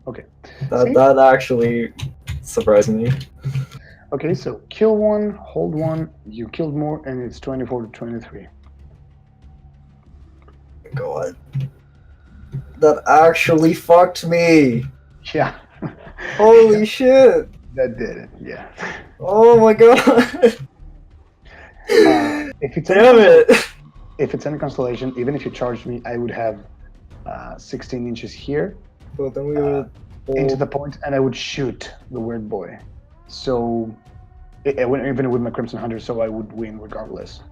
Okay. That See? that actually surprised me. Okay, so kill one, hold one, you killed more, and it's 24 to 23. God, that actually fucked me. Yeah. Holy shit! That did it, yeah. Oh my god! If it's any Damn it! if it's any constellation, even if you charged me, I would have 16 inches here But then we uh, would into hold. the point, and I would shoot the weird boy. So even with my Crimson Hunter, so I would win regardless.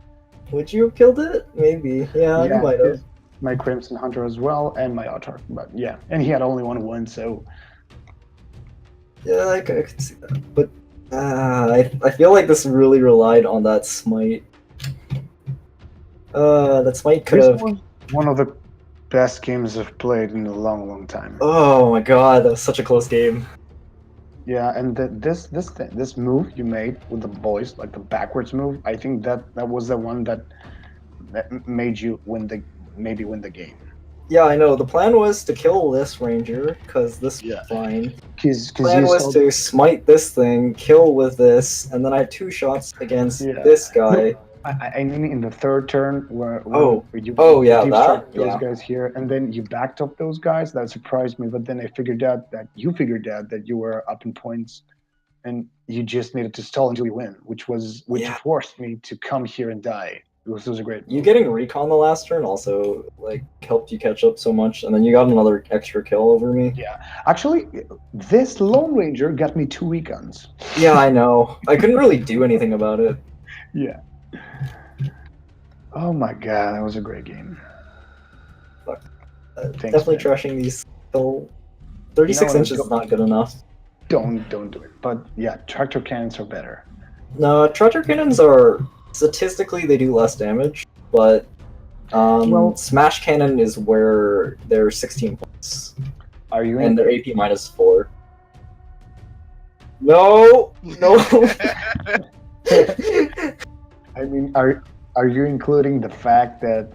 Would you have killed it? Maybe. Yeah, you Yeah, might have. my Crimson Hunter as well, and my Otter. But yeah, and he had only one win, so Yeah, I could see that. But I feel like this really relied on that smite. That smite could this have. was one of the best games I've played in a long, long time. Oh my god, that was such a close game. Yeah, and this move you made with the boys, like the backwards move, I think that was the one that made you maybe win the game. Yeah, I know. The plan was to kill this ranger because this Yeah, was fine. because Plan you was saw. to smite this thing, kill with this, and then I had two shots against Yeah. this guy. No, I mean in the third turn where when Oh, you oh yeah, deep that struck those yeah, guys here and then you backed up those guys, that surprised me. But then I figured out that you figured out that you were up in points and you just needed to stall until you win, which yeah. forced me to come here and die. It was a great You move. getting recon the last turn also like helped you catch up so much, and then you got another extra kill over me. Yeah, actually, this Lone Ranger got me two weekends. Yeah, I know. I couldn't really do anything about it. Yeah. Oh my god, that was a great game. Fuck. Thanks, Definitely man. trashing these kill. You know 36 what? inches is not good enough. Don't do it. But yeah, tractor cannons are better. No, tractor cannons are statistically they do less damage, but Well, smash cannon is where they're 16 points are you and in? they're AP -4. No, no. I mean, are you including the fact that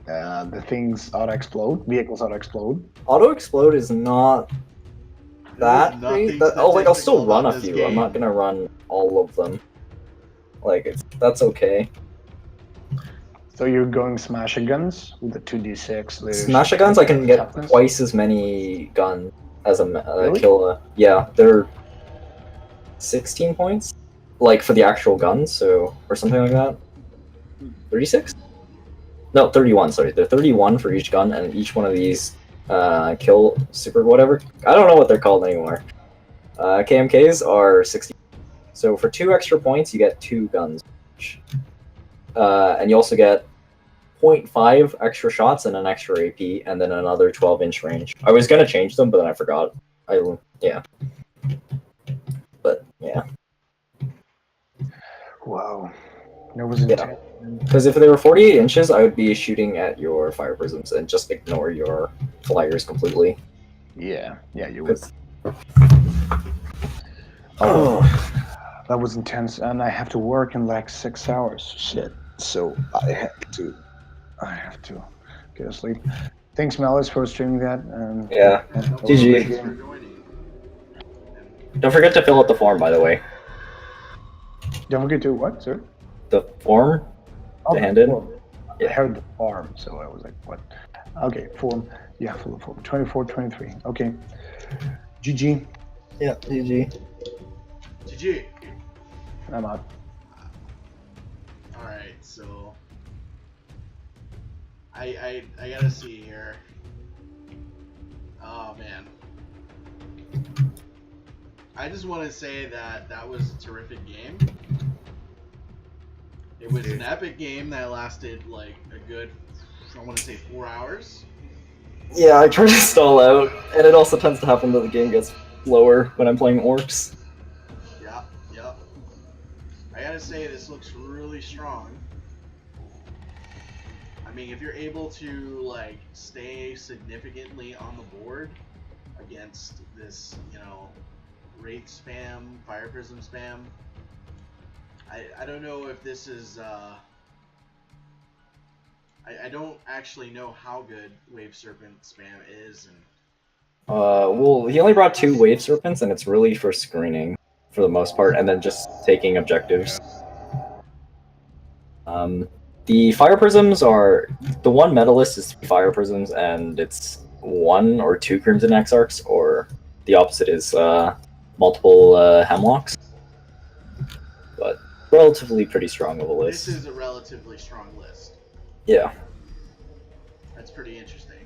the things auto explode, vehicles auto explode? Auto explode is not There is that great. nothing Oh, like I'll statistical still run about a this few. I'm not game. gonna run all of them. Like that's okay. So you're going smasher guns with the 2d6 Smasher leadership guns, I can get toughness? twice as many guns as a Really? kill. Yeah, they're 16 points, like for the actual guns, so or something like that. 36? No, 31. Sorry, they're 31 for each gun, and each one of these kill super whatever. I don't know what they're called anymore. KMKs are 60. So for 2 extra points, you get 2 guns. And you also get 0.5 extra shots and an extra AP, and then another 12-inch range. I was gonna change them, but then I forgot. Yeah. But yeah. Wow, that was Yeah. intense. Because if they were 48 inches, I would be shooting at your fire prisms and just ignore your flyers completely. Yeah, you would. Because Oh, that was intense, and I have to work in like 6 hours. Shit. So I have to get to sleep. Thanks, Melis, for streaming that, yeah, and No that was a problem. great GG. Thanks for game. joining. And Don't forget to fill out the form, by the way. Don't forget to what, sir? The form Oh, to the hand in. form. I Yeah. heard the farm, so I was like, what? Okay, form. Yeah, full of form. 24, 23. Okay. GG. Yeah. GG. GG. I'm out. All right, so I gotta see here. Oh man, I just want to say that was a terrific game. It was an epic game that lasted like a good, I want to say 4 hours. Yeah, I try to stall out, and it also tends to happen that the game gets slower when I'm playing orcs. Yep, yep. I gotta say this looks really strong. I mean, if you're able to like stay significantly on the board against this, rate spam, fire prism spam, I don't know if this is. I don't actually know how good wave serpent spam is, and Well, he only brought 2 wave serpents, and it's really for screening for the most part, and then just taking objectives. The fire prisms are the one medalist is 3 fire prisms, and it's 1 or 2 crimson exarchs, or the opposite is multiple hemlocks. But relatively pretty strong of a list. This is a relatively strong list. Yeah. That's pretty interesting.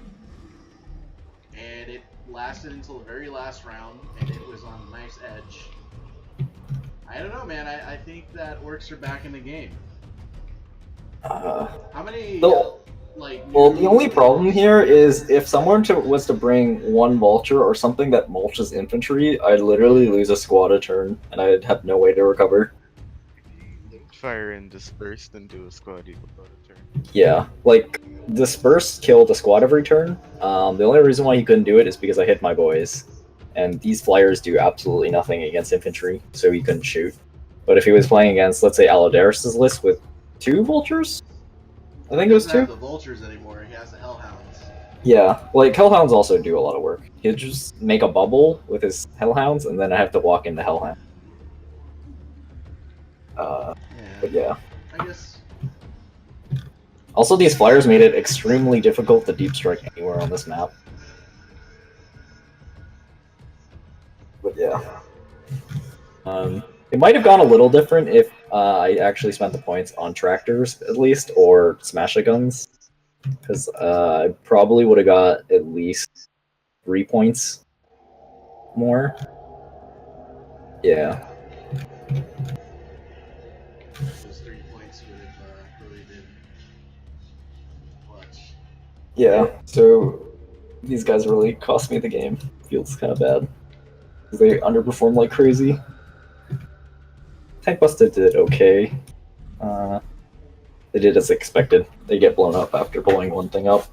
And it lasted until the very last round, and it was on a nice edge. I don't know, man. I think that orcs are back in the game. How many, like... Well, the only problem here is if someone was to bring 1 vulture or something that mulches infantry, I'd literally lose a squad a turn, and I'd have no way to recover. Fire and dispersed into a squad equal a turn. Yeah, like, dispersed killed a squad every turn. The only reason why he couldn't do it is because I hit my boys. And these flyers do absolutely nothing against infantry, so he couldn't shoot. But if he was playing against, let's say, Aladeris' list with 2 vultures? I think it was 2? He doesn't have the vultures anymore, he has the hellhounds. Yeah, like, hellhounds also do a lot of work. He'll just make a bubble with his hellhounds, and then I have to walk into hellhound. But yeah. I guess... Also, these flyers made it extremely difficult to deep strike anywhere on this map. But yeah. It might have gone a little different if I actually spent the points on tractors, at least, or smash-a-guns. Because I probably would have got at least 3 points more. Yeah. Those 3 points would have really been clutch. Yeah, so these guys really cost me the game. Feels kind of bad. They underperformed like crazy. Tank Buster did okay. They did as expected. They get blown up after blowing one thing up.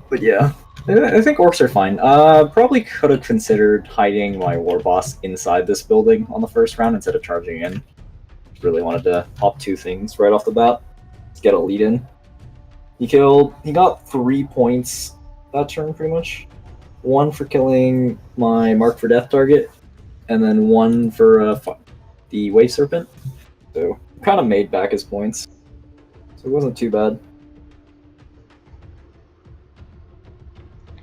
But yeah, I think orcs are fine. Probably could have considered hiding my war boss inside this building on the first round instead of charging in. Really wanted to pop 2 things right off the bat. Let's get a lead in. He got 3 points that turn pretty much. 1 for killing my Mark for Death target, and then 1 for the Wave Serpent. So, kind of made back his points. So it wasn't too bad.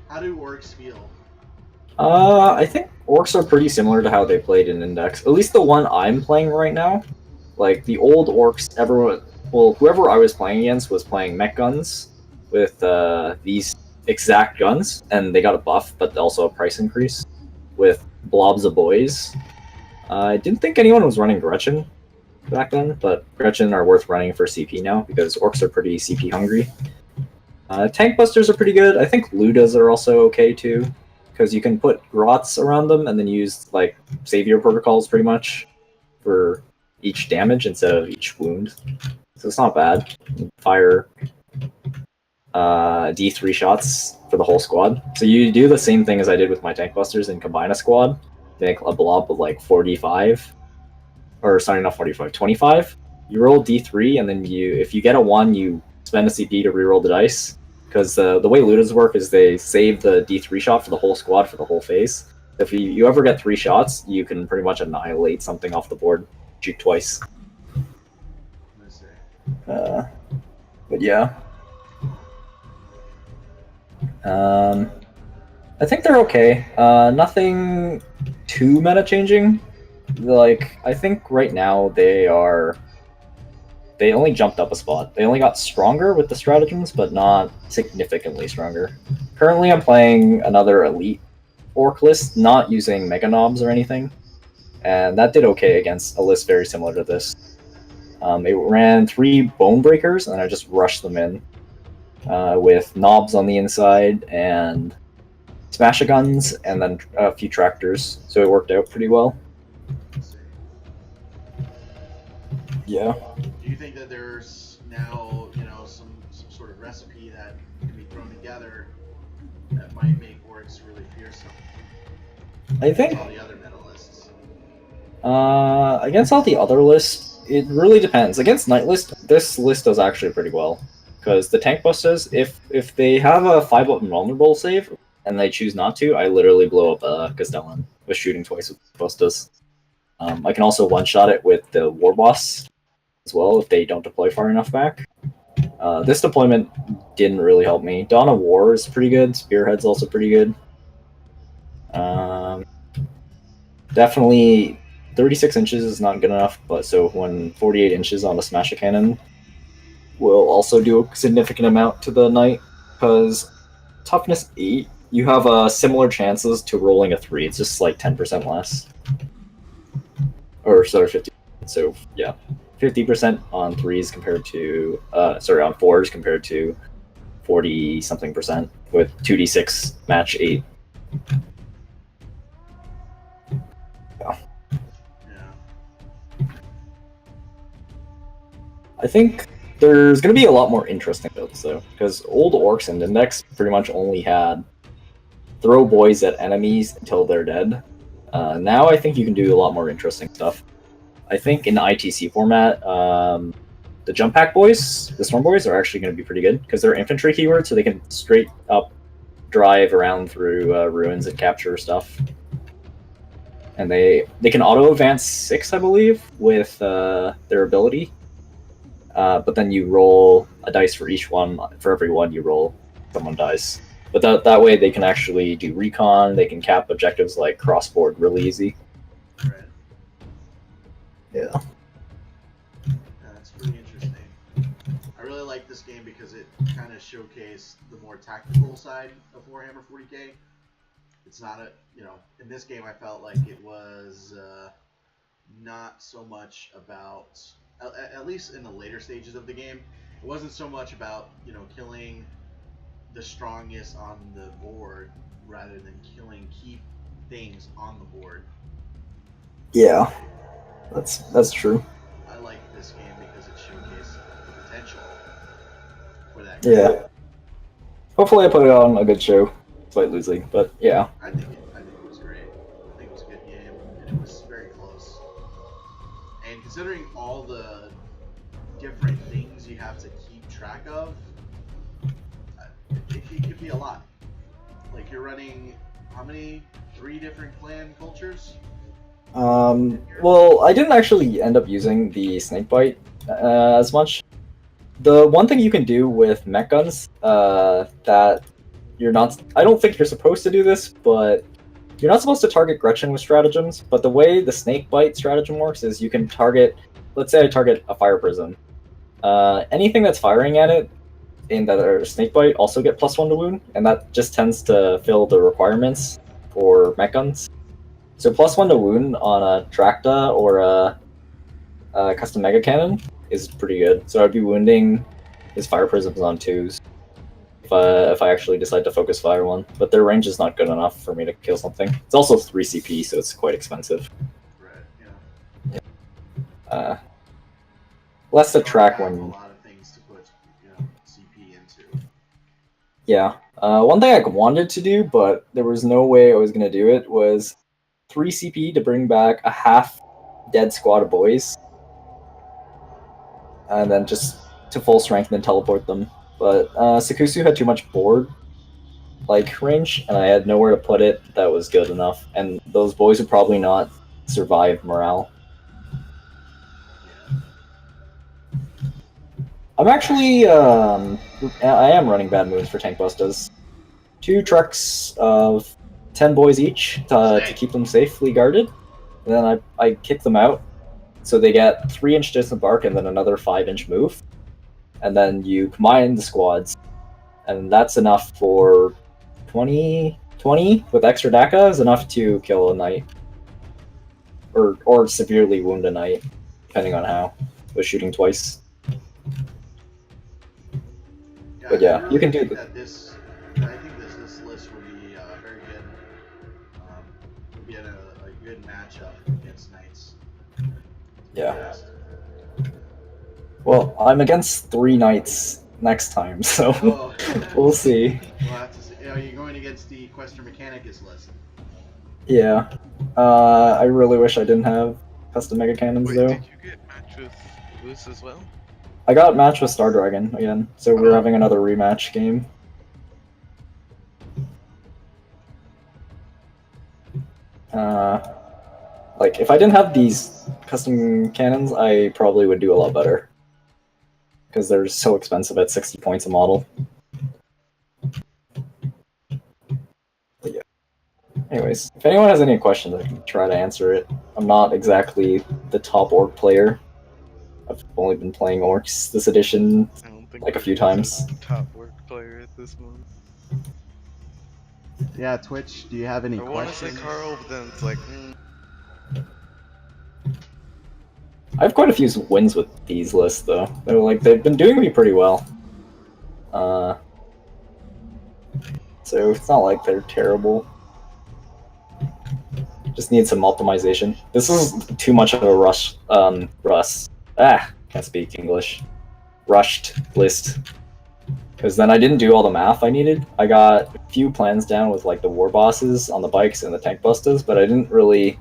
How do orcs feel? I think orcs are pretty similar to how they played in Index. At least the one I'm playing right now. Like, the old orcs, whoever I was playing against was playing mech guns with these exact guns, and they got a buff, but also a price increase with blobs of boys. I didn't think anyone was running Gretchen back then, but Gretchen are worth running for CP now because orcs are pretty CP hungry. Tank busters are pretty good. I think Ludas are also okay too, because you can put grots around them and then use like savior protocols pretty much for each damage instead of each wound. So it's not bad. Fire D3 shots for the whole squad. So you do the same thing as I did with my tank busters and combine a squad, make a blob of like 45, or sorry, not 45, 25. You roll D3, and then if you get a 1, you spend a CP to reroll the dice. Because the way Ludas work is they save the D3 shot for the whole squad for the whole phase. If you ever get 3 shots, you can pretty much annihilate something off the board. Shoot twice. But yeah. I think they're okay. Nothing too meta changing. Like, I think right now they only jumped up a spot. They only got stronger with the stratagems, but not significantly stronger. Currently I'm playing another elite orc list, not using mega knobs or anything. And that did okay against a list very similar to this. It ran 3 bone breakers, and I just rushed them in with knobs on the inside and smash-a-guns, and then a few tractors. So it worked out pretty well. Yeah. Do you think that there's now, some sort of recipe that can be thrown together that might make orcs really fearsome? I think All the other meta lists. against all the other lists, it really depends. Against Night List, this list does actually pretty well. Because the tank busters, if they have a 5-up invulnerable save, and they choose not to, I literally blow up a Castellan with shooting twice with Bustas. I can also one-shot it with the War Boss as well if they don't deploy far enough back. This deployment didn't really help me. Dawn of War is pretty good. Spearhead's also pretty good. Definitely 36 inches is not good enough, but so when 48 inches on a Smasher Cannon will also do a significant amount to the knight, because toughness 8, you have similar chances to rolling a 3. It's just like 10% less. Or sorry, 50. So yeah, 50% on 3s compared to on 4s compared to 40 something percent with 2d6 match 8. Yeah. I think there's going to be a lot more interesting builds though, because old Orcs and Index pretty much only had throw boys at enemies until they're dead. Now I think you can do a lot more interesting stuff. I think in the ITC format, the Jump Pack boys, the Storm boys, are actually going to be pretty good because they're infantry keywords, so they can straight up drive around through ruins and capture stuff. And they can auto advance 6, I believe, with their ability. But then you roll a dice for each one. For every one you roll, someone dies. But that way they can actually do recon. They can cap objectives like crossboard really easy. Right. Yeah. That's pretty interesting. I really like this game because it kind of showcased the more tactical side of Warhammer 40k. It's not in this game I felt like it was not so much about, at least in the later stages of the game, it wasn't so much about, killing the strongest on the board rather than killing key things on the board. Yeah, that's true. I like this game because it showcased the potential for that. Yeah. Hopefully I put it on a good show, despite losing. But yeah. I think it was great. I think it was a good game, and it was very close. And considering all the different things you have to keep track of, it could be a lot. Like you're running how many? 3 different clan cultures? Well, I didn't actually end up using the snakebite as much. The one thing you can do with mech guns that you're not... I don't think you're supposed to do this, but you're not supposed to target Gretchen with stratagems, but the way the snakebite stratagem works is you can target... Let's say I target a fire prism. Anything that's firing at it in that are snakebite also get +1 to wound, and that just tends to fill the requirements for mech guns. So +1 to wound on a Dracta or a custom mega cannon is pretty good. So I'd be wounding his fire prisms on 2s if I actually decide to focus fire one. But their range is not good enough for me to kill something. It's also 3 CP, so it's quite expensive. Right. Yeah. Less to track when. A lot of things to put, CP into. Yeah. One thing I wanted to do, but there was no way I was gonna do it, was 3 CP to bring back a half dead squad of boys, and then just to full strength and then teleport them. But Sukusu had too much board range, and I had nowhere to put it that was good enough. And those boys would probably not survive morale. I'm actually I am running bad moves for tank bustas. 2 trucks of 10 boys each to keep them safely guarded. And then I kick them out, so they get 3-inch disembark and then another 5-inch move. And then you combine the squads, and that's enough for 20 with extra DACA is enough to kill a knight. Or severely wound a knight, depending on how, with shooting twice. Yeah, But yeah, I really you can do think that. I think this list would be very good. Would be a good matchup against knights. Yeah. Well, I'm against 3 knights next time, so we'll see. We'll have to see. Are you going against the Questor Mechanicus list? Yeah. I really wish I didn't have custom mega cannons though. Did you get matched with Luce as well? I got matched with Star Dragon again, so we're having another rematch game. Like, if I didn't have these custom cannons, I probably would do a lot better. Because they're so expensive at 60 points a model. But yeah. Anyways, if anyone has any questions, I can try to answer it. I'm not exactly the top orc player. I've only been playing orcs this edition I don't think like a there few is times. top work player at this moment. Yeah, Twitch, do you have any I want to say questions? Carl, but then it's like, I have quite a few wins with these lists, though. They've been doing me pretty well. So it's not like they're terrible. Just need some optimization. This is too much of a can't speak English. Rushed list. Because then I didn't do all the math I needed. I got a few plans down with like the war bosses on the bikes and the tank busters, but I didn't really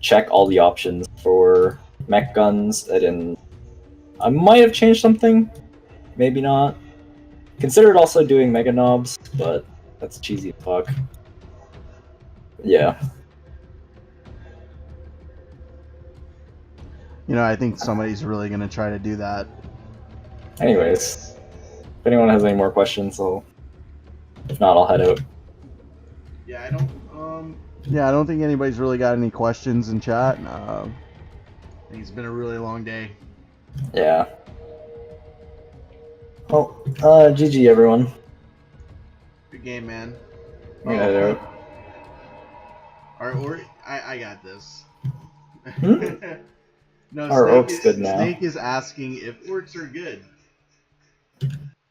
check all the options for mech guns. I might have changed something, maybe not. Considered also doing mega knobs, but that's cheesy as fuck. Yeah. You know, I think somebody's really gonna try to do that. Anyways, if anyone has any more questions, if not, I'll head out. Yeah, I don't. Yeah, I don't think anybody's really got any questions in chat. I think it's been a really long day. Yeah. Well, GG everyone. Good game, man. I'm gonna head out. I got this. Hmm? No, Our Oak's good now. Snake is asking if orcs are good.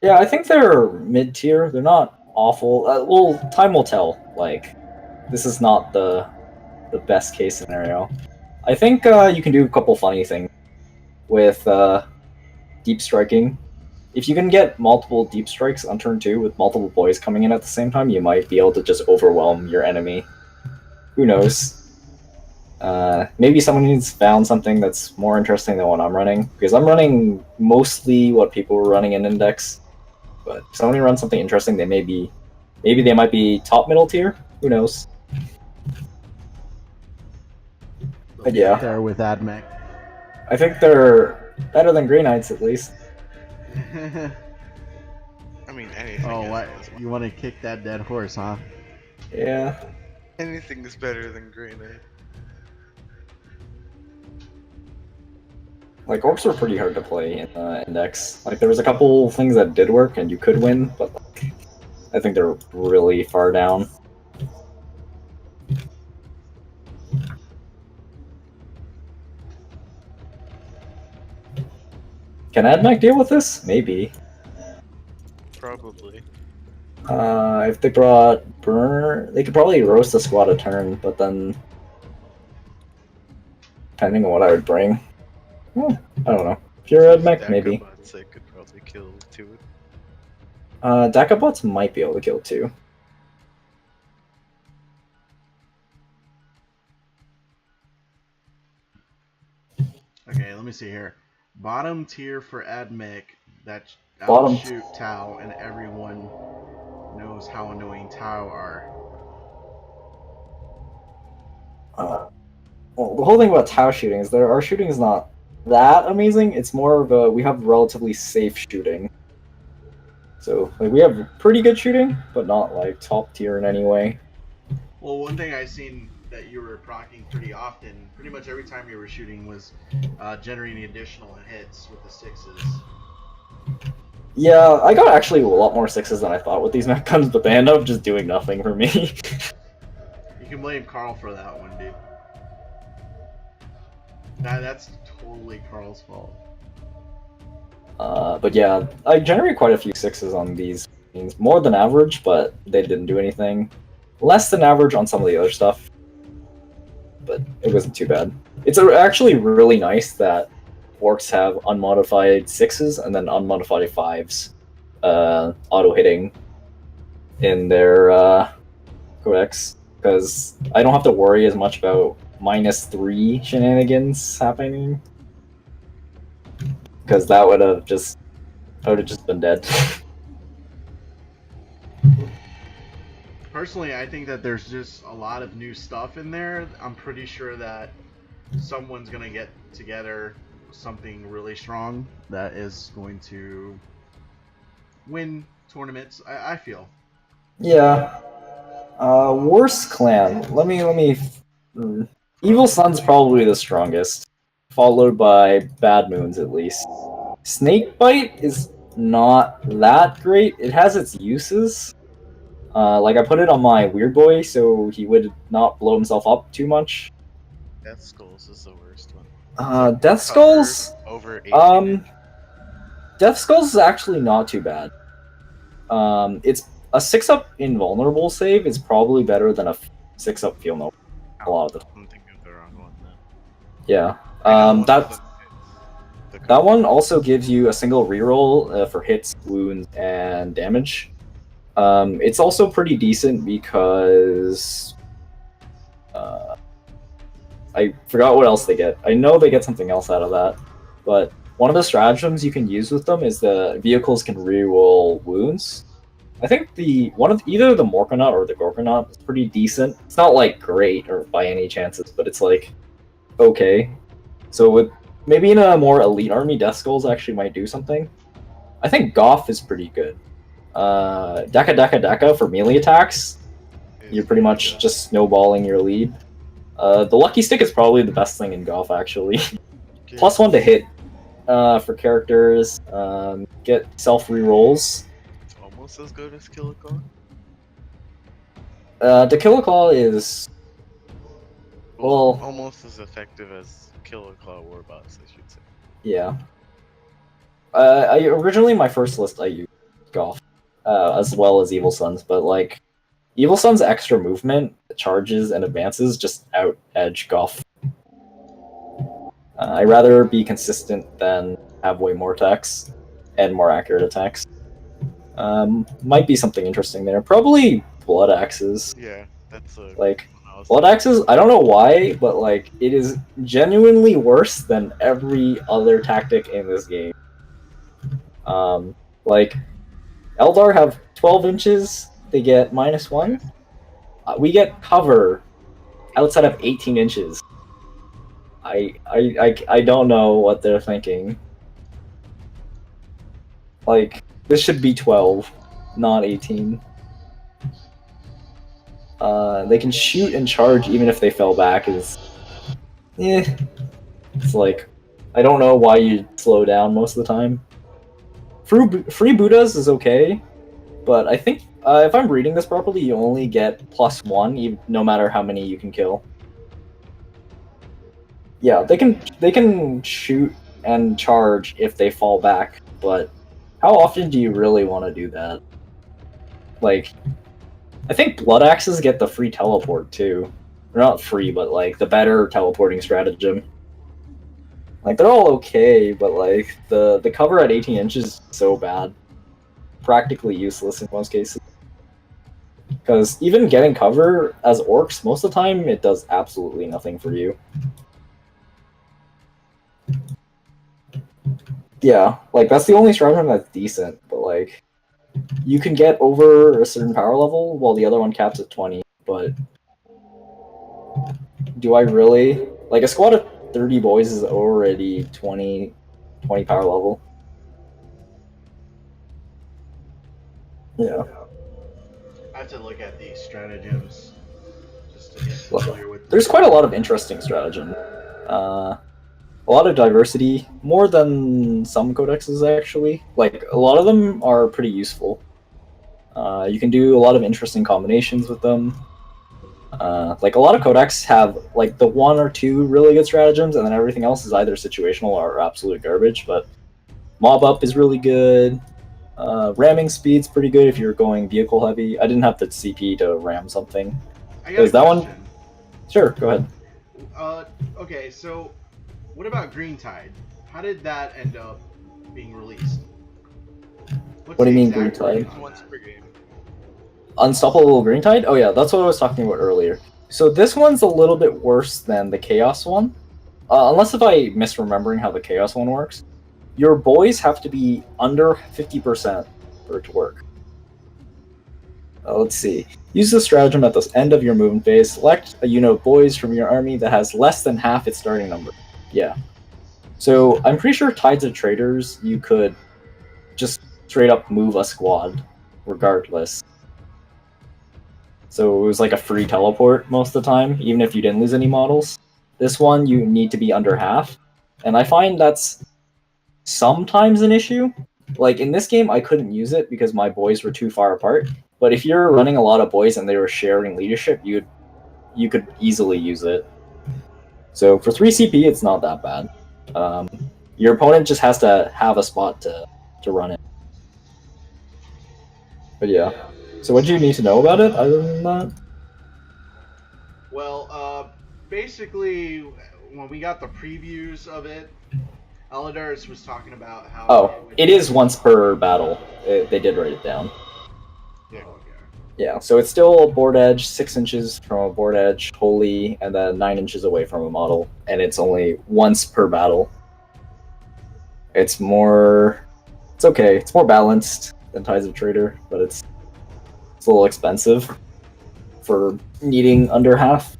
Yeah, I think they're mid-tier. They're not awful. Well, time will tell. Like, this is not the best case scenario. I think you can do a couple funny things with deep striking. If you can get multiple deep strikes on turn 2 with multiple boys coming in at the same time, you might be able to just overwhelm your enemy. Who knows? Maybe someone's found something that's more interesting than what I'm running, because I'm running mostly what people were running in Index. But if somebody runs something interesting, maybe they might be top middle tier. Who knows? But yeah, There with AdMech. I think they're better than Grey Knights at least. I mean, anything. Oh, is what? possible. You want to kick that dead horse, huh? Yeah. Anything is better than Grey Knight. Like, orcs were pretty hard to play in Index. Like, there was a couple things that did work and you could win, but like, I think they're really far down. Can AdMech deal with this? Maybe. Probably. If they brought Burner, they could probably roast a squad a turn, but then depending on what I would bring, I don't know. If you're AdMech, maybe. Dakabots, I could probably kill two. Dakabots might be able to kill 2. Okay, let me see here. Bottom tier for AdMech that Bottom- outshoot Tau, and everyone knows how annoying Tau are. Well, the whole thing about Tau shooting is our shooting is not that amazing. It's more of we have relatively safe shooting. So like, we have pretty good shooting, but not like top tier in any way. Well, one thing I've seen that you were proccing pretty often, pretty much every time you were shooting, was generating additional hits with the 6s. Yeah, I got actually a lot more 6s than I thought with these mech guns, but they end up just doing nothing for me. You can blame Carl for that one, dude. That's totally Carl's fault. But yeah, I generate quite a few 6s on these things. More than average, but they didn't do anything. Less than average on some of the other stuff. But it wasn't too bad. It's actually really nice that orcs have unmodified 6s and then unmodified 5s auto-hitting in their codex. Because I don't have to worry as much about -3 shenanigans happening. Because I would have just been dead. Hard personally, I think that there's just a lot of new stuff in there. I'm pretty sure that someone's gonna get together something really strong that is going to win tournaments. I feel. Yeah. Worst clan. Evil Sun's probably the strongest, followed by Bad Moons at least. Snakebite is not that great. It has its uses. Like I put it on my Weird Boy so he would not blow himself up too much. Death Skulls is the worst one. Death Skulls. Over 18 Death Skulls is actually not too bad. It's a 6-up invulnerable save is probably better than a 6-up feel no. A lot of the time. I'm thinking of the wrong one then. Yeah. That That one also gives you a single reroll for hits, wounds, and damage. It's also pretty decent because I forgot what else they get. I know they get something else out of that, but one of the stratagems you can use with them is the vehicles can reroll wounds. I think either the Morkonaut or the Gorkonaut is pretty decent. It's not like great or by any chances, but it's like okay. So with maybe in a more elite army, Death Skulls actually might do something. I think Goff is pretty good. Deka for melee attacks. You're pretty much just snowballing your lead. The Lucky Stick is probably the best thing in Goff actually. +1 to hit for characters. Get self rerolls. It's almost as good as Killiclaw. The Killiclaw is well almost as effective as Killiclaw Warboss, I should say. yeah. I originally my first list I used Goff as well as Evil Sons, but like Evil Sun's extra movement, charges, and advances just out edge Goff. I'd rather be consistent than have way more attacks and more accurate attacks. Might be something interesting there. Probably Blood Axes. Yeah, that's a like Blood Axes. I don't know why, but like it is genuinely worse than every other tactic in this game. Like Eldar have 12 inches. They get -1. We get cover outside of 18 inches. I don't know what they're thinking. Like, this should be 12, not 18. They can shoot and charge even if they fell back is... It's like, I don't know why you slow down most of the time. Free Buddhas is okay, but I think if I'm reading this properly, you only get +1 no matter how many you can kill. Yeah, they can shoot and charge if they fall back, but how often do you really want to do that? Like, I think Blood Axes get the free teleport too. They're not free, but like the better teleporting stratagem. Like they're all okay, but like the cover at 18 inches is so bad. Practically useless in most cases. Because even getting cover as orcs, most of the time it does absolutely nothing for you. Yeah, like that's the only stratagem that's decent, but like you can get over a certain power level while the other one caps at 20, but do I really? Like a squad of 30 boys is already 20 power level. Yeah. I have to look at these stratagems just to get familiar with. There's quite a lot of interesting stratagem. A lot of diversity, more than some codexes actually. Like a lot of them are pretty useful. You can do a lot of interesting combinations with them. Like a lot of codex have like the 1 or 2 really good stratagems, and then everything else is either situational or absolute garbage. But Mob Up is really good. Ramming speed's pretty good if you're going vehicle heavy. I didn't have the CP to ram something. I got Is a that question. one? Sure, go ahead. Okay, so what about Green Tide? How did that end up being released? What's What do you the mean exact Green Tide? rating on Once that? per game. Unstoppable Green Tide? Oh yeah, that's what I was talking about earlier. So this one's a little bit worse than the Chaos one. Unless if I misremembering how the Chaos one works. Your boys have to be under 50% for it to work. Let's see. Use the stratagem at the end of your movement phase. Select a unit of boys from your army that has less than half its starting number. Yeah. So I'm pretty sure Tides of Traders, you could just straight up move a squad, regardless. So it was like a free teleport most of the time, even if you didn't lose any models. This one, you need to be under half. And I find that's sometimes an issue. Like in this game, I couldn't use it because my boys were too far apart. But if you're running a lot of boys and they were sharing leadership, you could easily use it. So for 3 CP, it's not that bad. Your opponent just has to have a spot to run it. But yeah. So what do you need to know about it other than that? Well, basically, when we got the previews of it, Eladars was talking about how... Oh, it is once per battle. They did write it down. Yeah, okay. Yeah, so it's still board edge, 6 inches from a board edge, wholly, and then 9 inches away from a model, and it's only once per battle. It's more... It's okay. It's more balanced than Tides of Trader, but it's a little expensive for needing under half.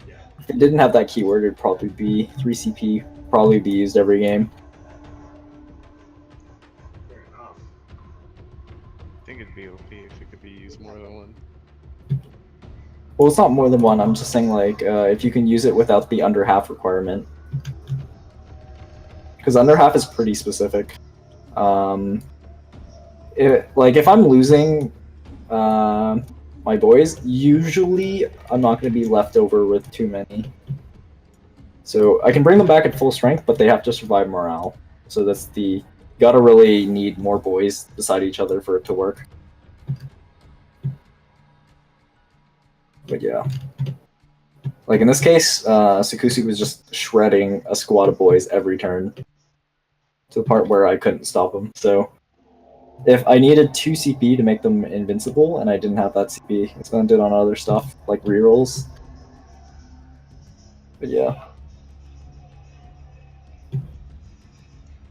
Yeah. If it didn't have that keyword, it'd probably be 3 CP, probably be used every game. Fair enough. I think it'd be OP if it could be used more than one. Well, it's not more than one. I'm just saying, like, if you can use it without the under half requirement. Because under half is pretty specific. Like, if I'm losing my boys, usually I'm not going to be left over with too many. So I can bring them back at full strength, but they have to survive morale. So that's the... Gotta really need more boys beside each other for it to work. But yeah. Like in this case, Sukusu was just shredding a squad of boys every turn. To the part where I couldn't stop him. So if I needed 2 CP to make them invincible, and I didn't have that CP, I spent it on other stuff, like rerolls. But yeah.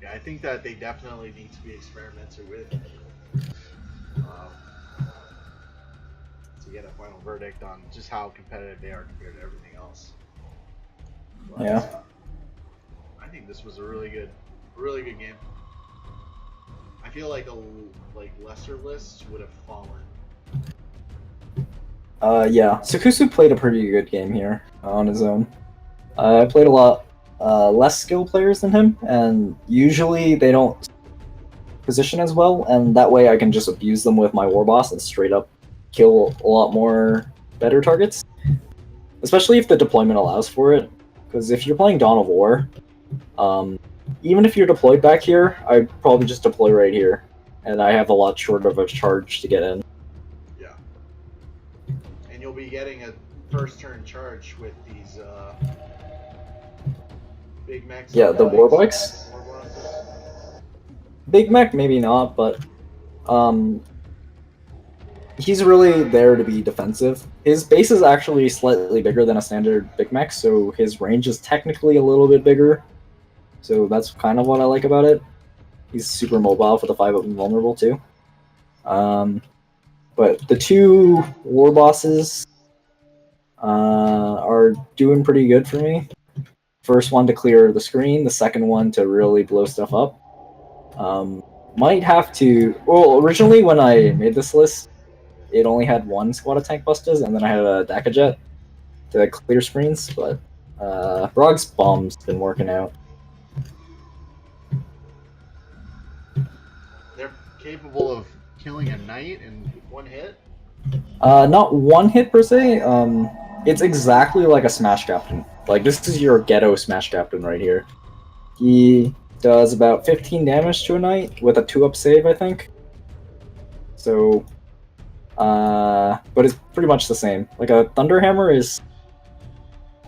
Yeah, I think that they definitely need to be experimented with to get a final verdict on just how competitive they are compared to everything else. But, Yeah. I think this was a really good game. I feel like lesser lists would have fallen. Yeah. Sukusu played a pretty good game here on his own. I played a lot less skilled players than him, and usually they don't position as well, and that way I can just abuse them with my war boss and straight up kill a lot more better targets. Especially if the deployment allows for it, because if you're playing Dawn of War, even if you're deployed back here, I'd probably just deploy right here, and I have a lot shorter of a charge to get in. Yeah. And you'll be getting a first turn charge with these Big Macs. Yeah, the war bikes. Big Mac, maybe not, but he's really there to be defensive. His base is actually slightly bigger than a standard Big Mac, so his range is technically a little bit bigger. So that's kind of what I like about it. He's super mobile for the 5 up and vulnerable too. But the 2 war bosses are doing pretty good for me. First one to clear the screen, the second one to really blow stuff up. Might have to... Well, originally when I made this list, it only had 1 squad of tank busters, and then I had a Dakajet to clear screens, but Brog's bomb's been working out. They're capable of killing a knight in 1 hit? Not 1 hit per se. It's exactly like a Smash Captain. Like, this is your ghetto Smash Captain right here. He does about 15 damage to a knight with a 2-up save, I think. So, but it's pretty much the same. Like, a Thunderhammer is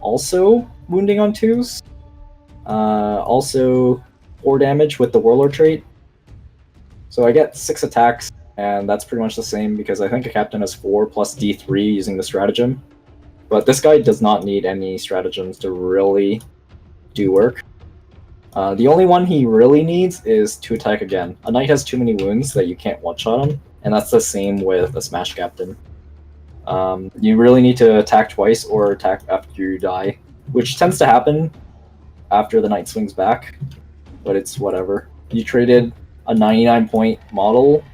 also wounding on 2s. Also 4 damage with the Warlord trait. So I get 6 attacks, and that's pretty much the same because I think a captain has 4 plus D3 using the stratagem. But this guy does not need any stratagems to really do work. The only one he really needs is to attack again. A knight has too many wounds that you can't one-shot him, and that's the same with a Smash Captain. You really need to attack twice or attack after you die, which tends to happen after the knight swings back, but it's whatever. You traded a 99 point model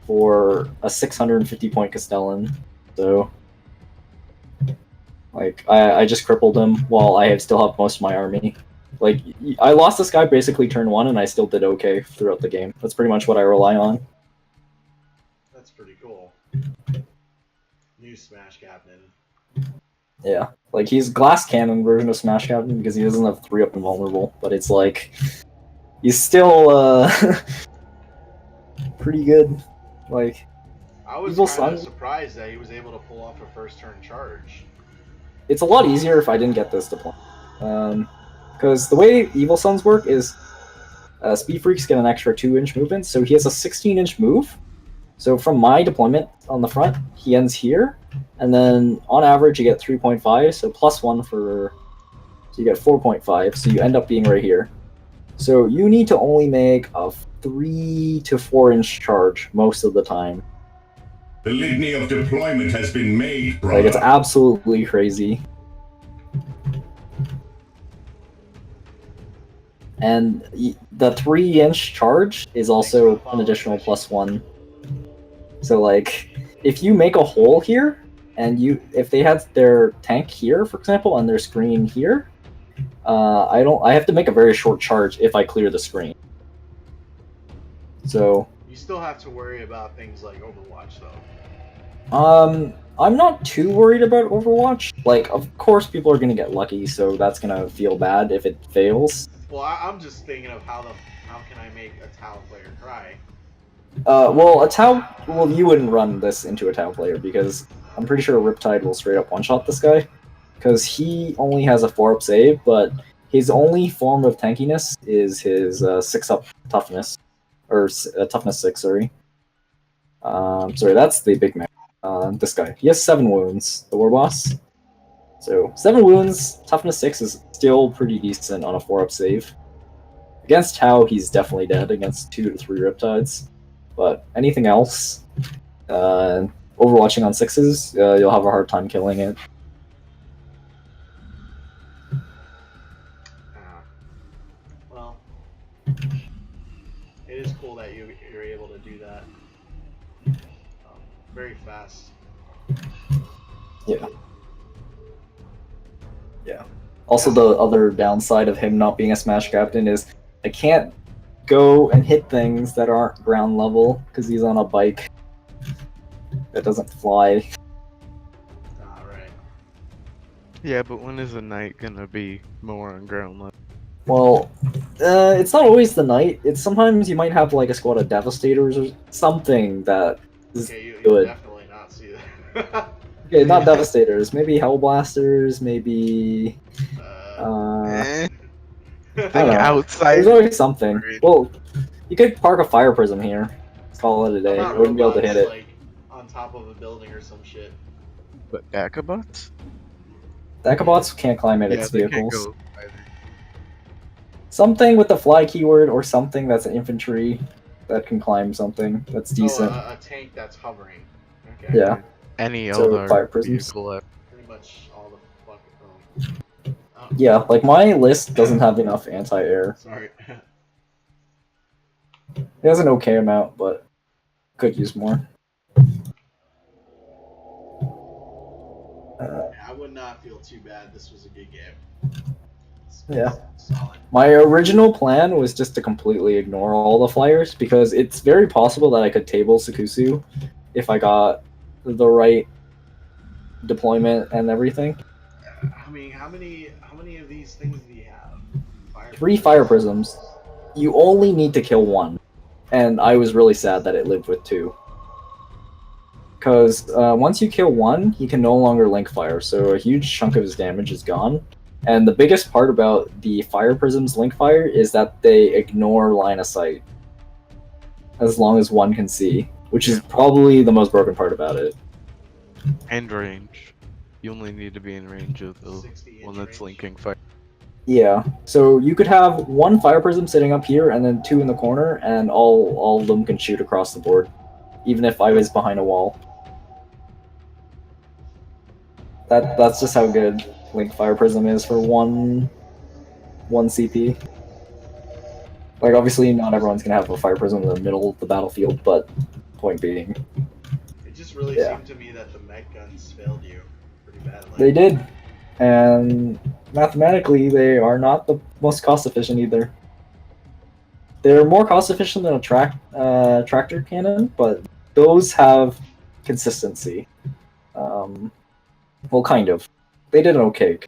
for a 650 point Castellan, so like I just crippled him while I still have most of my army. Like I lost this guy basically turn 1 and I still did okay throughout the game. That's pretty much what I rely on. That's pretty cool. New Smash Captain. Yeah, like he's glass cannon version of Smash Captain because he doesn't have 3-up invulnerable, but it's like he's still pretty good. Like I was Evil kind of Sun, surprised that he was able to pull off a first turn charge. it's a lot easier if I didn't get this deployment. Because the way Evil Suns work is Speed Freaks get an extra 2-inch movement, so he has a 16-inch move. So from my deployment on the front, he ends here, and then on average you get 3.5, so plus 1 for... So you get 4.5, so you end up being right here. So you need to only make a 3 to 4-inch charge most of the time. The litany of deployment has been made, brother. Like, it's absolutely crazy. And the 3-inch charge is also an additional plus 1. So, like, if you make a hole here, and if they had their tank here, for example, and their screen here, I have to make a very short charge if I clear the screen. So You still have to worry about things like Overwatch, though. I'm not too worried about Overwatch. Like, of course people are gonna get lucky, so that's gonna feel bad if it fails. Well, I'm just thinking of how can I make a Tau player cry? Well, you wouldn't run this into a Tau player because I'm pretty sure Riptide will straight up one-shot this guy. Because he only has a 4-up save, but his only form of tankiness is his 6-up toughness. Or toughness 6, sorry. Sorry, that's the big man. This guy. He has 7 wounds, the war boss. So, 7 wounds, toughness 6 is still pretty decent on a 4-up save. Against Tau, he's definitely dead against 2 to 3 Riptides. But anything else, overwatching on 6s, you'll have a hard time killing it. Well, it is cool that you're able to do that. Very fast. Yeah. Yeah. Also, the other downside of him not being a Smash Captain is I can't go and hit things that aren't ground level because he's on a bike that doesn't fly. Right. Yeah, but when is a knight gonna be more on ground level? Well, it's not always the knight. It's sometimes you might have like a squad of Devastators or something that is Okay, you'll good. definitely not see that. Okay, not Devastators. Maybe Hellblasters. Maybe. Eh. I don't Think know. outside. There's always something. Agreed. Well, you could park a Fire Prism here. Let's call it a day. How I about wouldn't be able to robots, hit it. like on top of a building or some shit? But Dakabots? Dakabots can't climb at Yeah, its they can't vehicles. go either. Something with the fly keyword or something that's an infantry that can climb something that's decent. Oh, a tank that's hovering. Okay. Yeah. Any So, Eldar fire prisms. vehicle. Pretty much all the fucking. Oh, Yeah, like my list doesn't have enough anti-air. sorry. It has an okay amount, but could use more. I would not feel too bad. This was a good game. Yeah. Solid. My original plan was just to completely ignore all the flyers because it's very possible that I could table Sukusu if I got the right deployment and everything. I mean, how many of these things do you have? 3 fire prisms. You only need to kill 1, and I was really sad that it lived with 2. Because once you kill 1, he can no longer link fire, so a huge chunk of his damage is gone. And the biggest part about the fire prisms link fire is that they ignore line of sight, as long as 1 can see, which is probably the most broken part about it. And range. You only need to be in range of the 60 one inch that's range. linking fire. Yeah, so you could have 1 fire prism sitting up here and then 2 in the corner, and all of them can shoot across the board. even if I was behind a wall. That's just how good Link Fire Prism is for one CP. Like, obviously, not everyone's gonna have a Fire Prism in the middle of the battlefield, but point being, It just really Yeah. seemed to me that the mech guns failed you pretty badly. they did. And mathematically, they are not the most cost efficient either. They're more cost efficient than a tractor cannon, but those have consistency. Well, kind of. They did okay.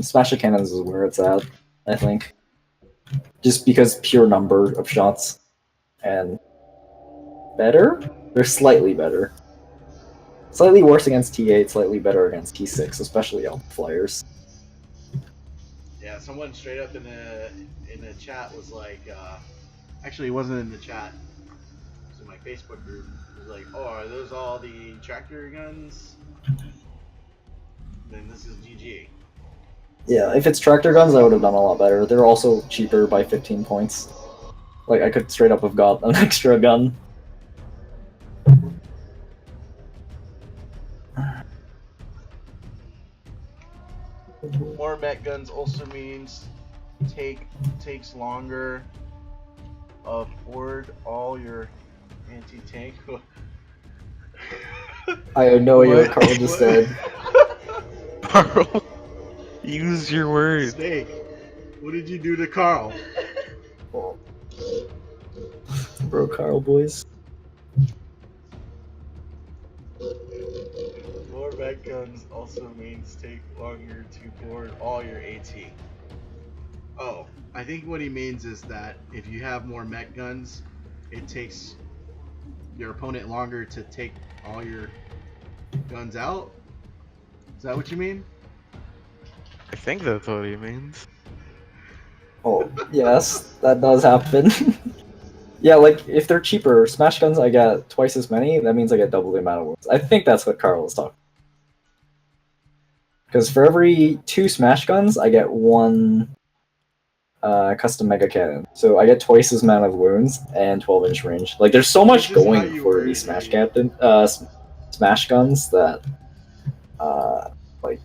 Smasher cannons is where it's at, I think. Just because pure number of shots. And better? They're slightly better. Slightly worse against T8, slightly better against T6, especially Alpha Flyers. Yeah, someone straight up in the chat was like, actually, it wasn't in the chat. It was in my Facebook group. It was like, oh, are those all the tractor guns? Then this is GG. Yeah, if it's tractor guns, I would have done a lot better. They're also cheaper by 15 points. Like, I could straight up have got an extra gun. More mech guns also means takes longer. Afford all your anti-tank. I have no idea what What? Carl just said. Carl, use your words. Snake, what did you do to Carl? Bro, Carl, boys. More mech guns also means take longer to board all your AT. Oh, I think what he means is that if you have more mech guns, it takes your opponent longer to take all your guns out. Is that what you mean? I think that's what he means. Oh, yes, that does happen. Yeah, like, if they're cheaper, smash guns, I get twice as many, that means I get double the amount of wounds. I think that's what Carl was talking. Because for every 2 smash guns, I get 1 custom mega cannon. So I get twice as amount of wounds and 12-inch range. Like, there's so much This is how going you for word these it. smash guns that, like,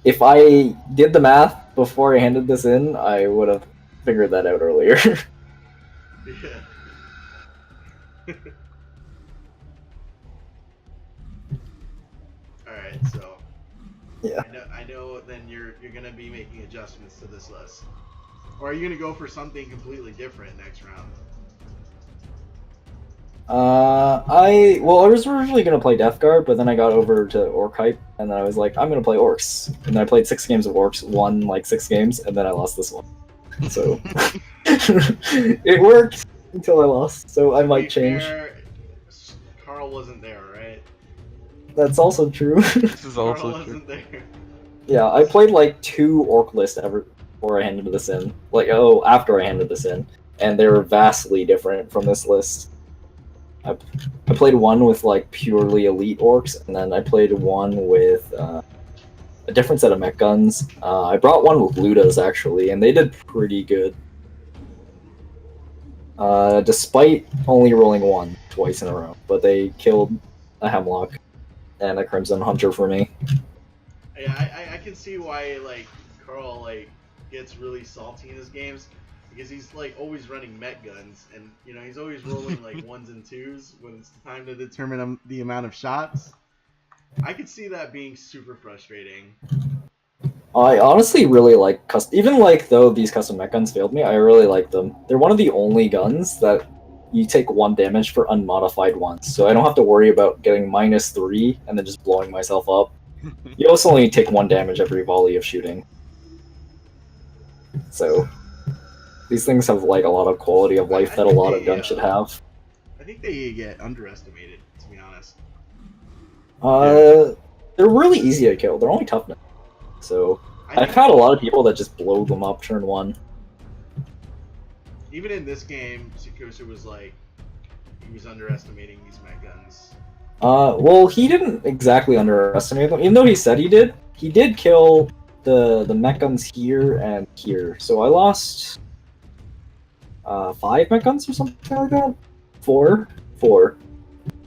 if I did the math before I handed this in, I would have figured that out earlier. Yeah. Alright, so Yeah. I know then you're gonna be making adjustments to this list. Or are you gonna go for something completely different next round? I was originally gonna play Death Guard, but then I got over to Orc hype, and then I was like, I'm gonna play Orcs. And then I played 6 games of Orcs, won like 6 games, and then I lost this one. So it worked until I lost. So I To might be change. fair, Carl wasn't there, right? That's also true. This is Carl also true. wasn't there. Yeah, I played like 2 Orc lists ever before I handed this in. Like, after I handed this in, and they were vastly different from this list. I played one with like purely elite orcs, and then I played one with a different set of mech guns. I brought one with Ludas actually, and they did pretty good. Despite only rolling 1 twice in a row, but they killed a Hemlock and a Crimson Hunter for me. Yeah, I can see why like Carl like gets really salty in his games because he's like always running mech guns and you know he's always rolling like 1s and 2s when it's time to determine the amount of shots. I could see that being super frustrating. I honestly really like even like though these custom mech guns failed me, I really like them. They're one of the only guns that you take 1 damage for unmodified ones, so I don't have to worry about getting -3 and then just blowing myself up. You also only take 1 damage every volley of shooting. So these things have like a lot of quality of life that a lot of guns should have. I think they get underestimated, to be honest. They're really easy to kill. They're only toughness. So I've had a lot of people that just blow them up turn 1. Even in this game, Sukusu was like, he was underestimating these mech guns. Well, he didn't exactly underestimate them, even though he said he did. He did kill the mech guns here and here. So I lost 5 mech guns or something like that. 4 4.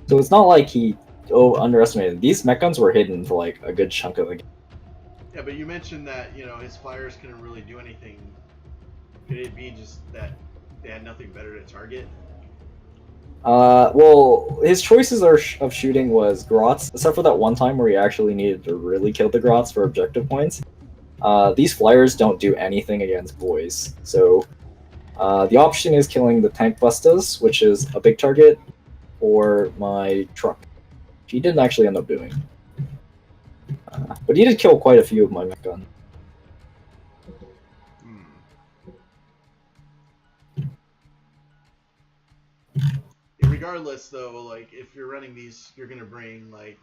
So it's not like he underestimated. These mech guns were hidden for like a good chunk of the game. Yeah, but you mentioned that his flyers couldn't really do anything. Could it be just that they had nothing better to target? Well, his choices of shooting was grots, except for that one time where he actually needed to really kill the grots for objective points. These flyers don't do anything against boys, so the option is killing the tank bustas, which is a big target, or my truck. He didn't actually end up doing. But he did kill quite a few of my mech guns. Regardless, though, like if you're running these, you're gonna bring like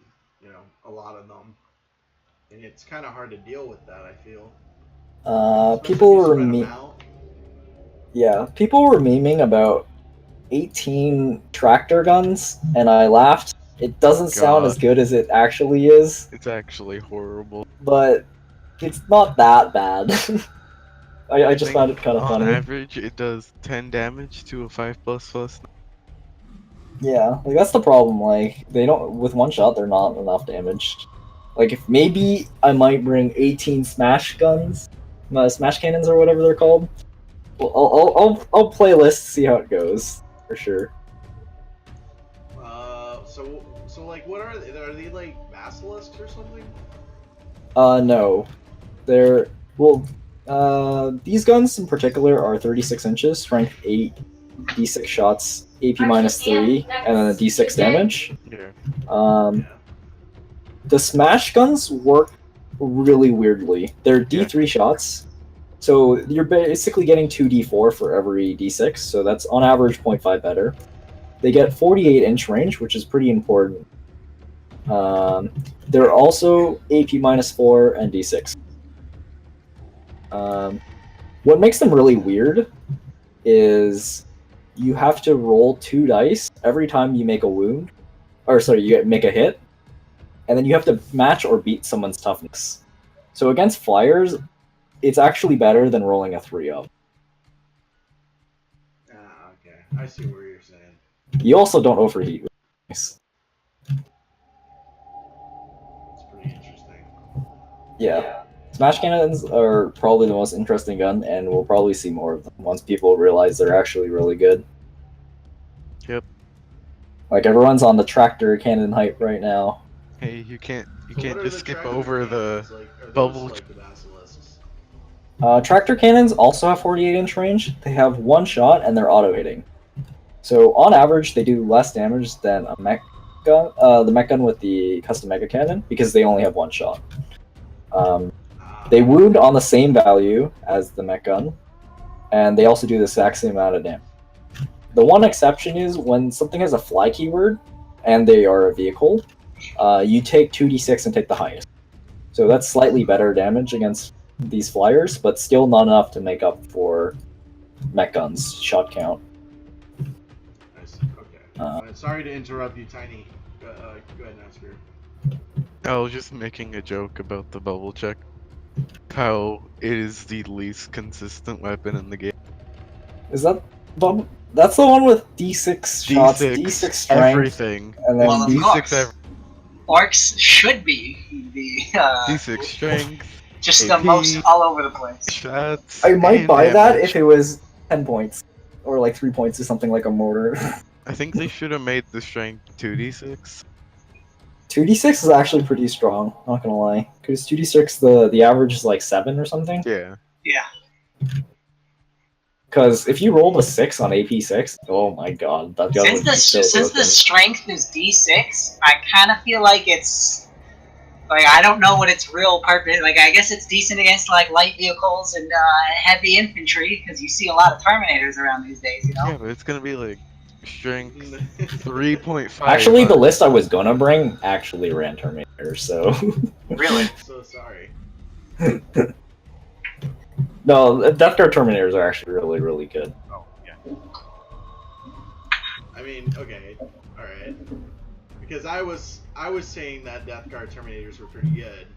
a lot of them, and it's kind of hard to deal with that. I feel. People were people were memeing about 18 tractor guns, and I laughed. It doesn't sound as good as it actually is. It's actually horrible. But it's not that bad. I just found it kind of funny. On average, it does 10 damage to a 5++. Yeah, like that's the problem. Like they don't with one shot, they're not enough damage. Like if maybe I might bring 18 smash guns, smash cannons or whatever they're called. Well, I'll play list, see how it goes for sure. So like, what are they? Are they like basilisks or something? No, they're these guns in particular are 36 inches, strength 8, d6 shots, AP -3, and then a d6 damage. Yeah. The smash guns work really weirdly. They're d3 shots, so you're basically getting 2d4 for every d6, so that's on average 0.5 better. They get 48-inch range, which is pretty important. They're also AP -4 and d6. What makes them really weird is you have to roll 2 dice every time you make a wound, or sorry, you make a hit, and then you have to match or beat someone's toughness. So against flyers, it's actually better than rolling a 3 up. Okay, I see where you're saying. You also don't overheat. It's pretty interesting. Yeah. Smash cannons are probably the most interesting gun, and we'll probably see more of them once people realize they're actually really good. Yep. Like everyone's on the tractor cannon hype right now. Hey, you can't What just are skip tractor over the cannons? Like, are bubble. those like the basilisks? Tractor cannons also have 48-inch range. They have 1 shot and they're auto-hitting. So on average, they do less damage than a mech gun, the mech gun with the custom mega cannon, because they only have 1 shot. They wound on the same value as the mech gun, and they also do the exact same amount of damage. The one exception is when something has a fly keyword, and they are a vehicle, you take 2d6 and take the highest. So that's slightly better damage against these flyers, but still not enough to make up for mech guns shot count. I see. Okay. Sorry to interrupt you, Tiny. Go ahead, Nasir. I was just making a joke about the bubble check. How it is the least consistent weapon in the game. Is that bubble? That's the one with d6 shots, d6 strength, everything, and then Well, of d6 Orcs should be the d6 strength. just AP, the most all over the place. shots. I might and buy that damage. if it was 10 points, or like 3 points or something like a mortar. I think they should have made the strength 2d6. 2d6 is actually pretty strong, not gonna lie. Because 2d6, the average is like 7 or something. Yeah. Yeah. Because if you rolled a 6 on AP6, oh my god, that gun would be so Since the broken. strength is D6, I kind of feel like it's like I don't know what its real purpose. Like I guess it's decent against like light vehicles and heavy infantry because you see a lot of Terminators around these days. You know. Yeah, but it's gonna be like strength 3.5. Actually, the list I was gonna bring actually ran Terminator, so... Really? So sorry. No, Death Guard Terminators are actually really, really good. Oh, yeah. I mean, okay, alright. Because I was saying that Death Guard Terminators were pretty good.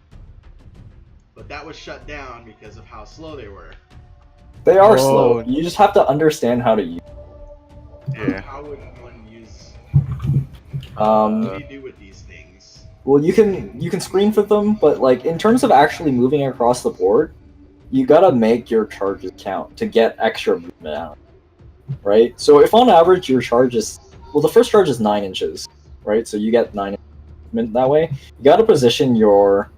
But that was shut down because of how slow they were. They are Whoa. slow. You just have to understand how to use. Yeah. How would one use What do you do with these things? Well, you can screen for them, but like in terms of actually moving across the board, you gotta make your charges count to get extra movement out. Right? So if on average your charge is the first charge is 9 inches, right? So you get 9 movement that way. You gotta position your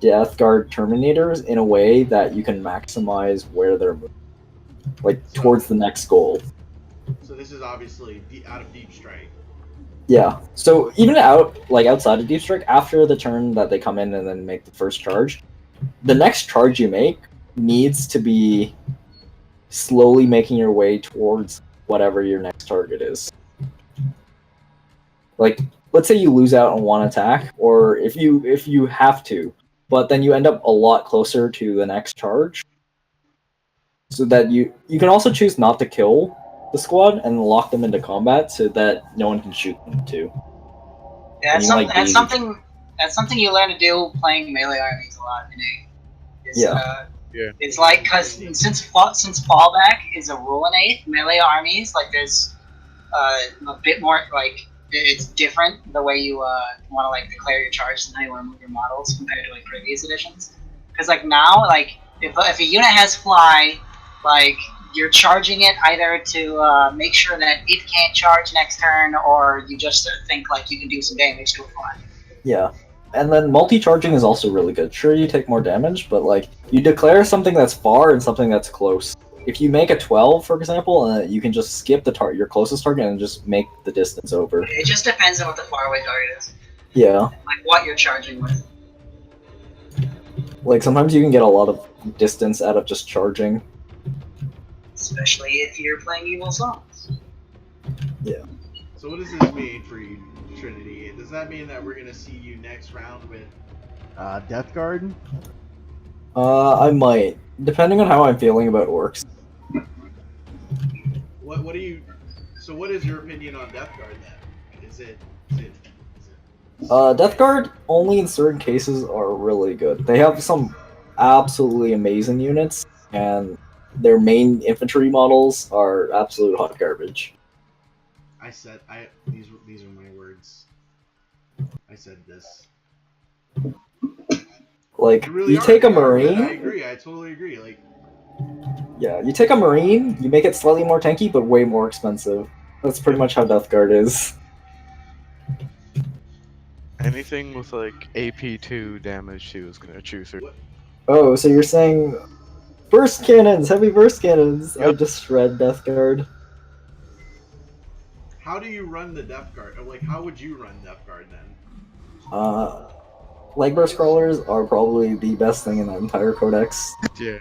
Death Guard Terminators in a way that you can maximize where they're moving, like towards the next goal. So this is obviously out of Deep Strike. Yeah. So even outside of Deep Strike, after the turn that they come in and then make the first charge, the next charge you make needs to be slowly making your way towards whatever your next target is. Like, let's say you lose out on one attack, or if you have to, but then you end up a lot closer to the next charge. So that you can also choose not to kill the squad and lock them into combat so that no one can shoot them too. Yeah, that's something you learn to do playing melee armies a lot in A. It's like, because since fallback is a rule in 8th, melee armies, like there's a bit more, like, it's different the way you want to like declare your charge and how you want to move your models compared to like previous editions. Because like now, like if a unit has fly, like you're charging it either to make sure that it can't charge next turn, or you just think like you can do some damage to a fly. Yeah. And then multi-charging is also really good. Sure, you take more damage, but like you declare something that's far and something that's close. If you make a 12, for example, you can just skip your closest target and just make the distance over. It just depends on what the faraway target is. Yeah. Like what you're charging with. Like sometimes you can get a lot of distance out of just charging. Especially if you're playing evil songs. Yeah. So what does this mean for you, Trinity? Does that mean that we're gonna see you next round with Death Guard? I might, depending on how I'm feeling about orcs. What do you? So what is your opinion on Death Guard then? Is it? Death Guard only in certain cases are really good. They have some absolutely amazing units, and their main infantry models are absolute hot garbage. These are my words. I said this. Like, really you take a marine. I agree. I totally agree. Like, yeah, you take a marine, you make it slightly more tanky, but way more expensive. That's pretty much how Death Guard is. Anything with like AP2 damage, she was gonna choose her. Oh, so you're saying burst cannons, heavy burst cannons. Yep. I just shred Death Guard. how do you run the Death Guard? Or, like, how would you run Death Guard then? Leg burst crawlers are probably the best thing in the entire codex. Yeah.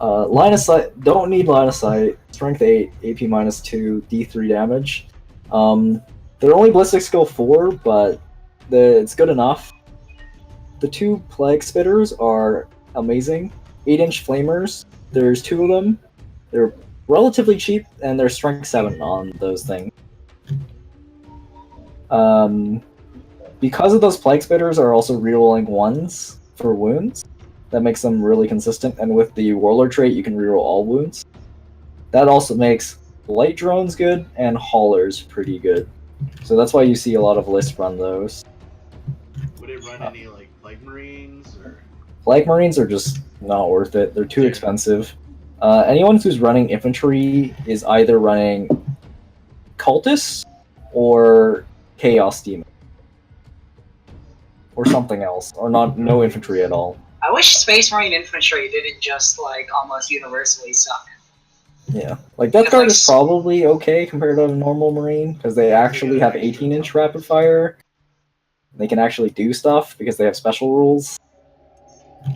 Line of sight, don't need line of sight. Strength 8, AP -2, D3 damage. They're only ballistic skill 4, but it's good enough. The 2 plague spitters are amazing. 8-inch flamers, there's 2 of them. They're relatively cheap, and they're strength 7 on those things. Because of those plague spitters are also rerolling 1s for wounds, that makes them really consistent, and with the warlord trait you can reroll all wounds. That also makes light drones good and haulers pretty good. So that's why you see a lot of lists run those. Would it run any like Plague Marines or? Plague Marines are just not worth it. They're too expensive. Anyone who's running infantry is either running cultists or chaos demon, or something else, or no infantry at all. I wish Space Marine infantry didn't just like almost universally suck. Yeah, like Death Guard is probably okay compared to a normal Marine because they actually have 18-inch rapid fire. They can actually do stuff because they have special rules.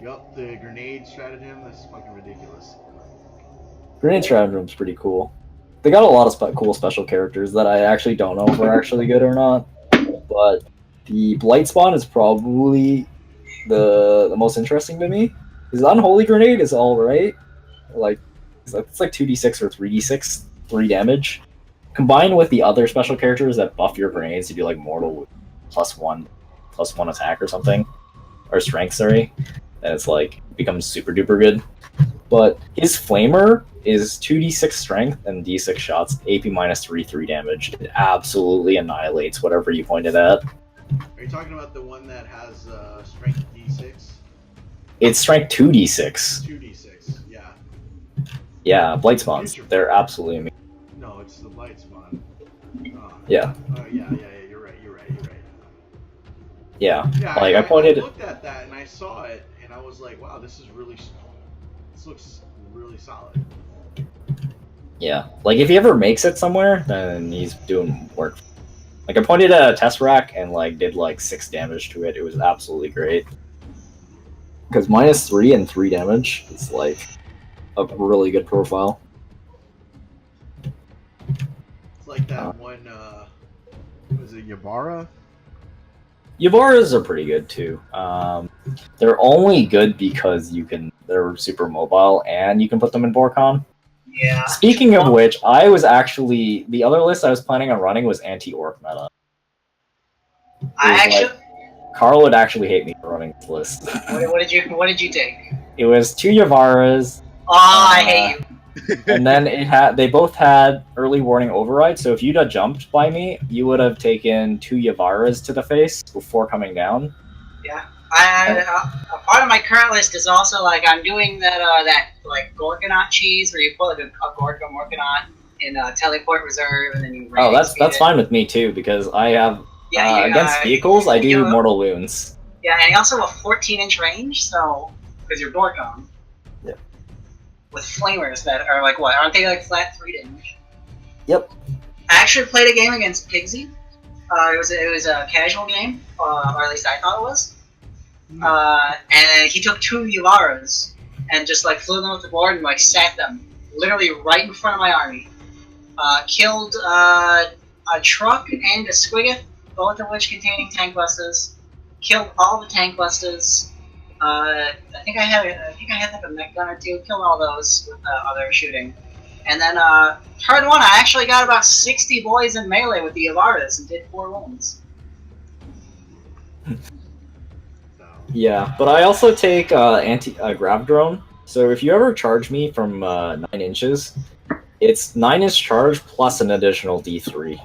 Yup, the grenade stratagem, that's fucking ridiculous. Grenade Strategem's pretty cool. They got a lot of cool special characters that I actually don't know if are actually good or not. But the Blight Spawn is probably the most interesting to me. His Unholy Grenade is alright. Like, it's like 2d6 or 3d6, 3 damage. Combined with the other special characters that buff your grenades to do like mortal +1 attack or something. Or strength, sorry. And it's like, becomes super duper good. But his flamer is 2d6 strength and d6 shots, AP minus 3 damage. It absolutely annihilates whatever you pointed at. Are you talking about the one that has strength D6? It's strength 2d6. 2D6, yeah. Yeah, blight spawns. They're absolutely amazing. No, it's the blight spawn. Yeah. Yeah, you're right. Yeah. Yeah, Like, I looked at that and I saw it and I was like, wow, this looks really solid. Yeah. Like, if he ever makes it somewhere, then he's doing work. Like, I pointed at a test rack and, like, did, like, 6 damage to it. It was absolutely great. Because minus 3 and 3 damage is, like, a really good profile. It's like that one, was it Yabara? Yavaras are pretty good, too. They're only good because they're super mobile and you can put them in Borcon. Yeah. Speaking of which, I was actually... The other list I was planning on running was anti-orc meta. Carl would actually hate me for running this list. What did you take? It was 2 Yavaras. Oh, I hate you. And then they both had early warning override, so if you'd have jumped by me, you would have taken 2 Yavaras to the face before coming down. Yeah. A part of my current list is also like I'm doing that like Gorgonaut cheese where you put like a Gorgonaut in teleport reserve and then you. Oh, that's fine with me too because I have against vehicles I do mortal wounds. Yeah, and also a 14-inch range, so because you're Gorgon. Yeah. With flamers that are like what? Aren't they like flat 3 damage? Yep. I actually played a game against Pigzy. It was a casual game, or at least I thought it was. And he took 2 Yavaras and just like flew them off the board and like sat them literally right in front of my army. Killed a truck and a squigget, both of which containing tank busters. Killed all the tank busters. I think I had like a mech gun or 2. Killed all those with other shooting. And then turn 1, I actually got about 60 boys in melee with the Yavaras and did 4 wounds. Yeah, but I also take grav drone. So if you ever charge me from 9 inches, it's 9-inch charge plus an additional D3.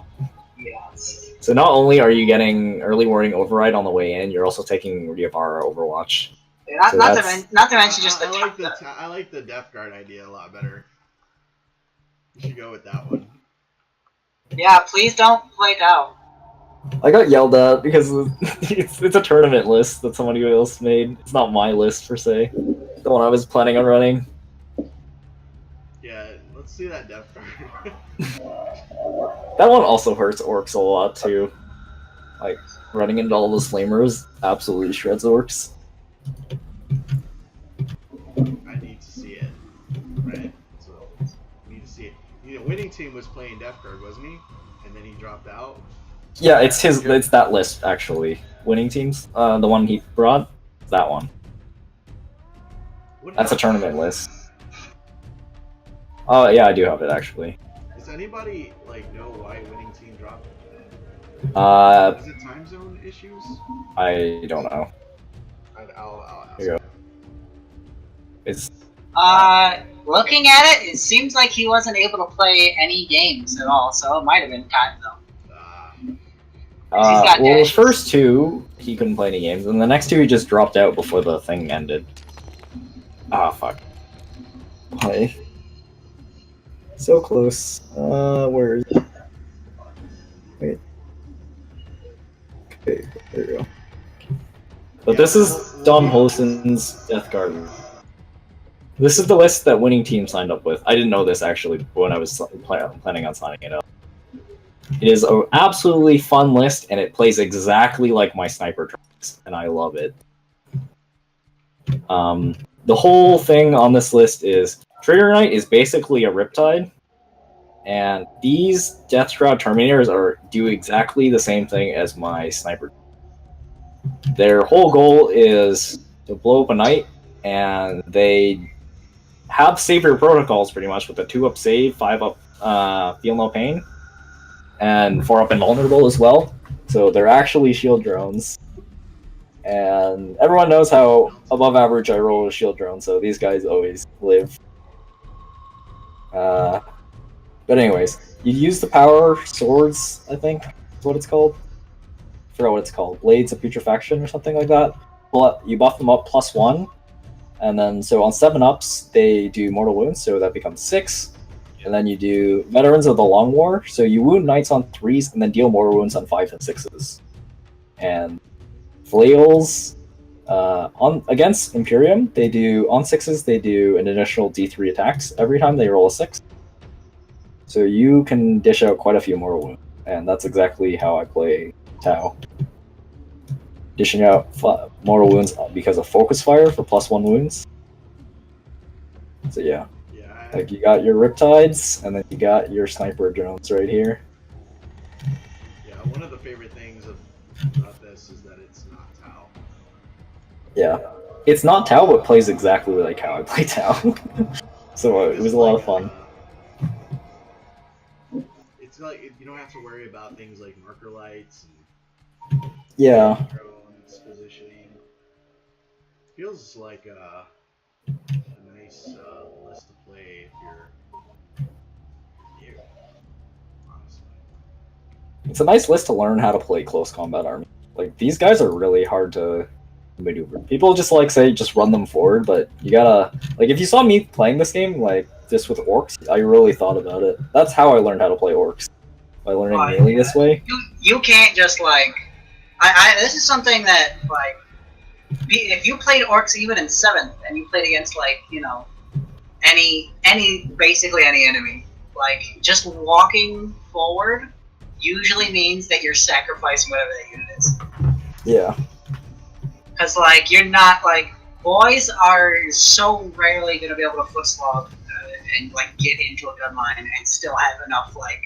Yes. So not only are you getting early warning override on the way in, you're also taking Ryavara Overwatch. Yeah, not to mention just the. I like the Death Guard idea a lot better. You should go with that one. Yeah, please don't play it out. I got yelled at because it's a tournament list that somebody else made. It's not my list per se. The one I was planning on running. Yeah, let's see that Death Guard. That one also hurts orcs a lot too. Like running into all those flamers absolutely shreds orcs. I need to see it. Right? So I need to see it. You know, winning team was playing Death Guard, wasn't he? And then he dropped out. Yeah, it's that list actually. Winning teams. The one he brought, that one. That's a tournament list. Oh yeah, I do have it actually. Does anybody like know why winning team dropped? Is it time zone issues? I don't know. I'll ask. Here you go. It's. Looking at it, it seems like he wasn't able to play any games at all, so it might have been time zone. Well, the first 2 he couldn't play any games, and the next 2 he just dropped out before the thing ended. Ah, fuck. Why? So close. Where is it? Wait. Okay, there we go. But this is Don Holson's Death Guard. This is the list that winning team signed up with. I didn't know this actually when I was planning on signing it up. It is an absolutely fun list, and it plays exactly like my sniper tracks, and I love it. The whole thing on this list is Trigger Knight is basically a Riptide, and these Death Shroud Terminators do exactly the same thing as my sniper. Their whole goal is to blow up a knight, and they have savior protocols pretty much with a 2-up save, 5-up feel no pain, and 4-up invulnerable as well. So they're actually shield drones. And everyone knows how above average I roll a shield drone, so these guys always live. But anyways, you use the power swords, I think is what it's called. I forgot what it's called. Blades of Putrefaction or something like that. You buff them up +1, and then so on 7-ups they do mortal wounds, so that becomes 6. And then you do Veterans of the Long War, so you wound knights on 3s and then deal mortal wounds on 5s and 6s. And flails on against Imperium, they do on 6s they do an additional D3 attacks every time they roll a 6. So you can dish out quite a few mortal wounds, and that's exactly how I play Tau. Dishing out mortal wounds because of focus fire for +1 wounds. So yeah, like you got your Riptides, and then you got your sniper drones right here. Yeah, one of the favorite things about this is that it's not Tau. Yeah, it's not Tau, but plays exactly like how I play Tau. So it was a lot of fun. It's like you don't have to worry about things like marker lights and drones positioning. Feels like a nice list to play if you're new, honestly. It's a nice list to learn how to play close combat army. Like these guys are really hard to maneuver. People just like say just run them forward, but you gotta like if you saw me playing this game like just with orcs, I really thought about it. That's how I learned how to play orcs. By learning melee this way. You can't just like this is something that like if you played orcs even in 7th and you played against like basically any enemy, like just walking forward usually means that you're sacrificing whatever that unit is. Yeah. Because like you're not like boys are so rarely gonna be able to foot slog and like get into a gun line and still have enough like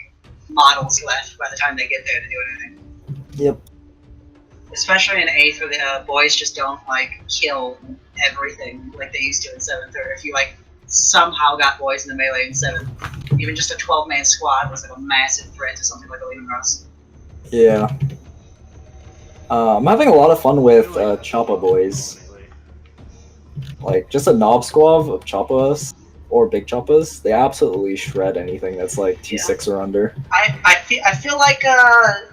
models left by the time they get there to do anything. Yep. Especially in 8th where the boys just don't like kill everything like they used to in 7th, or if you like somehow got boys in the melee in 7th, even just a 12-man squad was like a massive threat to something like a Legion Russ. Yeah. I'm having a lot of fun with Choppa boys. Like just a knob squad of Choppas or big Choppas, they absolutely shred anything that's like T6 or under. I feel like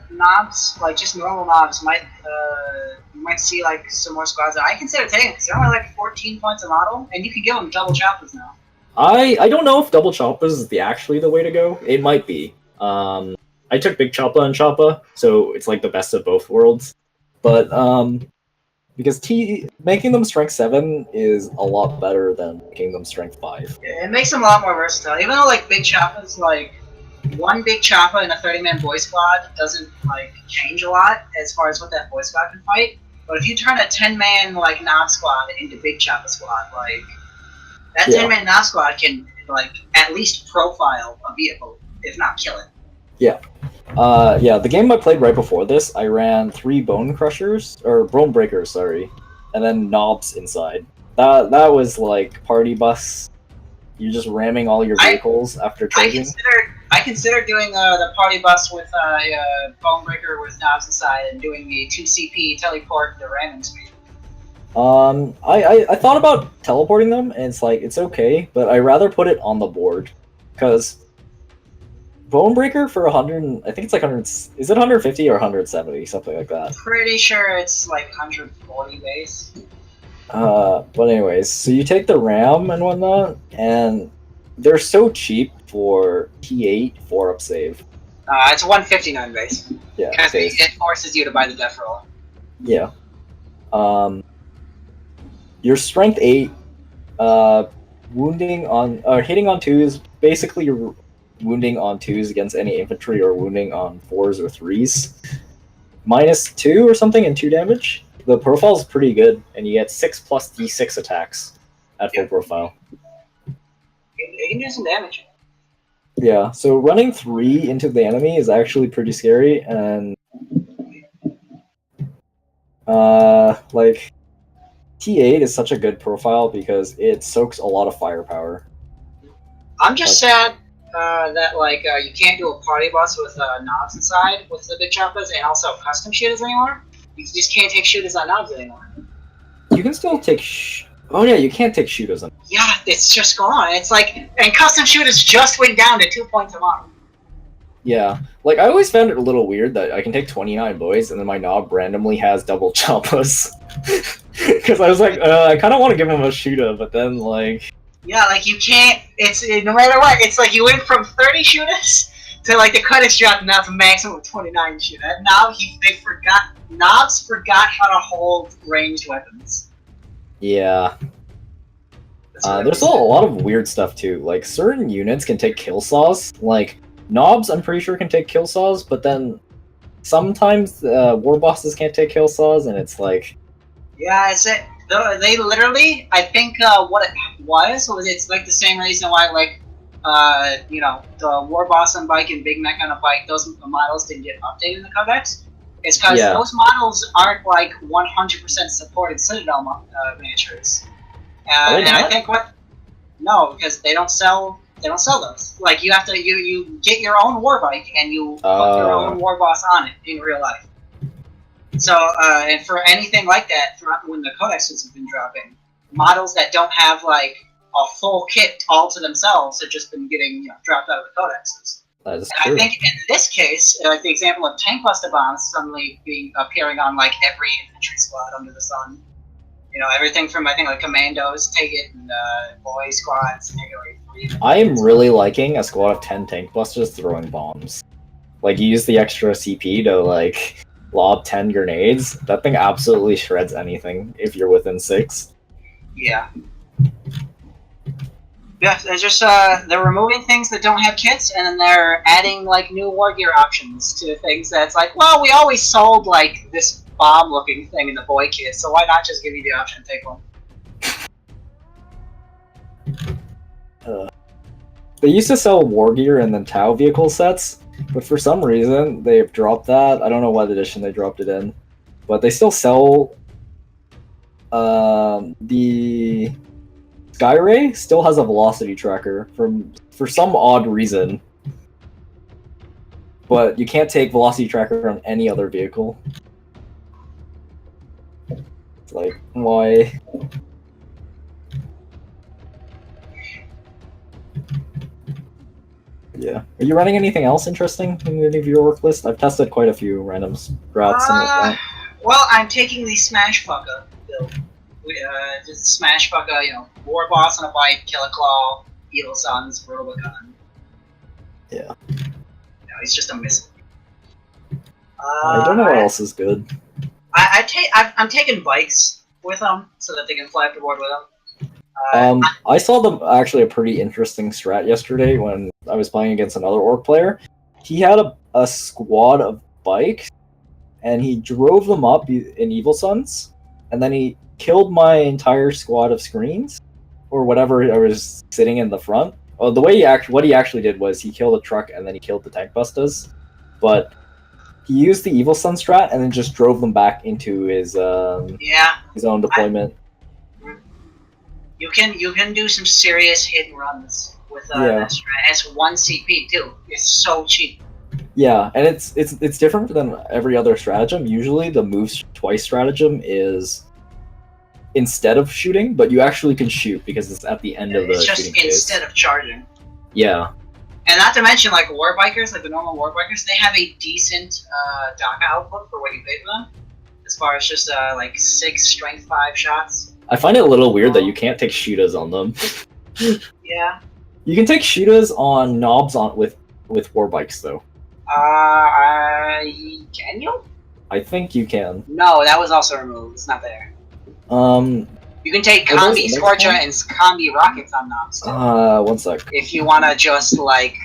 knobs, like just normal knobs, might you might see like some more squads. I consider taking because they're only like 14 points a model, and you can give them double Choppas now. I don't know if double Choppas is actually the way to go. It might be. I took big Choppa and Choppa, so it's like the best of both worlds. But because making them strength 7 is a lot better than making them strength 5. Yeah, it makes them a lot more versatile. Even though like big Choppa's like one big Choppa in a 30-man boy squad doesn't like change a lot as far as what that boy squad can fight. But if you turn a 10-man like knob squad into big Choppa squad, like that 10-man knob squad can like at least profile a vehicle, if not kill it. Yeah. Yeah, the game I played right before this, I ran 3 bone crushers, or bone breakers, sorry, and then knobs inside. That was like party bus. You're just ramming all your vehicles after charging. I considered doing the party bus with a bone breaker with knobs inside and doing the 2 CP teleport to ramming speed. I thought about teleporting them, and it's like it's okay, but I rather put it on the board because Bonebreaker for 100, I think it's like 100, is it 150 or 170, something like that? Pretty sure it's like 140 base. But anyways, so you take the RAM and whatnot, and they're so cheap for T8 4-up save. It's 159 base. Yeah. Because it forces you to buy the death roll. Yeah. Your strength 8, wounding on, hitting on 2s, basically you're wounding on 2s against any infantry or wounding on 4s or 3s. -2 or something and 2 damage. The profile is pretty good, and you get 6 plus D6 attacks at full profile. It can do some damage. Yeah, so running 3 into the enemy is actually pretty scary, and like T8 is such a good profile because it soaks a lot of firepower. I'm just sad that like you can't do a party boss with knobs inside with the big choppas and also custom shooters anymore. You just can't take shooters on knobs anymore. You can still take. Oh yeah, you can't take shooters on. Yeah, it's just gone. It's like, and custom shooters just went down to 2 points a model. Yeah, like I always found it a little weird that I can take 29 boys and then my knob randomly has double choppas. Because I was like, I kind of want to give him a shooter, but then like. Yeah, like you can't. It's no matter what. It's like you went from 30 shooters to like the codex dropped now to maximum of 29 shooters. Now knobs forgot how to hold ranged weapons. Yeah. There's a lot of weird stuff too. Like certain units can take kill saws. Like knobs, I'm pretty sure can take kill saws, but then sometimes war bosses can't take kill saws, and it's like. Yeah, they literally. I think what it was it's like the same reason why like the war boss on bike and big mech on a bike, those models didn't get updated in the codex. It's because those models aren't like 100% supported Citadel miniatures. And I think no, because they don't sell those. Like you have to you get your own war bike and you put your own war boss on it in real life. So and for anything like that, throughout when the codexes have been dropping, models that don't have like a full kit all to themselves have just been getting dropped out of the codexes. That is and true. I think in this case, like the example of tank buster bombs suddenly appearing on like every infantry squad under the sun. Everything from I think like commandos take it and boy squads. I am really liking a squad of 10 tank busters throwing bombs. Like you use the extra CP to like lob 10 grenades. That thing absolutely shreds anything if you're within 6. Yeah. Yeah, they're just they're removing things that don't have kits, and then they're adding like new war gear options to things that's like, well, we always sold like this bomb-looking thing in the boy kit, so why not just give you the option to take one? They used to sell war gear and then Tau vehicle sets, but for some reason they've dropped that. I don't know what edition they dropped it in, but they still sell. The Skyray still has a velocity tracker for some odd reason, but you can't take velocity tracker on any other vehicle. It's like, why? Yeah. Are you running anything else interesting in any of your work list? I've tested quite a few random strats and like that. Well, I'm taking the Smash Fucker build. Just Smash Fucker, War Boss on a bike, Killer Claw, Evil Sons, Robogun. Yeah. He's just a missile. I don't know what else is good. I'm taking bikes with them so that they can fly up the board with them. I saw them actually a pretty interesting strat yesterday when I was playing against another orc player. He had a squad of bikes, and he drove them up in Evil Sons, and then he killed my entire squad of screens, or whatever I was sitting in the front. Oh, what he actually did was he killed a truck and then he killed the tank busters, but he used the Evil Sun strat and then just drove them back into his own deployment. You can do some serious hit and runs with that strat. It's 1 CP too. It's so cheap. Yeah, and it's different than every other stratagem. Usually the moves twice stratagem is instead of shooting, but you actually can shoot because it's at the end of the shooting phase. It's just instead of charging. Yeah. And not to mention, like war bikers, like the normal war bikers, they have a decent DACA output for what you pay for them. As far as just like 6 strength 5 shots. I find it a little weird that you can't take shooters on them. Yeah. You can take shooters on knobs with war bikes though. Can you? I think you can. No, that was also removed. It's not there. You can take combi Scorcher and combi rockets on knobs too. 1 sec. If you want to just like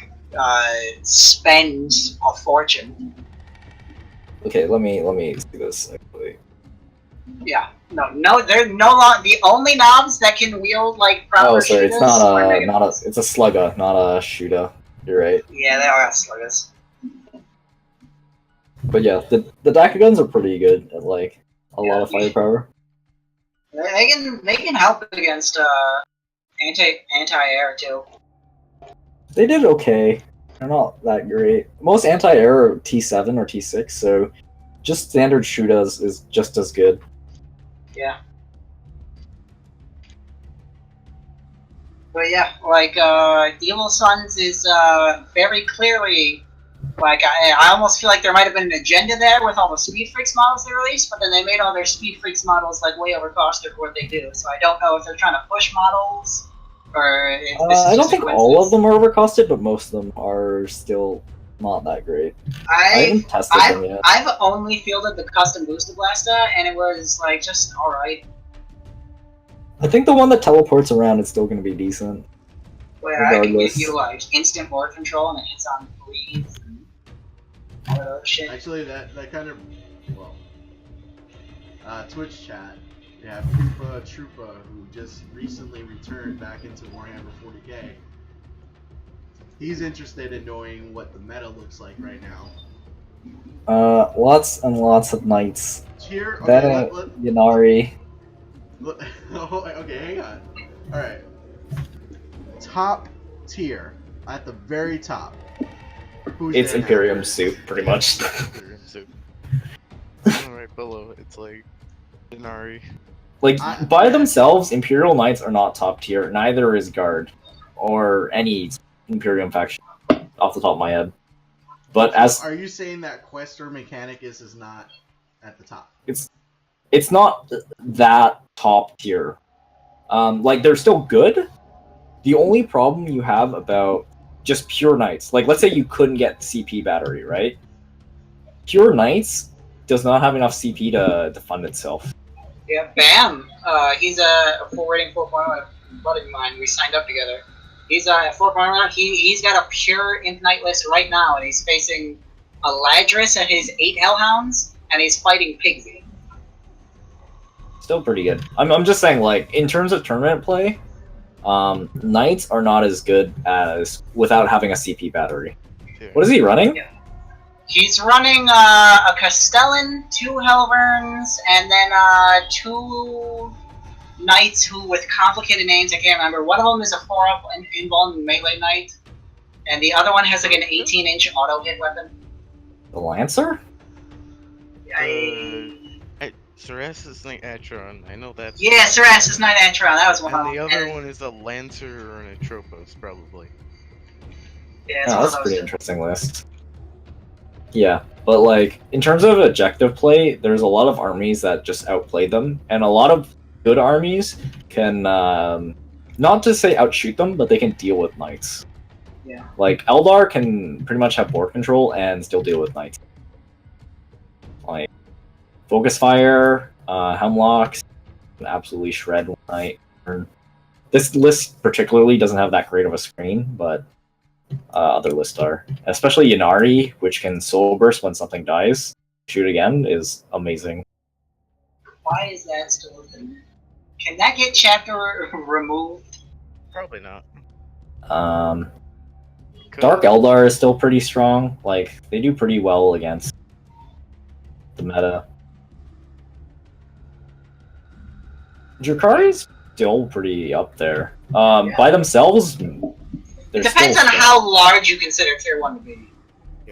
spend a fortune. Okay, let me see this actually. Yeah. No, they're no longer the only knobs that can wield like proper. Oh, sorry, it's not it's a slugger, not a shooter. You're right. Yeah, they are sluggers. But yeah, the DACA guns are pretty good at like a lot of firepower. They can help against anti-air too. They did okay. They're not that great. Most anti-air are T7 or T6, so just standard shoot is just as good. Yeah. But yeah, like Evil Sons is very clearly like I almost feel like there might have been an agenda there with all the Speed Freaks models they released, but then they made all their Speed Freaks models like way overcosted for what they do. So I don't know if they're trying to push models or if this is I don't just a think all of them are overcosted, but most of them are still not that great. I haven't tested them yet. I've only fielded the custom Booster Blasta, and it was like just alright. I think the one that teleports around is still going to be decent. Where I can give you like instant board control and it hits on freeze and all that other shit. Actually, that kind of well, Twitch chat. We have Troopa, who just recently returned back into Warhammer 40k. He's interested in knowing what the meta looks like right now. Lots and lots of knights. Tier. Okay, Ynnari. Okay, hang on. All right. Top tier at the very top. It's Imperium soup, pretty much. Imperium soup. Right below, it's like Inari. Like by themselves, Imperial Knights are not top tier. Neither is Guard or any Imperium faction, off the top of my head. But as are you saying that Quest or Mechanicus is not at the top? It's not that top tier. Like they're still good. The only problem you have about just pure knights, like let's say you couldn't get CP battery, right? Pure knights does not have enough CP to fund itself. Yeah, Bam. He's a forwarding 4.1 buddy of mine. We signed up together. He's at 4.1. He's got a pure Imp Knight list right now, and he's facing a Ladris and his 8 Hellhounds, and he's fighting Pigzy. Still pretty good. I'm just saying, like, in terms of tournament play, Knights are not as good as without having a CP battery. Yeah. What is he running? Yeah. He's running a Castellan, 2 Hellverns, and then 2 Knights who with complicated names. I can't remember. One of them is a 4-up invuln melee knight, and the other one has like an 18-inch auto hit weapon. The Lancer? Ceras's Knight Atron, I know that's... Yeah, Ceras's Knight Atron, that was one of them. And the other one is a Lancer or an Atropos, probably. Yeah, that's a pretty interesting list. Yeah, but like, in terms of objective play, there's a lot of armies that just outplay them, and a lot of good armies can, not to say outshoot them, but they can deal with knights. Yeah. Like, Eldar can pretty much have board control and still deal with knights. Like, Focus Fire, Hemlocks, can absolutely shred one knight. This list particularly doesn't have that great of a screen, but other lists are. Especially Ynnari, which can soul burst when something dies. Shoot again is amazing. Why is that still a thing? Can that get chapter removed? Probably not. Dark Eldar is still pretty strong. Like, they do pretty well against the meta. Drakari's still pretty up there. By themselves, it depends on how large you consider Tier 1 to be.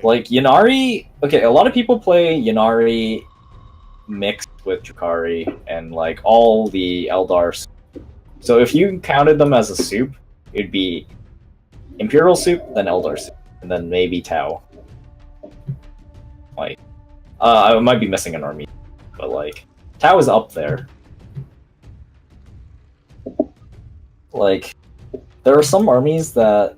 Like, Ynnari... Okay, a lot of people play Ynnari mixed with Drakari and, like, all the Eldars. So if you counted them as a soup, it'd be Imperial soup, then Eldar soup, and then maybe Tau. Like, I might be missing an army, but, like, Tau is up there. Like, there are some armies that...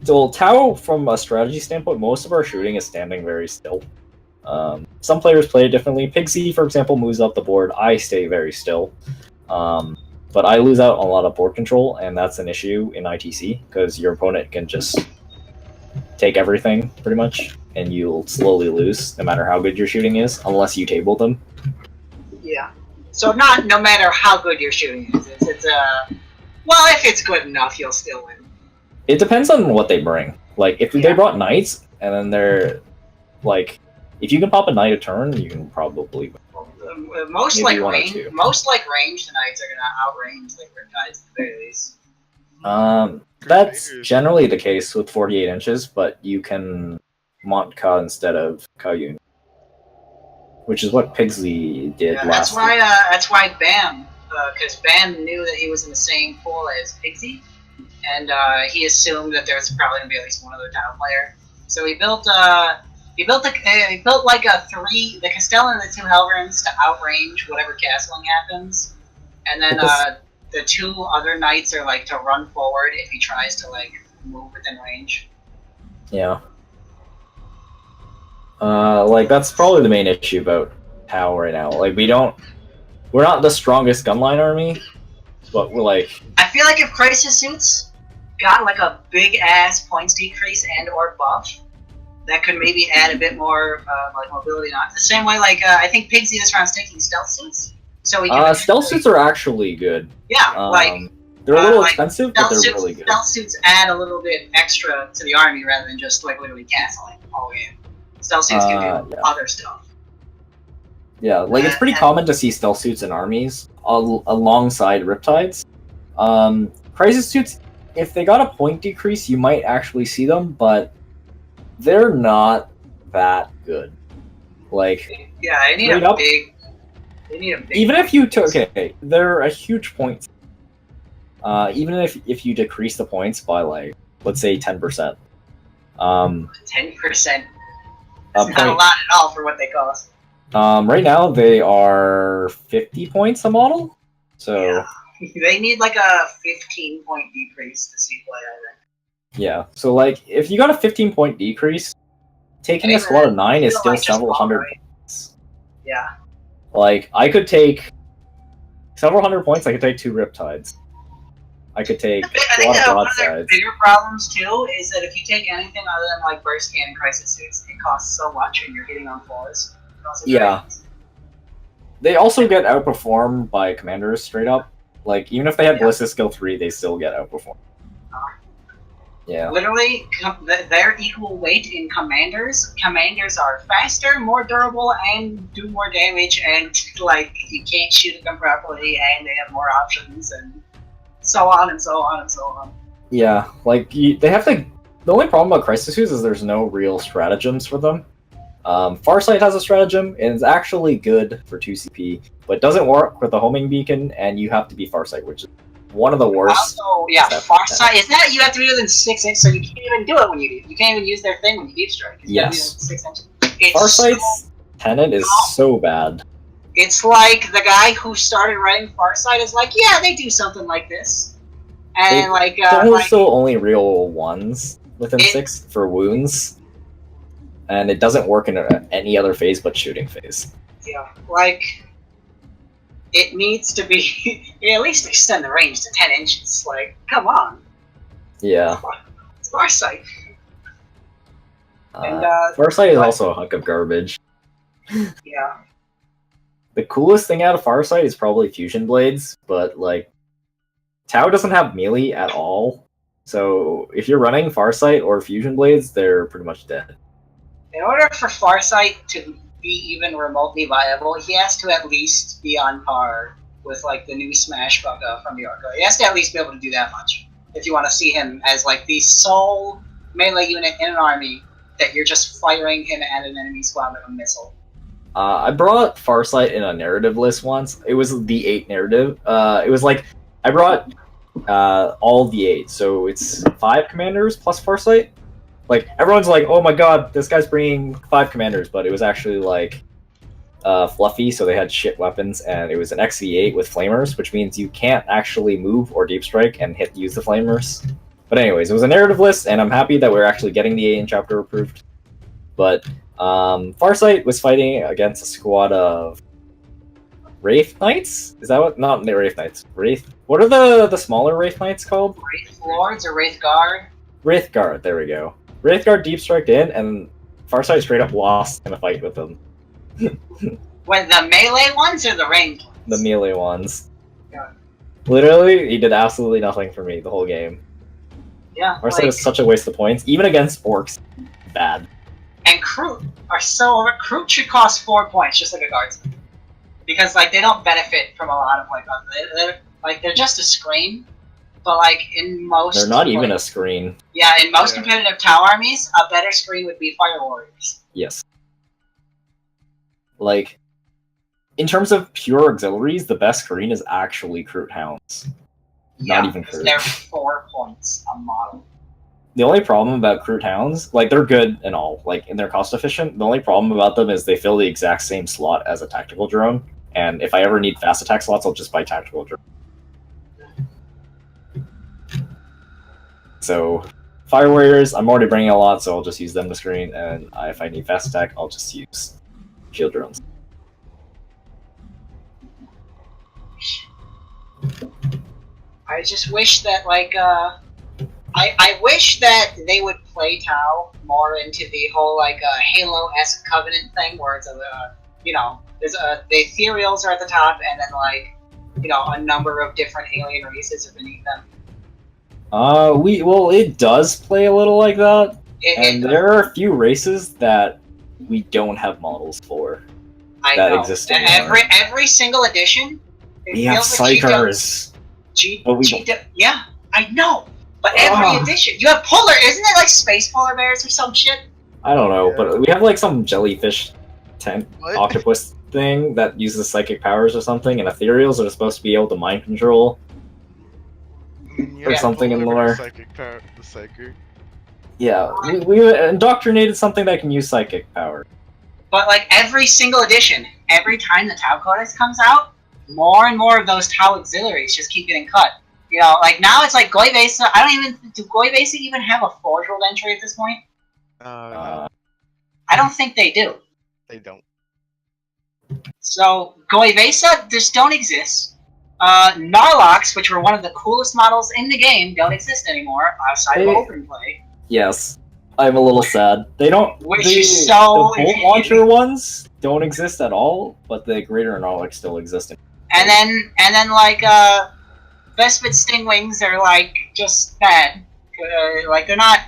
So, Tau, from a strategy standpoint, most of our shooting is standing very still. Some players play it differently. Pigzy, for example, moves up the board. I stay very still. But I lose out on a lot of board control, and that's an issue in ITC, because your opponent can just take everything, pretty much, and you'll slowly lose, no matter how good your shooting is, unless you table them. Yeah. So no matter how good your shooting is, it's well, if it's good enough, you'll still win. It depends on what they bring. Like, if they brought knights, and then they're, like, if you can pop a knight a turn, you can probably win. Most like ranged knights are gonna outrange like Riptides at the very least. That's generally the case with 48 inches, but you can Montka instead of Kayun. which is what Pigzy did Yeah, last. that's why Bam, because Bam knew that he was in the same pool as Pigzy, and he assumed that there's probably gonna be at least one other town player. So he built like the Castellan and the 2 Helverins to outrange whatever castling happens, and then the 2 other knights are like to run forward if he tries to like move within range. Yeah. Like that's probably the main issue about Tau right now. Like we're not the strongest gunline army, but we're like. I feel like if Crisis Suits got like a big ass points decrease and or buff, that could maybe add a bit more like mobility. Not the same way like I think Pigzy this round's taking stealth suits, so we can. Stealth suits are actually good. Yeah, they're a little expensive, but they're really good. Stealth suits add a little bit extra to the army rather than just like literally castling all game. Stealth suits can do other stuff. Yeah, like it's pretty common to see stealth suits in armies alongside Riptides. Crisis suits, if they got a point decrease, you might actually see them, but they're not that good. Like, yeah, I need a big. Even if you took, they're a huge point. Even if you decrease the points by like, let's say 10%. 10%. That's not a lot at all for what they cost. Right now they are 50 points a model, so yeah. They need like a 15-point decrease to see play, I think. Yeah, so like if you got a 15-point decrease, taking a squad of 9 is still several hundred points. Yeah. Like I could take several hundred points. I could take 2 Riptides. I could take a lot of broadsides. One of the bigger problems too is that if you take anything other than like burst cannon crisis suits, it costs so much, and you're hitting on fours. Yeah. They also get outperformed by commanders straight up. Like even if they had Ballista skill 3, they still get outperformed. Yeah. Literally, they're equal weight in commanders. Commanders are faster, more durable, and do more damage. And like you can't shoot at them properly, and they have more options, and so on and so on and so on. Yeah, like they have to. The only problem about Crisis Suits is there's no real stratagems for them. Farsight has a stratagem, and it's actually good for 2 CP, but it doesn't work with the homing beacon, and you have to be Farsight, which is one of the worst. Also, yeah, Farsight is that you have to be within 6 inches, so you can't even do it when you do. You can't even use their thing when you deep strike. Yes. 6 inches. Farsight's tenet is so bad. It's like the guy who started writing Farsight is like, yeah, they do something like this, and There's still only real ones within 6 for wounds. And it doesn't work in any other phase but shooting phase. Yeah, like, it needs to be, at least extend the range to 10 inches. Like, come on. Yeah. It's Farsight. Farsight is also a hunk of garbage. Yeah. The coolest thing out of Farsight is probably Fusion Blades, but, like, Tau doesn't have melee at all. So, if you're running Farsight or Fusion Blades, they're pretty much dead. In order for Farsight to be even remotely viable, he has to at least be on par with like the new Smash bug from the Orca. He has to at least be able to do that much if you want to see him as like the sole melee unit in an army that you're just firing him at an enemy squad with a missile. I brought Farsight in a narrative list once. It was the 8 narrative. It was like I brought all the 8, so it's 5 commanders plus Farsight. Like, everyone's like, oh my god, this guy's bringing 5 commanders, but it was actually, like, fluffy, so they had shit weapons, and it was an XV8 with flamers, which means you can't actually move or deep strike and use the flamers. But anyways, it was a narrative list, and I'm happy that we're actually getting the 8 in chapter approved. But, Farsight was fighting against a squad of Wraith Knights? Is that what? Not the Wraith Knights. Wraith? What are the smaller Wraith Knights called? Wraith Lords or Wraith Guard? Wraith Guard, there we go. Wraith Guard deep striked in, and Farsight straight up lost in a fight with them. When the melee ones or the ranged ones? The melee ones. Yeah. Literally, he did absolutely nothing for me the whole game. Yeah. Farsight is such a waste of points, even against orcs. Bad. And Kroot are so over. Kroot should cost 4 points, just like a guardsman, because like they don't benefit from a lot of like they're just a screen. But like in most, they're not even a screen. Yeah, in most competitive Tau armies, a better screen would be Fire Warriors. Yes. Like, in terms of pure auxiliaries, the best screen is actually Kroot Hounds. Yeah, Not even because Kroot. they're 4 points a model. The only problem about Kroot Hounds, like, they're good and all, like, and they're cost efficient. The only problem about them is they fill the exact same slot as a tactical drone. And if I ever need fast attack slots, I'll just buy tactical drone. So, Fire Warriors, I'm already bringing a lot, so I'll just use them to screen. And if I need fast attack, I'll just use shield drones. I just wish that, like, I wish that they would play Tau more into the whole, like, Halo-esque Covenant thing, where it's you know, there's the Ethereals are at the top, and then, like, you know, a number of different alien races are beneath them. Well, it does play a little like that, and there are a few races that we don't have models for that exist anymore. Every single edition, We have Psychers. Yeah, I know. But every edition, you have polar. Isn't it like space polar bears or some shit? I don't know, but we have like some jellyfish octopus thing that uses psychic powers or something, and ethereals are supposed to be able to mind control or something in lore. Psychic power, the psyker. Yeah, we indoctrinated something that can use psychic power. But like every single edition, every time the Tau Codex comes out, more and more of those Tau auxiliaries just keep getting cut. You know, like now it's like Goyvesa. Do Goyvesa even have a Forge World entry at this point? No. I don't think they do. They don't. So Goyvesa just don't exist. Narlox, which were one of the coolest models in the game, don't exist anymore outside of open play. Yes, I'm a little sad. They don't. Which the, is so. The bolt launcher ones don't exist at all, but the greater Narlox still exist. And then like Vespid Stingwings are like just bad. Like they're not.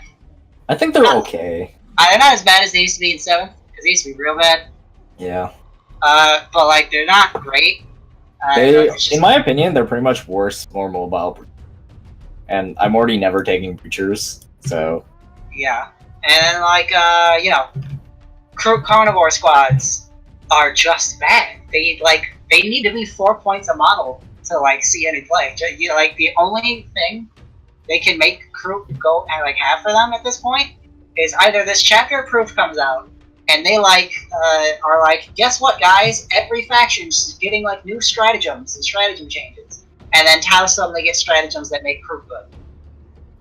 I think they're okay. They're not as bad as they used to be in 7, because they used to be real bad. Yeah. But like they're not great. In my opinion, they're pretty much worse more mobile. And I'm already never taking breachers, so. Yeah, and then like you know, carnivore squads are just bad. They need to be 4 points a model to like see any play. Like the only thing they can make crew go and like have for them at this point is either this chapter proof comes out and they like are like, guess what guys, every faction's getting like new stratagems and stratagem changes, and then Tau suddenly gets stratagems that make crew good.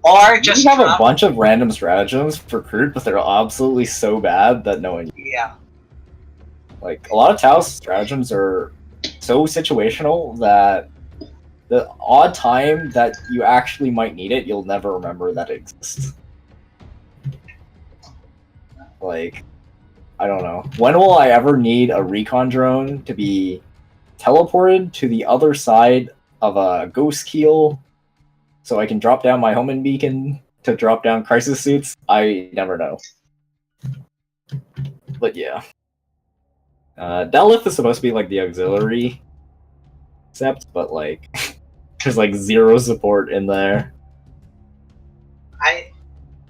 Or just have a bunch of random stratagems for Kroot, but they're absolutely so bad that no one. Yeah. Like a lot of Tau's stratagems are so situational that the odd time that you actually might need it, you'll never remember that it exists. Like, I don't know. When will I ever need a recon drone to be teleported to the other side of a ghost keel so I can drop down my homing beacon to drop down crisis suits? I never know. But yeah. Dalith is supposed to be like the auxiliary sept, but like there's like zero support in there.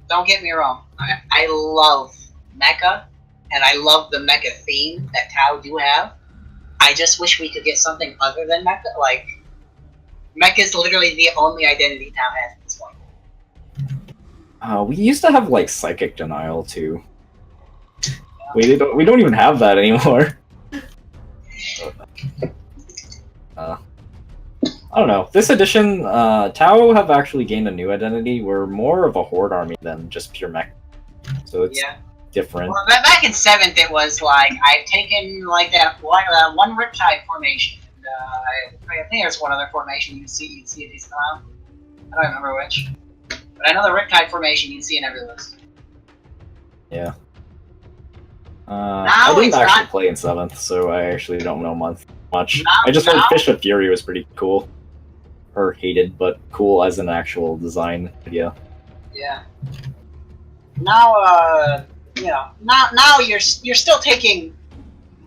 Don't get me wrong. I love mecha, and I love the mecha theme that Tau do have. I just wish we could get something other than mecha. Like, mecha is literally the only identity Tau has at this point. We used to have like psychic denial too. We don't even have that anymore. I don't know. This edition, Tau have actually gained a new identity. We're more of a horde army than just pure mech. So it's different. Well, back in 7th, it was like, I've taken like that one Riptide formation. I think there's one other formation you can see a decent amount. I don't remember which. But I know the Riptide formation you can see in every list. Yeah. I didn't actually play in 7th, so I actually don't know much. I just heard Fish of Fury was pretty cool. Or hated, but cool as an actual design idea. Yeah. Now, you know, now you're still taking,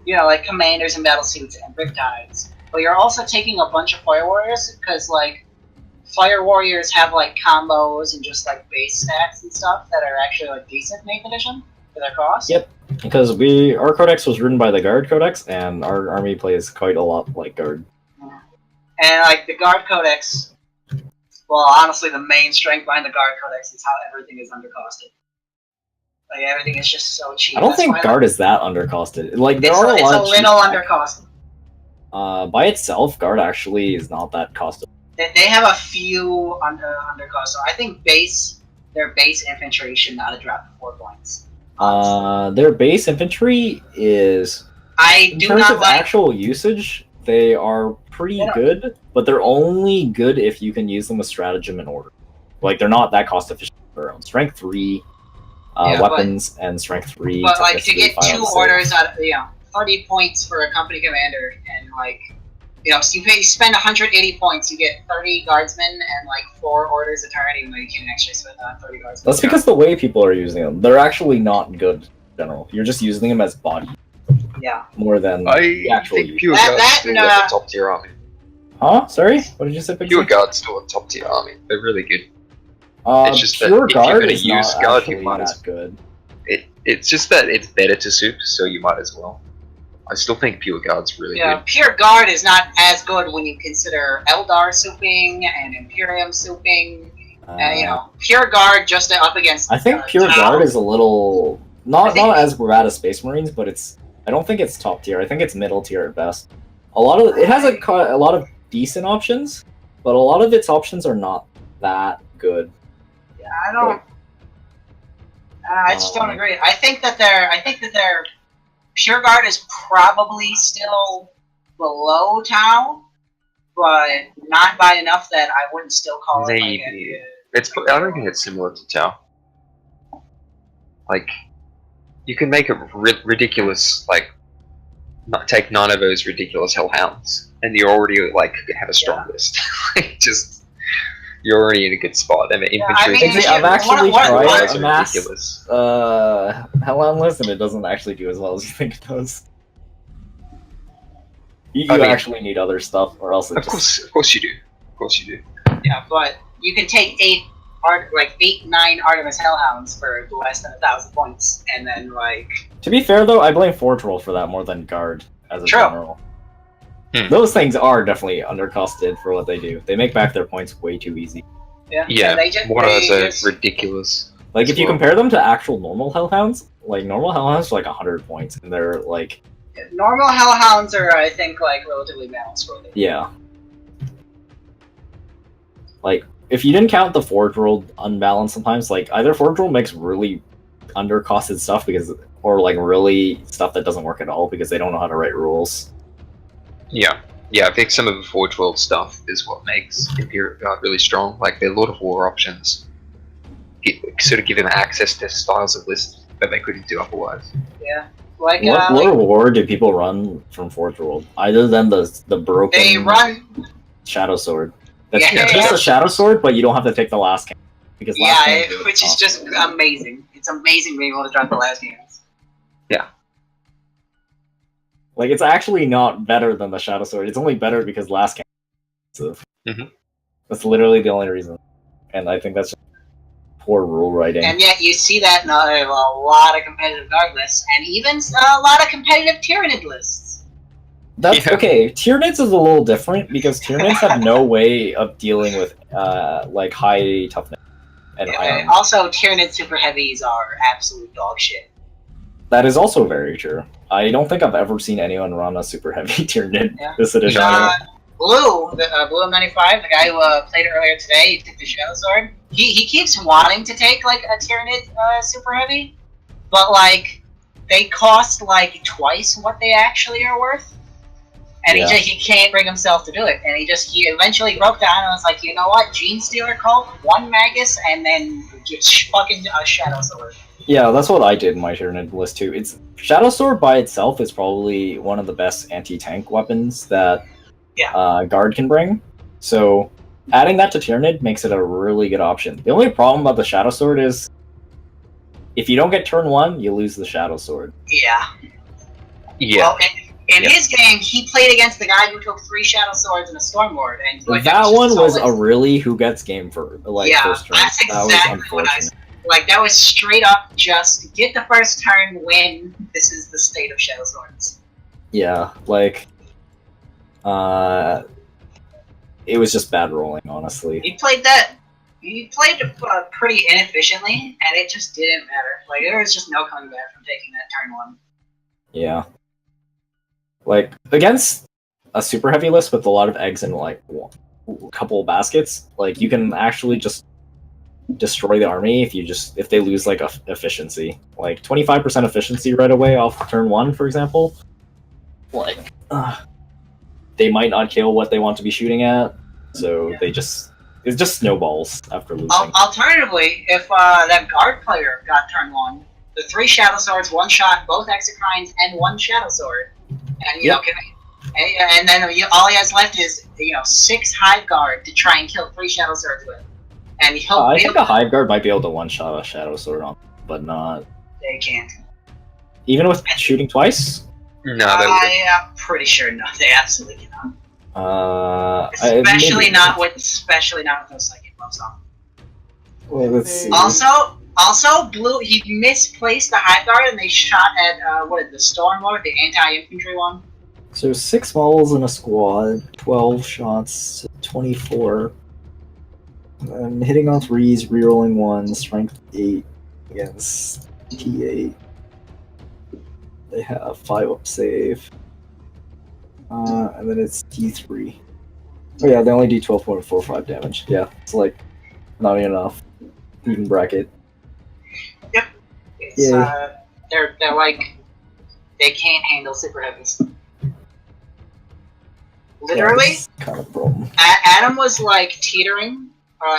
you know, like commanders and battle suits and Riptides, but you're also taking a bunch of Fire Warriors, because like Fire Warriors have like combos and just like base stats and stuff that are actually like decent in 8th edition for their cost. Yep. Because our codex was written by the Guard Codex, and our army plays quite a lot like Guard. And like the Guard Codex, well, honestly, the main strength behind the Guard Codex is how everything is undercosted. Like everything is just so cheap. I don't think Guard is that undercosted. Like there are a lot. It's a little cheap undercosted. By itself, Guard actually is not that costed. They have a few undercost. So I think their base infantry should not have dropped 4 points. Their base infantry is. I in do terms not of like actual usage. They are pretty good, but they're only good if you can use them with stratagem and order. Like they're not that cost efficient for their own. Strength 3 weapons and strength 3. But like to get 2 6. orders out of 30 points for a company commander, and like so you spend 180 points, you get 30 guardsmen and like 4 orders a turn, even though you can't actually spend 30 guardsmen. That's because the way people are using them, they're actually not good in general. You're just using them as body. Yeah. More than I actual think use. Pure Guard's still a top tier army. Huh? Sorry? What did you say, Pigzy? Pure Guard's still a top tier army. They're really good. It's just that Pure if you're Guard going to is use not Guard, actually you might that as good. It's just that it's better to soup, so you might as well. I still think Pure Guard's really good. Pure Guard is not as good when you consider Eldar souping and Imperium souping. Pure Guard just up against. I think Pure Guard is a little not as bad as Space Marines, but I don't think it's top tier. I think it's middle tier at best. It has a lot of decent options, but a lot of its options are not that good. Yeah, I just don't agree. I think that their Pure Guard is probably still below Tau, but not by enough that I wouldn't still call it. Maybe. I reckon it's similar to Tau. Like, you can make a ridiculous, take 9 of those ridiculous Hellhounds, and you're already, have a strong list. You're already in a good spot. I mean, infantry... I've actually tried a mass ridiculous. Hellhound list, and it doesn't actually do as well as you think it does. You actually need other stuff, or else Of course you do. Of course you do. Yeah, but you can take 9 Artemis Hellhounds for less than 1,000 points, and then To be fair though, I blame Forge Roll for that more than Guard as a general. Those things are definitely undercosted for what they do. They make back their points way too easy. Yeah, what are those ridiculous? If you compare them to actual normal Hellhounds, normal Hellhounds are 100 points, and they're normal Hellhounds are, I think, relatively balanced for them. Yeah. If you didn't count the Forge Roll unbalanced sometimes, either Forge Roll makes really undercosted stuff or really stuff that doesn't work at all because they don't know how to write rules. Yeah, I think some of the Forge World stuff is what makes Imperial Guard really strong. Their Lord of War options sort of give them access to styles of lists that they couldn't do otherwise. Yeah. What Lord of War do people run from Forge World? Other than the broken they run Shadow Sword. That's just a Shadow Sword, but you don't have to take the last game. Because which is just amazing. It's amazing being able to drop the last games. Yeah. It's actually not better than the Shadow Sword. It's only better because last game. So that's literally the only reason. And I think that's just poor rule writing. And yet you see that in a lot of competitive Guard lists, and even a lot of competitive Tyranid lists. That's okay. Tyranids is a little different because Tyranids have no way of dealing with high toughness and high armor. Also, Tyranid super heavies are absolute dog shit. That is also very true. I don't think I've ever seen anyone run a super heavy Tyranid this edition. Blue M95, the guy who played it earlier today, he took the Shadow Sword. He keeps wanting to take a Tyranid super heavy, but they cost twice what they actually are worth. And he can't bring himself to do it. And he eventually broke down and was like, you know what, Gene Stealer Cult, 1 Magus, and then just fucking a Shadow Sword. Yeah, that's what I did in my Tyranid list too. Shadow Sword by itself is probably one of the best anti-tank weapons that Guard can bring. So adding that to Tyranid makes it a really good option. The only problem about the Shadow Sword is if you don't get turn 1, you lose the Shadow Sword. Yeah. Yeah. Well, in his game, he played against the guy who took 3 Shadow Swords and a Stormlord. And that one was a really who gets game for first turn. That's exactly what I said. Like, that was straight up just get the first turn, win. This is the state of Shadow Swords. Yeah, like, it was just bad rolling, honestly. He played pretty inefficiently, and it just didn't matter. Like, there was just no coming back from taking that turn 1. Yeah. Like, against a super heavy list with a lot of eggs and, like, a couple of baskets, like, you can actually just destroy the army if they lose, like, efficiency. Like, 25% efficiency right away off turn 1, for example. Like, they might not kill what they want to be shooting at, so it just snowballs after losing. Alternatively, if that guard player got turn 1, the 3 Shadow Swords, 1 shot, both Exocrines, and 1 Shadow Sword, and and then all he has left is 6 Hive Guard to try and kill 3 Shadow Swords with, and I think a Hive Guard might be able to one-shot a Shadow Sword on, but not. They can't. Even with shooting twice. No, I'm pretty sure no, they absolutely cannot. Especially not with those psychic buffs on. Well, let's see. Also, Blue, he misplaced the Hive Guard and they shot at the Storm Lord, the anti-infantry one. So 6 models in a squad, 12 shots, 24. Hitting on 3s, rerolling 1, strength 8 against T8. They have 5 up save. And then it's T3. Oh yeah, they only do 12.45 damage. Yeah, it's like not enough. Even bracket. Yep. It's, they're like they can't handle super heavies. Literally, kind of problem. Adam was like teetering.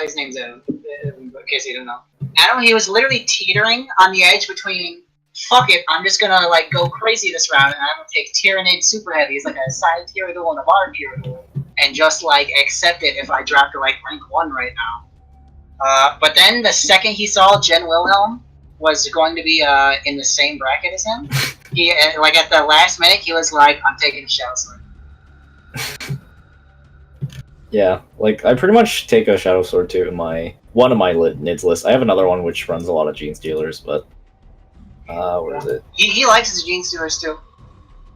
His name's Adam, in case you didn't know. Adam, he was literally teetering on the edge between, fuck it, I'm just gonna like go crazy this round, and I'm gonna take Tyrannid super heavies, like a side Tyranid and a bottom Tyranid, and just like accept it if I drop to like rank 1 right now. But then the second he saw Jen Wilhelm was going to be in the same bracket as him, he like at the last minute he was like, I'm taking Shadow Sword. Yeah, like I pretty much take a Shadow Sword too in one of my NIDS lists. I have another one which runs a lot of Gene Stealers, but where is it? He likes his Gene Stealers too.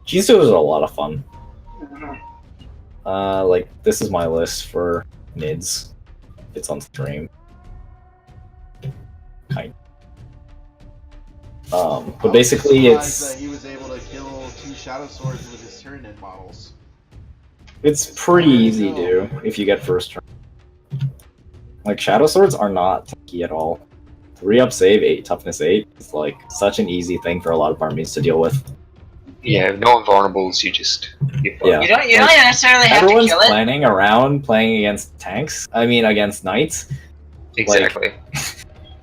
Gene Stealers are a lot of fun. Mm-hmm. Like this is my list for NIDS. It's on stream. Kind. But basically it's that he was able to kill 2 Shadow Swords with his Tyranid models. It's pretty easy to do if you get first turn. Like Shadow Swords are not tanky at all. 3 up save, 8 toughness 8. It's like such an easy thing for a lot of armies to deal with. Yeah, no invulnerables, Yeah. You don't necessarily have to Everyone's kill it. planning around playing against tanks. I mean against knights. Exactly.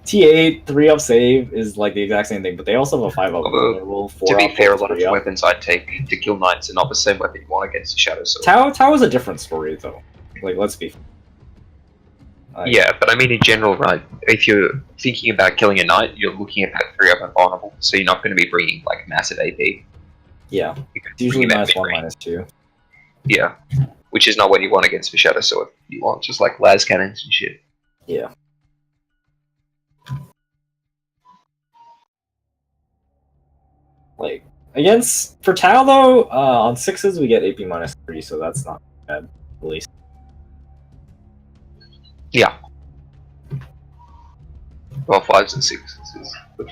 T8, 3 up save is like the exact same thing, but they also have a 5 up vulnerable. To be fair, a lot of weapons I'd take to kill knights are not the same weapon you want against a Shadow Sword. Tau is a different story though. Like let's be yeah, but I mean in general, right, if you're thinking about killing a knight, you're looking at that 3 up and vulnerable, so you're not going to be bringing like massive AP. Yeah, it's usually -1, -2. Yeah, which is not what you want against the Shadow Sword. You want just like las cannons and shit. Yeah. Like for Tau though, on 6s we get AP -3, so that's not bad, at least. Yeah. Well, 5s and 6s is good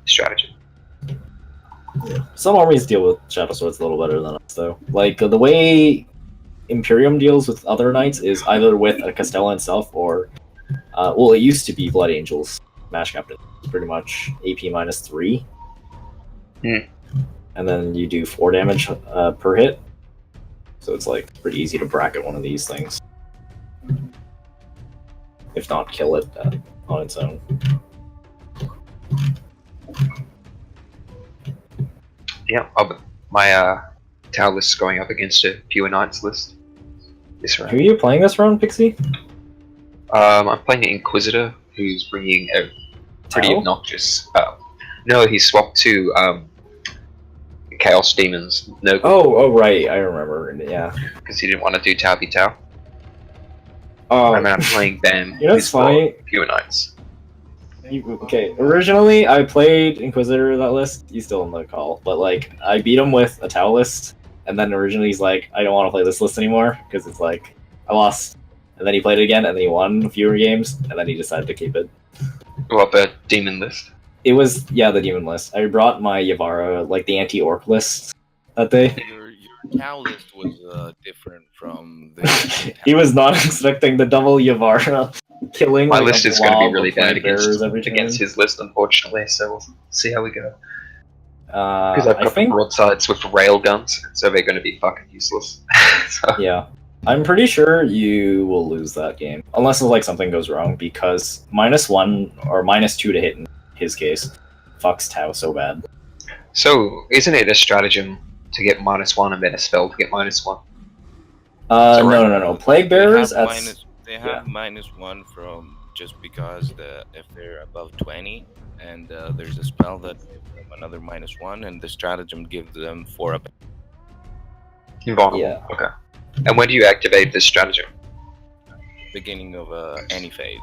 strategy. Yeah. Some armies deal with Shadow Swords a little better than us, though. Like, the way Imperium deals with other knights is either with a Castella itself or... well, it used to be Blood Angels, Mash Captain. Pretty much AP -3. And then you do 4 damage per hit. So it's, like, pretty easy to bracket one of these things. If not, kill it on its own. Yeah, my Tau list is going up against a pure Knights list this round. Who are you playing this round, Pixie? I'm playing an Inquisitor who's bringing a pretty obnoxious... no, he swapped to Chaos Demons. No. Oh, right, I remember, yeah. Because he didn't want to do Tau v Tau. Oh, I mean, I'm playing Bam. You know what's funny? Pure Knights. Okay, originally I played Inquisitor that list. He's still in the call, but like I beat him with a Tau list, and then originally he's like, I don't want to play this list anymore because it's like I lost. And then he played it again, and then he won a few games, and then he decided to keep it. What the demon list? It was the demon list. I brought my Yavara, like the anti-orc list that day. Your cow list was different from the. He was not expecting the double Yavara killing. My like, list a is going to be blob really of bad plague bearers every against turn. his list, unfortunately. So we'll see how we go. Because I've I got think broadsides with rail guns, so they're going to be fucking useless. So, yeah. I'm pretty sure you will lose that game. Unless like something goes wrong, because -1 or -2 to hit in his case fucks Tau so bad. so isn't it a stratagem to get -1 and then a spell to get -1? No. Plague bearers They have -1 from just because if they're above 20, and there's a spell that gives them another -1, and the stratagem gives them 4 up. Invulnerable. Yeah. Okay. And when do you activate this stratagem? Beginning of any phase.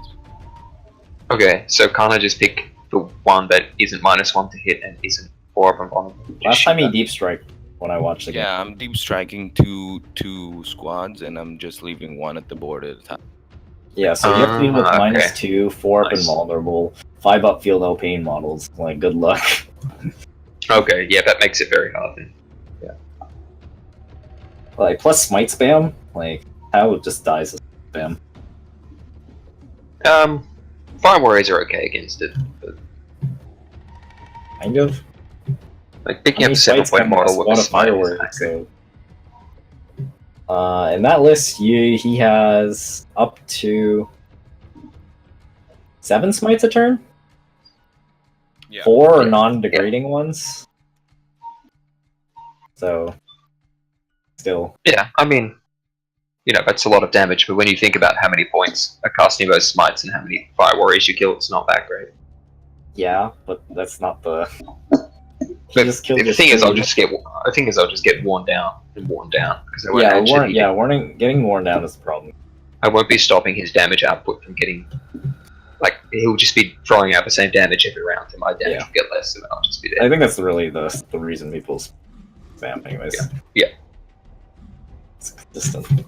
Okay, so can't I just pick the one that isn't -1 to hit and isn't 4 up invulnerable? Last time he deep strike when I watched the game. Yeah, I'm deep striking two squads, and I'm just leaving one at the board at a time. Yeah, so you have to deal with okay. -2, 4 up Nice. invulnerable, 5 up feel no pain models. Like, good luck. Okay, yeah, that makes it very hard then. Like, plus smite spam, like, Tau just dies of spam. Fire Warriors are okay against it, but Kind of. like picking I up mean, a 7-point model with a smite is firework, not so. good. In that list, he has up to 7 smites a turn? Yeah. 4 are non-degrading ones. So, still. Yeah, I mean, you know, that's a lot of damage, but when you think about how many points are casting those smites and how many Fire Warriors you kill, it's not that great. Yeah, but that's not the. But just killed the your thing is, I'll speed. just get worn down because I won't Yeah, actually getting worn down is the problem. I won't be stopping his damage output from getting. Like, he'll just be throwing out the same damage every round, and my damage will get less, and then I'll just be I dead. think that's really the reason people spam, anyways. Yeah. It's consistent.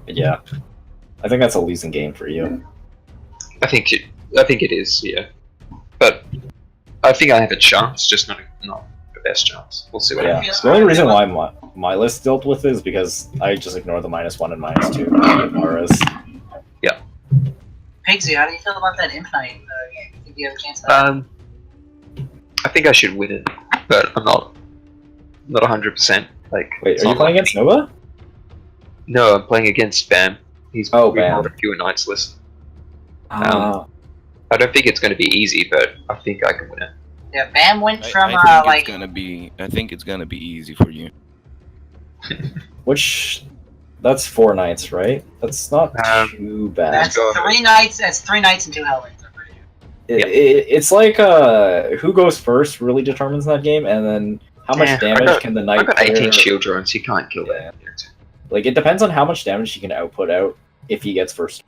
But yeah, I think that's a losing game for you. I think it is, yeah. But I think I have a chance, just not the best chance. We'll see what Yeah, happens. the only reason why my list dealt with it is because I just ignore the -1 and -2 Yavaras. Pigzy, how do you feel about that Imp Knight game? Think you have a chance at that? I think I should win it, but I'm not 100%. Like, Wait, it's are you not playing like- against Nova? No, I'm playing against Bam. He's Oh, we Bam. have a few Knights list. Uh, I don't think it's going to be easy, but I think I can win it. Yeah, Bam went from I think like it's gonna be easy for you. which that's 4 nights, right? That's not too bad. that's go. 3 nights. That's 3 nights and 2 Hellrings. It's like who goes first really determines that game, and then how much Yeah, damage can the I've knight got 18 player- shield drones. You can't kill Yeah. that. Like, it depends on how much damage he can output out if he gets first.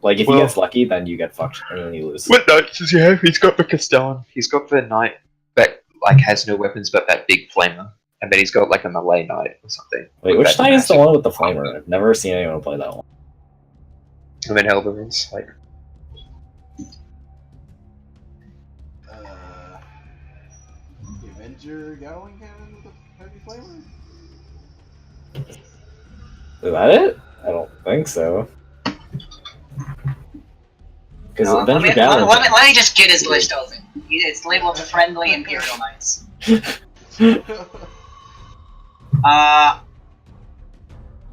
Like, if he Well- gets lucky, then you get fucked, and then you lose. What knights does he have? He's got the Castellan. He's got the knight that like has no weapons but that big flamer, and then he's got like a melee knight or something. Wait, with which that knight is the massive- one with the flamer? I've never seen anyone play that one. And then Helverins, like The Avenger Gatling Cannon with a heavy flamer? Is that it? I don't think so. Because No, Avenger let Gatling. me just get his list open. It's labeled Friendly Imperial Knights.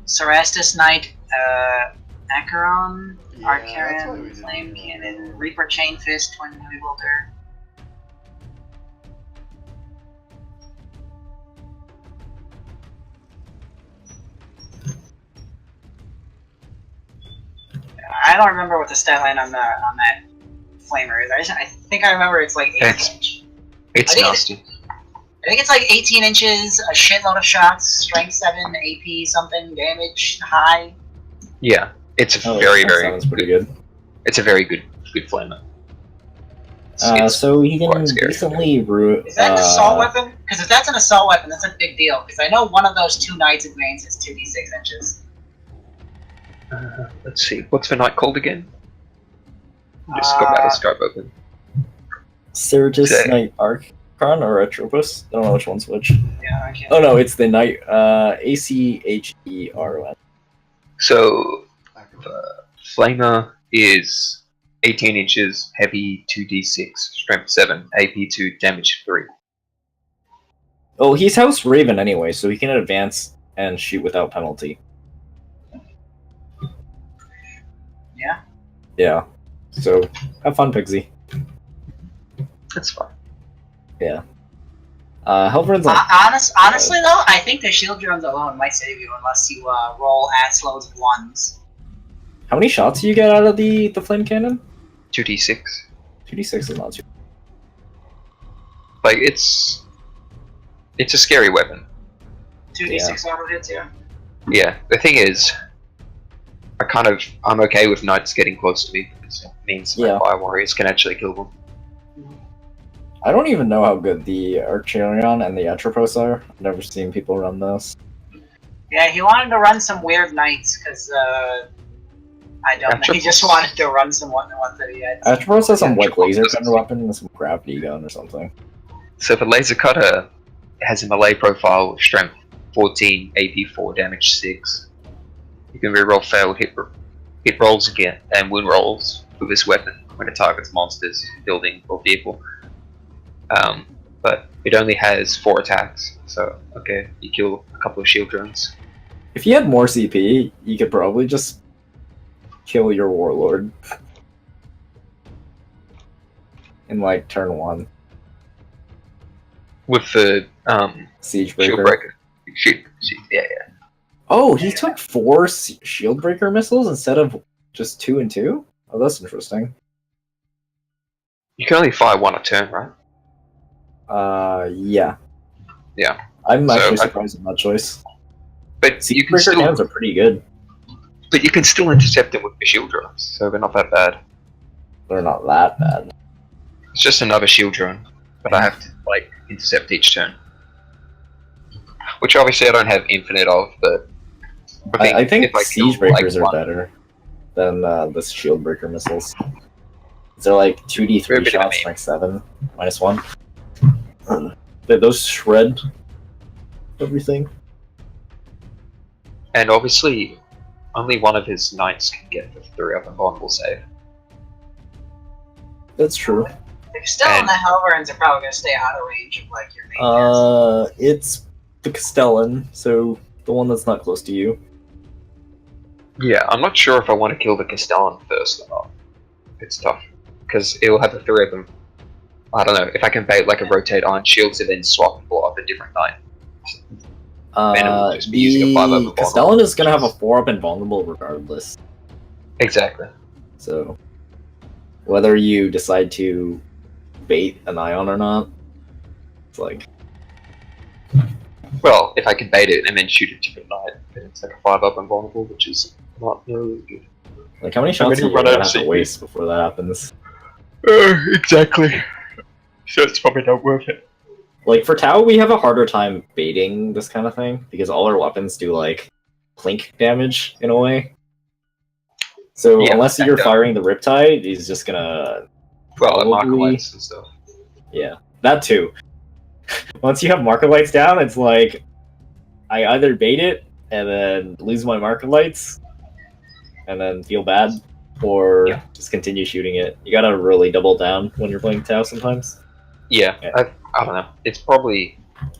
Cerastus Knight, Acheron, Yeah, that's why we Arcarian, didn't Flame do that. Cannon, Reaper Chain Fist, Twin Heavy Bolter. I don't remember what the stat line on that flamer is. I think I remember it's like 18 inch. it's I think nasty. I think it's like 18 inches, a shitload of shots, strength 7, AP something, damage high. Yeah, it's a Oh, very that very sounds pretty good. It's a very good good flamer. So he can quite scary. decently Is that an assault weapon? Because if that's an assault weapon, that's a big deal. Because I know one of those 2 knights advances 2d6 inches. Let's see, what's the knight called again? Just got Battlescope open. Certus Okay. Knight Archon or Atropos? I don't know which one's which. Yeah, I can't. Oh no, it's the Knight Acheron. So, Flamer is 18 inches, heavy 2d6, strength 7, AP 2, damage 3. Oh, he's House Raven anyway, so he can advance and shoot without penalty. Yeah. Yeah. So, have fun, Pigzy. That's fine. Yeah. Helverin's on. Honestly, though, I think the shield drones alone might save you unless you roll ass loads of 1s. How many shots do you get out of the flame cannon? 2d6. 2d6 is not too. Like, it's a scary weapon. 2d6 auto hits, yeah. Yeah, the thing is, I'm okay with knights getting close to me because it means my fire warriors can actually kill them. I don't even know how good the Archerion and the Atropos are. I've never seen people run those. Yeah, he wanted to run some weird knights because I don't know. He just wanted to run some ones that he had. Atropos has some like laser cutter weapon and some gravity gun or something. So the laser cutter has a melee profile with strength 14, AP 4, damage 6. You can reroll failed hit rolls again and wound rolls with this weapon when it targets monsters, building, or vehicle. But it only has 4 attacks, so okay, you kill a couple of shield drones. If you had more CP, you could probably just kill your warlord in like turn 1 with the siege shield breaker. breaker. Yeah. Oh, he took 4 shield breaker missiles instead of just 2 and 2. Oh, that's interesting. You can only fire 1 a turn, right? Yeah. Yeah. I'm actually surprised at that choice. But siege you can breaker still cannons are pretty good. But you can still intercept them with the shield drones, so they're not that bad. They're not that bad. It's just another shield drone, but I have to like intercept each turn. Which obviously I don't have infinite of, but I think if I siege kill, breakers like, are better than the shield breaker missiles. They're like 2d3 shots, strength 7, -1. Those shred everything. And obviously, only one of his knights can get the 3 up and vulnerable save. That's true. If you're still in the Helverins, are probably going to stay out of range of like your main It's the Castellan, so the one that's not close to you. Yeah, I'm not sure if I want to kill the Castellan first or not. It's tough, because it will have the 3 of them. I don't know, if I can bait like a rotate iron shield to then swap and blow up a different knight. The Castellan is going to have a 4-up and vulnerable regardless. Exactly. So, whether you decide to bait an ion or not, it's like... Well, if I can bait it and then shoot a different knight, then it's like a 5-up and vulnerable, which is not really good. Like, how many shots do you have to waste before that happens? Exactly. So it's probably not worth it. Like, for Tau, we have a harder time baiting this kind of thing, because all our weapons do, like, plink damage, in a way. So, Yeah, unless you're firing the Riptide, he's just gonna... Well, marker lights and stuff. Yeah, that too. Once you have marker lights down, it's like, I either bait it, and then lose my marker lights, and then feel bad, or just continue shooting it. You gotta really double down when you're playing Tau sometimes. Yeah. I don't know. It's probably...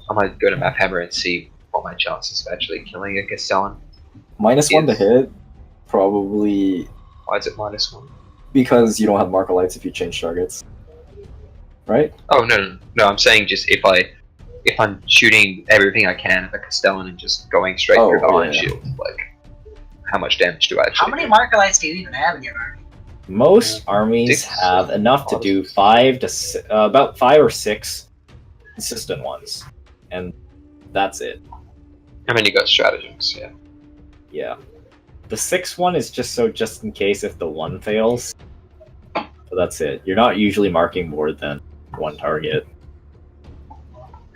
I might go to Maphammer and see what my chances of actually killing a Castellan. -1 to hit, probably... Why is it -1? Because you don't have marker lights if you change targets. Right? Oh, no. I'm saying just if I'm shooting everything I can at the Castellan and just going straight through the Iron Shield, like, how much damage do I actually How many marker lights do you even have in your army? Most armies have enough to do about 5 or 6 consistent ones, and that's it. And then you got stratagems, yeah. Yeah. The 6th one is just in case if the 1 fails. but that's it. You're not usually marking more than one target.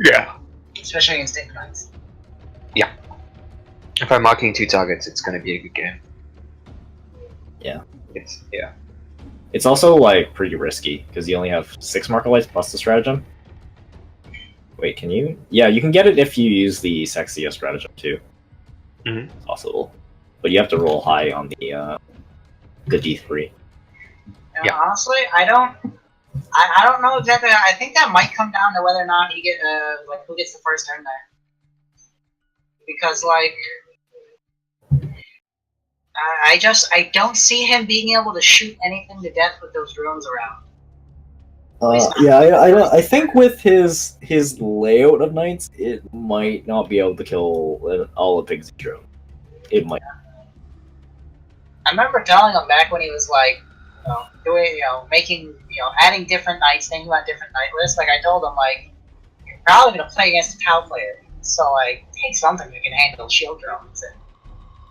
Yeah. Especially against Inquisitor. Yeah. If I'm marking 2 targets, it's going to be a good game. Yeah. Yeah. It's also like pretty risky because you only have 6 marker lights plus the stratagem. Wait, can you? Yeah, you can get it if you use the sexiest stratagem too. Mhm. It's possible, but you have to roll high on the D3. Yeah. Honestly, I don't know exactly. I think that might come down to whether or not he get like who gets the first turn there. Because like I don't see him being able to shoot anything to death with those drones around. I think with his layout of knights, it might not be able to kill all of Pigzy drone. It might. I remember telling him back when he was like, doing, making, adding different knights, thinking about different knight lists. Like I told him, like, you're probably gonna play against a Tau player, so like, take something that can handle shield drones. And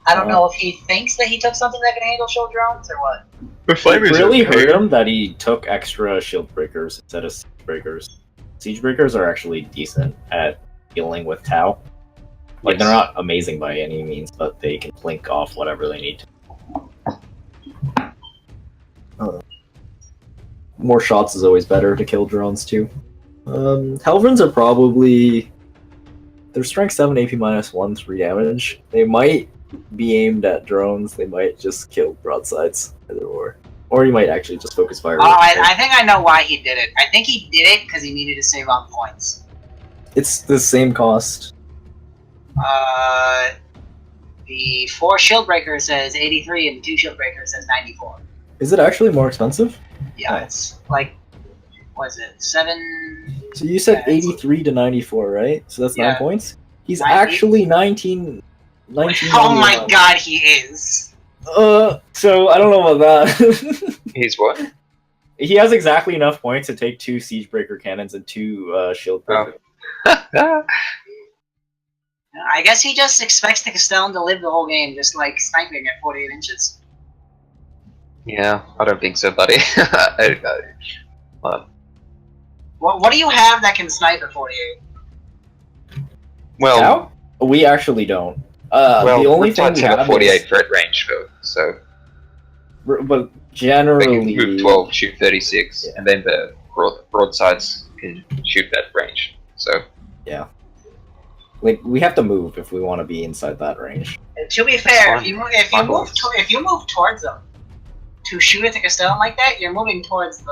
I don't know if he thinks that he took something that can handle shield drones or what. It really hurt him that he took extra shield breakers instead of siege breakers. Siege breakers are actually decent at dealing with Tau. Like, they're not amazing by any means, but they can blink off whatever they need to. More shots is always better to kill drones, too. Helvrins are probably... They're strength 7, AP -1, 3 damage. They might be aimed at drones, they might just kill broadsides, either or you might actually just focus fire. Oh, I think I know why he did it. I think he did it because he needed to save on points. It's the same cost. The 4 shield breaker says 83 and 2 shield breaker says 94. Is it actually more expensive? Yeah, it's like, what is it, 7... So you said 83 to 94, right? So that's 9 points? He's 90? actually 19... Oh my god, he is! So I don't know about that. He's what? He has exactly enough points to take 2 siege breaker cannons and 2 shield breaker. I guess he just expects the Castellan to live the whole game, just like sniping at 48 inches. Yeah, I don't think so, buddy. What do you have that can snipe at 48? Well, now? We actually don't. Well, the only thing we have have a 48 is, threat range, though, so but generally, they can move 12, shoot 36, and then the broadsides can shoot that range. So yeah, like we have to move if we want to be inside that range. And to be fair, if you move towards them to shoot at the Castellan like that, you're moving towards the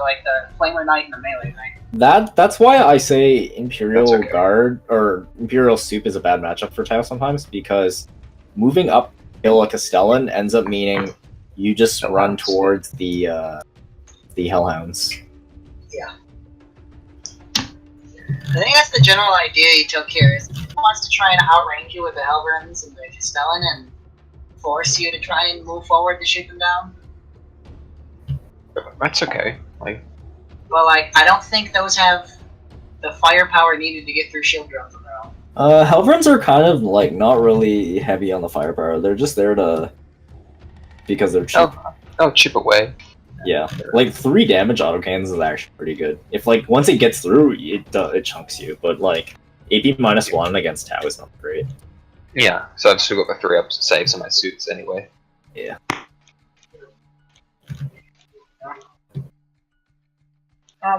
Flamer Knight and the melee knight. That's why I say Imperial Guard or Imperial Soup is a bad matchup for Tau sometimes, because moving uphill a Castellan ends up meaning you just run towards the Hellhounds. Yeah. I think that's the general idea he took here, is he wants to try and outrange you with the Hellhounds and the Castellan and force you to try and move forward to shoot them down. that's okay. But I don't think those have the firepower needed to get through shield drones on their own. Helvrins are kind of not really heavy on the firepower. They're just there to because they're cheap. Oh, chip away. Yeah, 3 damage autocannons is actually pretty good. If once it gets through, it chunks you. But AP -1 against Tau is not great. Yeah, so I've still got the 3 up saves on my suits anyway. Yeah.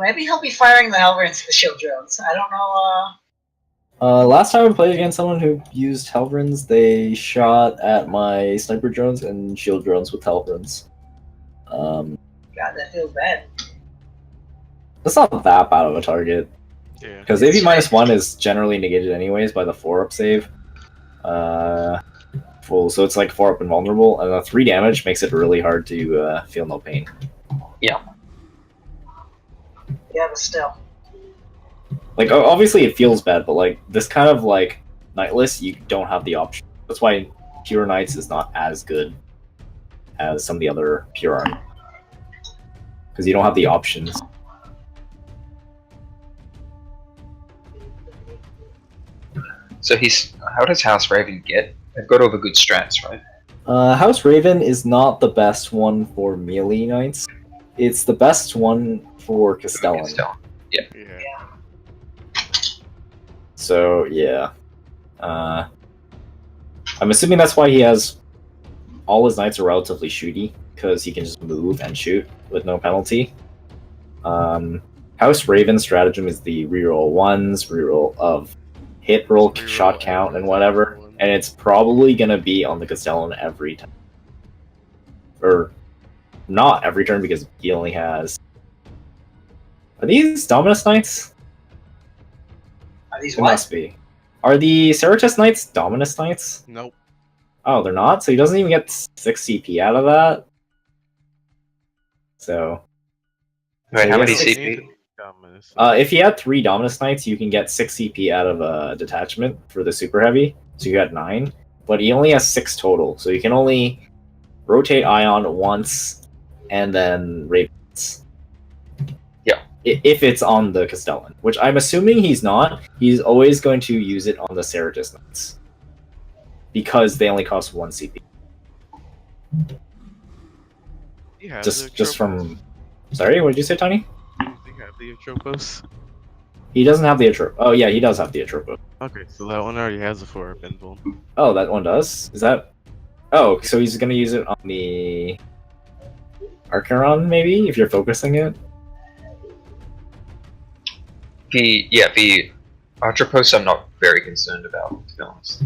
Maybe he'll be firing the Helverins to the shield drones. I don't know. Last time I played against someone who used Helvrins, they shot at my sniper drones and shield drones with Helvrins. God, that feels bad. That's not that bad of a target. Yeah. Because AP -1 is generally negated anyways by the 4-up save. Full, so it's 4-up invulnerable, and the 3 damage makes it really hard to feel no pain. Yeah. Yeah, but still. Obviously it feels bad, but this kind of knight list, you don't have the option. That's why pure knights is not as good as some of the other pure army, because you don't have the options. So how does House Raven get? They've got all the good strats, right? House Raven is not the best one for melee knights. It's the best one for Castellan. Castellan. Yeah. So yeah, I'm assuming that's why he has all his knights are relatively shooty because he can just move and shoot with no penalty. House Raven's stratagem is the reroll ones, reroll of hit roll, Reroll shot count, and every whatever, one. and it's probably gonna be on the Castellan every time, or not every turn because he only has. Are these Dominus Knights? Are these They what? must be. Are the Cerritus Knights Dominus Knights? Nope. Oh, they're not? So he doesn't even get 6 CP out of that? So... Wait, how he many has six- CP? Dominus. if you had 3 Dominus Knights, you can get 6 CP out of a detachment for the Super Heavy. So you got 9. But he only has 6 total. So you can only rotate Ion once and then Raven once. Yeah. If it's on the Castellan. Which I'm assuming he's not. He's always going to use it on the Cerritus Knights. Because they only cost 1 CP. He has Just the from... Sorry, what did you say, Tony? Does he have the Atropos? He doesn't have the Atropos. Oh, yeah, he does have the Atropos. Okay, so that one already has a 4 pinball. Oh, that one does? Is that... Oh, so he's gonna use it on the... Archeron, maybe? If you're focusing it? The Atropos I'm not very concerned about, to be honest.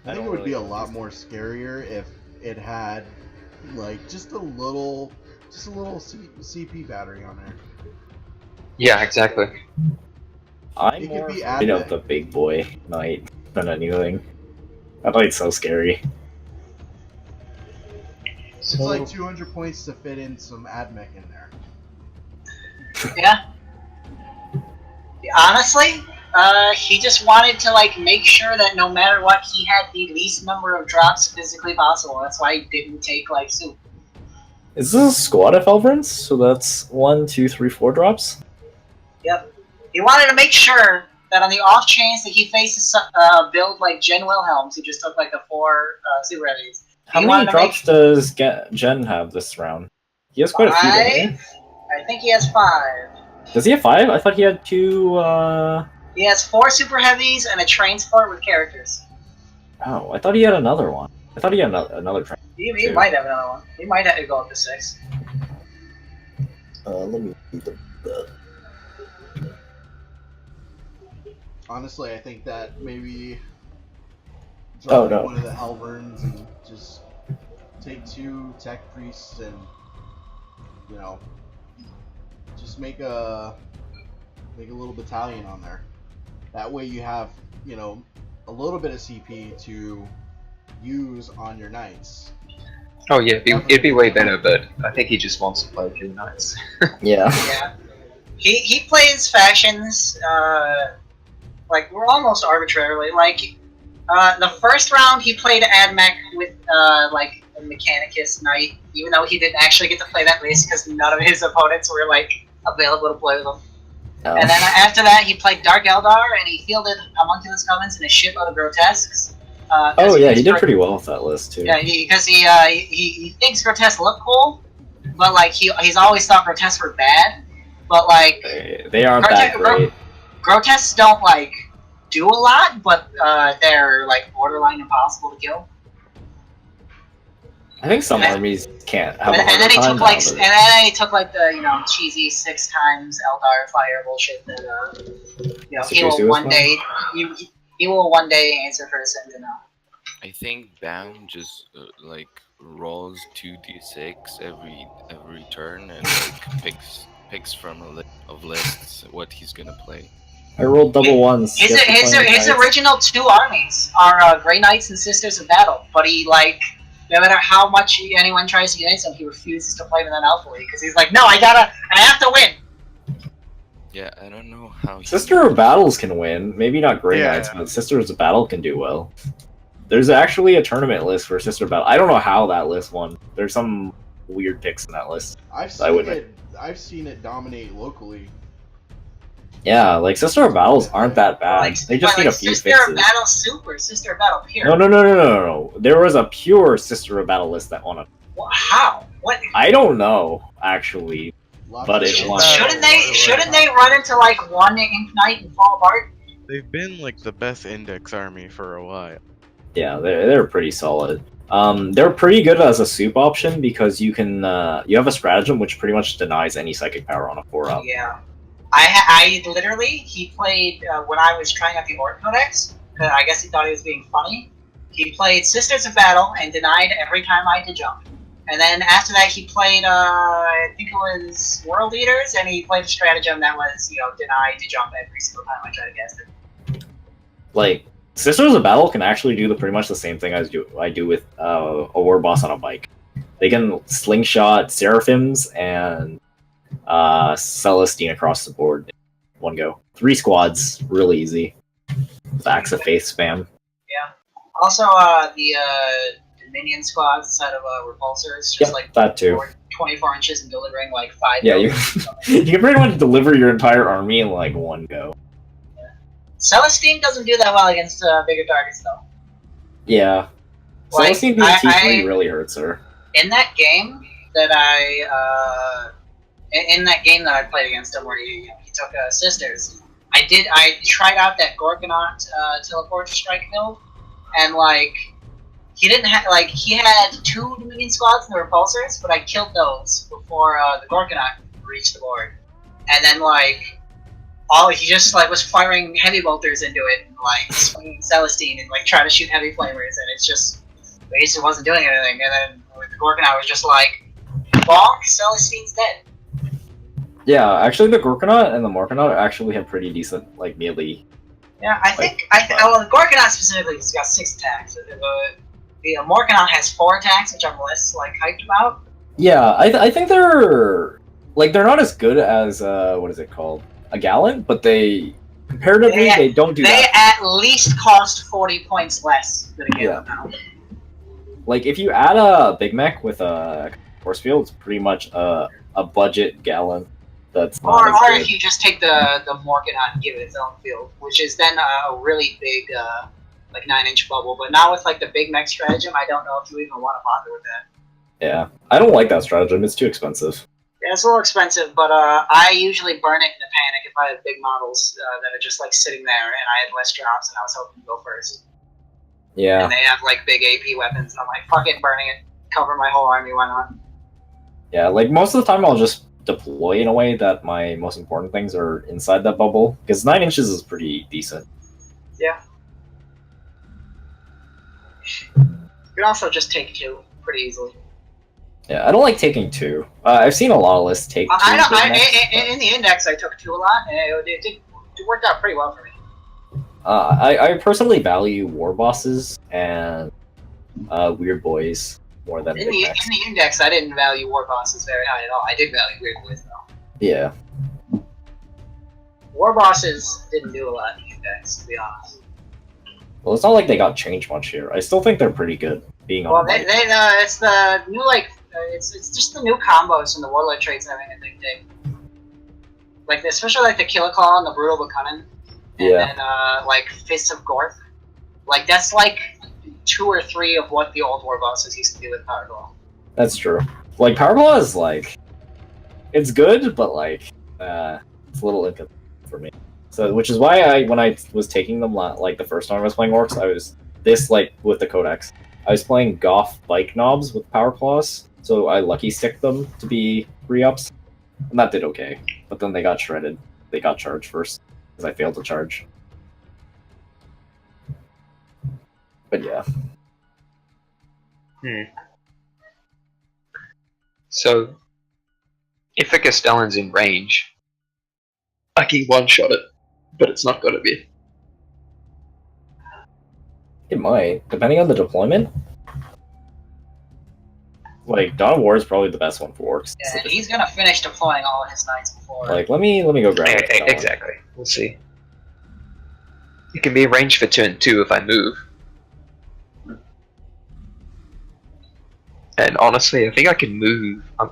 I think it would be a lot more scarier if it had, like, just a little CP battery on there. Yeah, exactly. I'm It could more be afraid of admin. the big boy knight than anything. That knight's so scary. It's like 200 points to fit in some AdMech in there. Yeah. Honestly, he just wanted to like make sure that no matter what, he had the least number of drops physically possible. That's why he didn't take like soup. Is this a squad of Elverins? So that's 1, 2, 3, 4 drops? Yep. He wanted to make sure that on the off chance that he faces a build like Jen Wilhelms, who just took like the 4 super heavies. How many drops does Jen have this round? He has quite a few, doesn't he? 5? I think he has 5. Does he have 5? I thought he had 2, He has 4 super heavies and a transport with characters. Oh, I thought he had another one. I thought he had another train. He might have another one. He might have to go up to 6. Let me read the... Honestly, I think that maybe Oh, drop no. one of the Elverns and just take 2 tech priests and, you know, just make a little battalion on there. That way you have, you know, a little bit of CP to use on your knights. Oh yeah, it'd be way better, but I think he just wants to play 2 knights. Yeah. Yeah. He plays factions, like, we're almost arbitrarily. Like, the first round he played AdMech with, like, a Mechanicus Knight, even though he didn't actually get to play that race because none of his opponents were, like, available to play with him. Oh. And then after that, he played Dark Eldar, and he fielded Homunculus Covens and a shitload of Grotesques. Oh yeah, he did pretty well with that list too. Yeah, because he thinks Grotesques look cool, but like he's always thought Grotesques were bad. But like They aren't that great. Grotesques don't like do a lot, but they're like borderline impossible to kill. I think some armies can't have a And then harder he time took like now, and then he took like the cheesy 6 times Eldar fire bullshit that he Sukusu will was one fine? day he will one day answer for his sins. I think Bam just like rolls 2d6 every turn and like picks from a list of lists what he's gonna play. I rolled double ones. His just for playing his knights. original 2 armies are Grey Knights and Sisters of Battle, but he like no matter how much anyone tries to get into him, he refuses to play them in Alpha League because he's like, no, I have to win. Yeah, I don't know how. Sister of Battles can win. Maybe not Grey Yeah. Knights, but Sisters of Battle can do well. There's actually a tournament list for Sister of Battle. I don't know how that list won. There's some weird picks in that list. I've seen it dominate locally. Yeah, like Sister of Battles aren't that bad. They just need a few Sister fixes. of Battle Super, Sister of Battle Pure. No. There was a pure Sister of Battle list that won it. How? What? I don't know. actually. Lots But of it shit. won. Shouldn't they run into like one Ink Knight and fall apart? They've been like the best index army for a while. Yeah, they're pretty solid. They're pretty good as a soup option because you can you have a stratagem which pretty much denies any psychic power on a 4-up. Yeah. I literally, he played, when I was trying out the Orc Codex, I guess he thought he was being funny, he played Sisters of Battle and denied every time I did jump. And then after that he played, I think it was World Eaters, and he played a stratagem that was, denied to jump every single time I tried to cast it. Like, Sisters of Battle can actually do pretty much the same thing I do with a war boss on a bike. They can slingshot Seraphims and Celestine across the board in one go. 3 squads, really easy. With Axe of Faith spam. Yeah. Also, the Dominion squads inside of Repulsors, just Yep, like that too. 24 inches and delivering like 5 Yeah, you buildings. you can pretty much deliver your entire army in like one go. Celestine doesn't do that well against bigger targets, though. Yeah. Like, Celestine being T3 really hurts her. In that game that I played against him, where he took Sisters, I tried out that Gorgonaut teleport strike build, and like he didn't have he had 2 Dominion squads and the Repulsors, but I killed those before the Gorgonaut reached the board, and then he just was firing heavy bolters into it, and swinging Celestine and trying to shoot heavy flamers, and it just wasn't doing anything. And then the Gorgonaut was just bonk, Celestine's dead. Yeah, actually the Gorgonaut and the Morgonaut actually have pretty decent melee. Yeah, the Gorgonaut specifically has got 6 attacks. The Morgonaut has 4 attacks, which I'm less hyped about. Yeah, I think they're not as good as what is it called? A Gallant, but they comparatively they don't do that. They at least cost 40 points less than a Gallant now. If you add a Big Mech with a force field, it's pretty much a budget Gallant. That's not or if you just take the Morgonaut and give it its own field, which is then a really big 9-inch bubble. But now with the Big Mech stratagem, I don't know if you even want to bother with that. Yeah, I don't like that stratagem. It's too expensive. Yeah, it's a little expensive, but I usually burn it in a panic if I have big models that are just sitting there, and I had less drops, and I was hoping to go first. Yeah. And they have big AP weapons, and I'm fuck it, burning it, cover my whole army, why not? Yeah, most of the time I'll just deploy in a way that my most important things are inside that bubble, because 9 inches is pretty decent. Yeah. You can also just take 2 pretty easily. Yeah, I don't like taking 2. I've seen a lot of lists take 2. In the index, I took 2 a lot, and it worked out pretty well for me. I personally value war bosses and weird boys more than in the index. I didn't value war bosses very high at all. I did value weird boys though. Yeah. War bosses didn't do a lot in the index, to be honest. Well, it's not like they got changed much here. I still think they're pretty good. Being on. Well, it's the new it's just the new combos from the warlord traits having a big thing. Especially the Killer Claw and the Brutal but Cunning. And then Fists of Gorth. That's 2 or 3 of what the old war bosses used to do with Power Claw. That's true. Power Claw is it's good, but it's a little inconsistent for me. So, which is why when I was taking them the first time I was playing Orcs, I was with the Codex. I was playing Goth bike knobs with Power Claws, so I lucky sticked them to be 3-ups, and that did okay. But then they got shredded. They got charged first because I failed to charge. But yeah. So, if a Castellan's in range, I can one-shot it, but it's not going to be. It might, depending on the deployment. Dawn of War is probably the best one for Orcs. Yeah, and he's gonna finish deploying all of his knights before. Let me go grab it. Exactly. We'll see. It can be arranged for turn 2 if I move. And honestly, I think I can move. I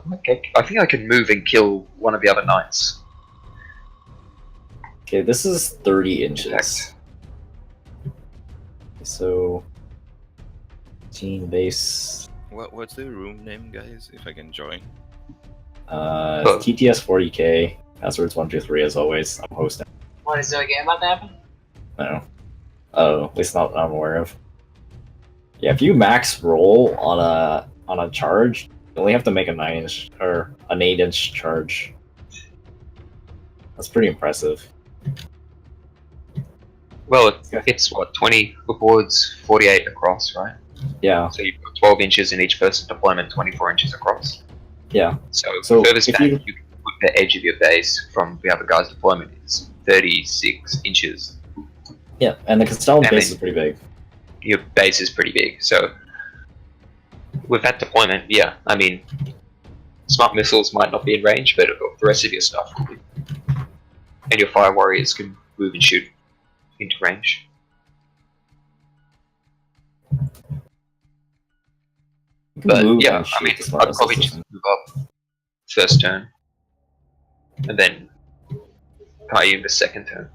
think I can move and kill one of the other knights. Okay, this is 30 inches. So, 15 base. What's the room name, guys? If I can join. TTS 40K. Passwords 123 as always. I'm hosting. What is there a game about to happen? No. Oh, at least not I'm aware of. Yeah, if you max roll on a charge, you only have to make a 9-inch or an 8-inch charge. That's pretty impressive. Well, it's what 20 boards, 48 across, right? Yeah. So you've got 12 inches in each person deployment, 24 inches across. Yeah. So So furthest if back you- you can put the edge of your base from the other guy's deployment is 36 inches. Yeah, and the Castellan And base then- is pretty big. Your base is pretty big, so with that deployment, yeah, I mean, smart missiles might not be in range, but the rest of your stuff will be. And your fire warriors can move and shoot into range. You can But move yeah, and I shoot mean, the smart I'd probably missiles. just move up first turn, and then Kayun the second turn,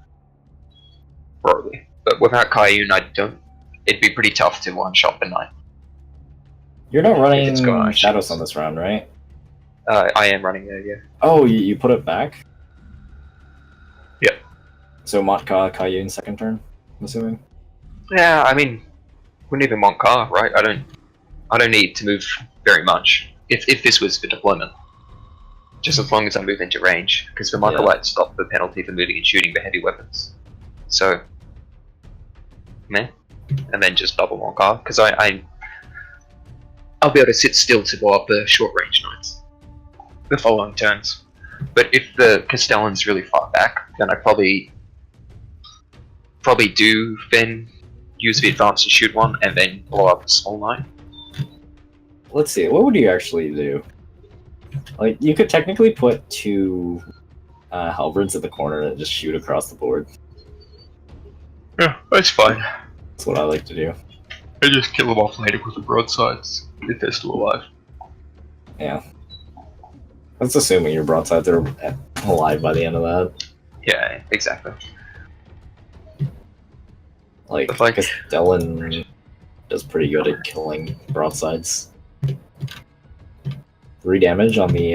probably. But without Kayun, I don't. It'd be pretty tough to one-shot the knight. You're not running it's got Shadows shields. on this round, right? I am running there, yeah. Oh, you put it back? Yeah. So Matka, Kayun second turn, I'm assuming? Yeah, I mean, wouldn't even want car, right? I don't need to move very much. If this was for deployment, just as long as I move into range, because the Michael Yeah. Light stopped the penalty for moving and shooting the heavy weapons. So, meh, and then just double one car, because I'll be able to sit still to blow up the short range knights the following turns. But if the Castellan's really far back, then I probably do then use the advance and shoot one, and then blow up the small knight. Let's see, what would you actually do? Like, you could technically put two halberds at the corner and just shoot across the board. Yeah, that's fine. That's what I like to do. I just kill them off later with the broadsides if they're still alive. Yeah. That's assuming your broadsides are alive by the end of that. Yeah, exactly. Like, But, like- Castellan does pretty good at killing broadsides. 3 damage on the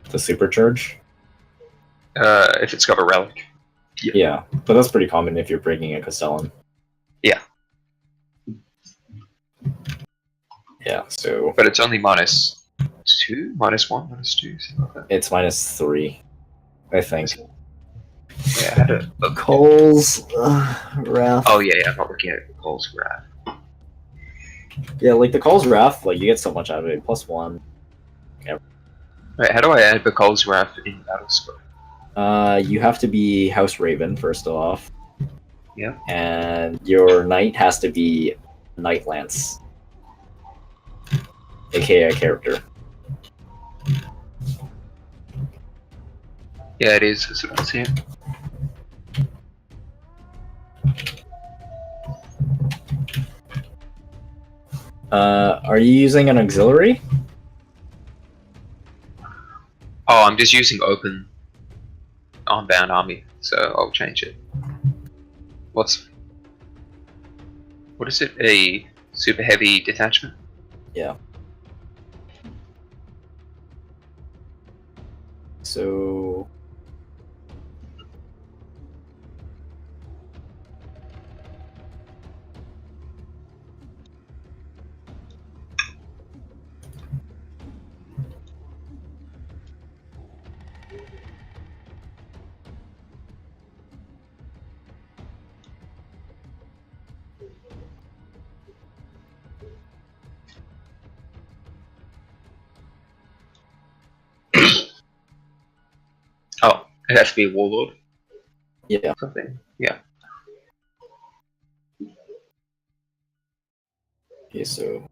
supercharge. If it's got a relic. Yeah, but that's pretty common if you're breaking a Castellan. Yeah. Yeah, so But it's only -2, -1, -2, something like that. it's -3, I think. Yeah, I had a look. Cole's Wrath. Oh yeah, I'm not looking at Cole's Wrath. Yeah, like the Cole's Wrath, like you get so much out of it. +1. Wait, how do I add the Cole's Wrath in Battle Squad? You have to be House Raven first off. Yeah. And your knight has to be Knight Lance, aka a character. Yeah, it is. That's what I see it. Are you using an auxiliary? Oh, I'm just using open Armbound Army, so I'll change it. What is it? A super heavy detachment? Yeah. So Oh, it has to be a Warlord? yeah. Something. Yeah. Okay, so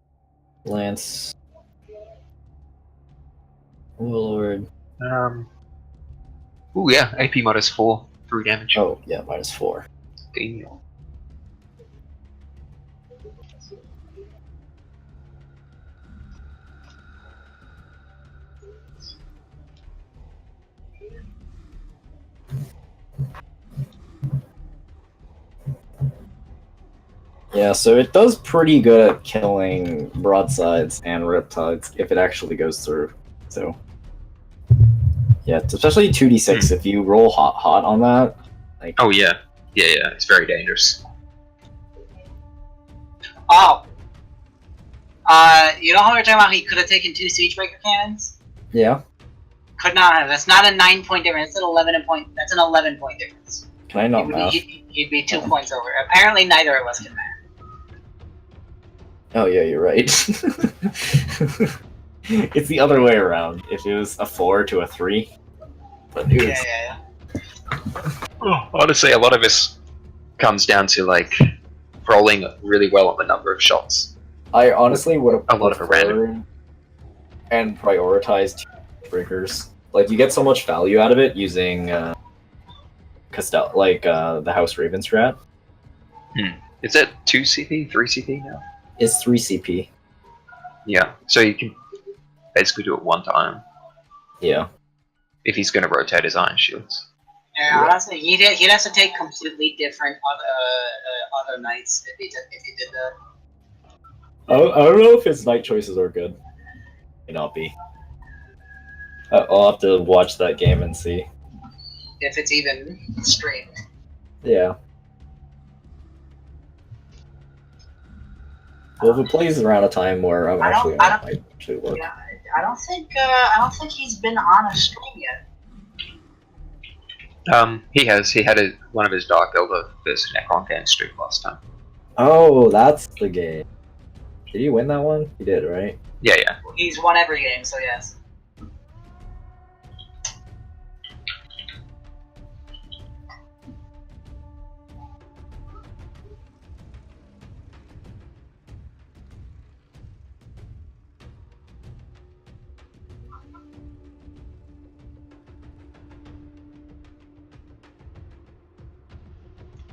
Lance, Warlord. Ooh, yeah, AP -4, 3 damage. Oh yeah, -4. Damn. Yeah, so it does pretty good at killing broadsides and riptides if it actually goes through. So Yeah, it's especially 2d6. If you roll hot on that, like Oh yeah, it's very dangerous. Oh. You know how we were talking about he could have taken 2 Siegebreaker cannons? yeah. Could not have. That's not a 9-point difference. That's an 11-point. That's an 11-point difference. Can I not math? He'd be 2 points over. Apparently, neither of us can math. Oh yeah, you're right. It's the other way around. If it was a 4 to a 3, but it was... Yeah. Honestly, a lot of this comes down to like rolling really well on the number of shots. I honestly would have A lot of it random. preferred and prioritized breakers. Like you get so much value out of it using the House Raven strat. Is it 2 CP, 3 CP now? It's 3 CP. Yeah, so you can basically do it one time Yeah. if he's going to rotate his iron shields. Yeah, honestly, he'd have to take completely different other knights if he did that. I don't know if his knight choices are good. May not be. I'll have to watch that game and see. If it's even streamed. Yeah. Well, if it plays around a time where I'm actually on, I might actually look. Yeah, I don't think he's been on a stream yet. He has. He had one of his Dark Elder versus Necron game stream last time. Oh, that's the game. Did he win that one? He did, right? Yeah. He's won every game, so yes.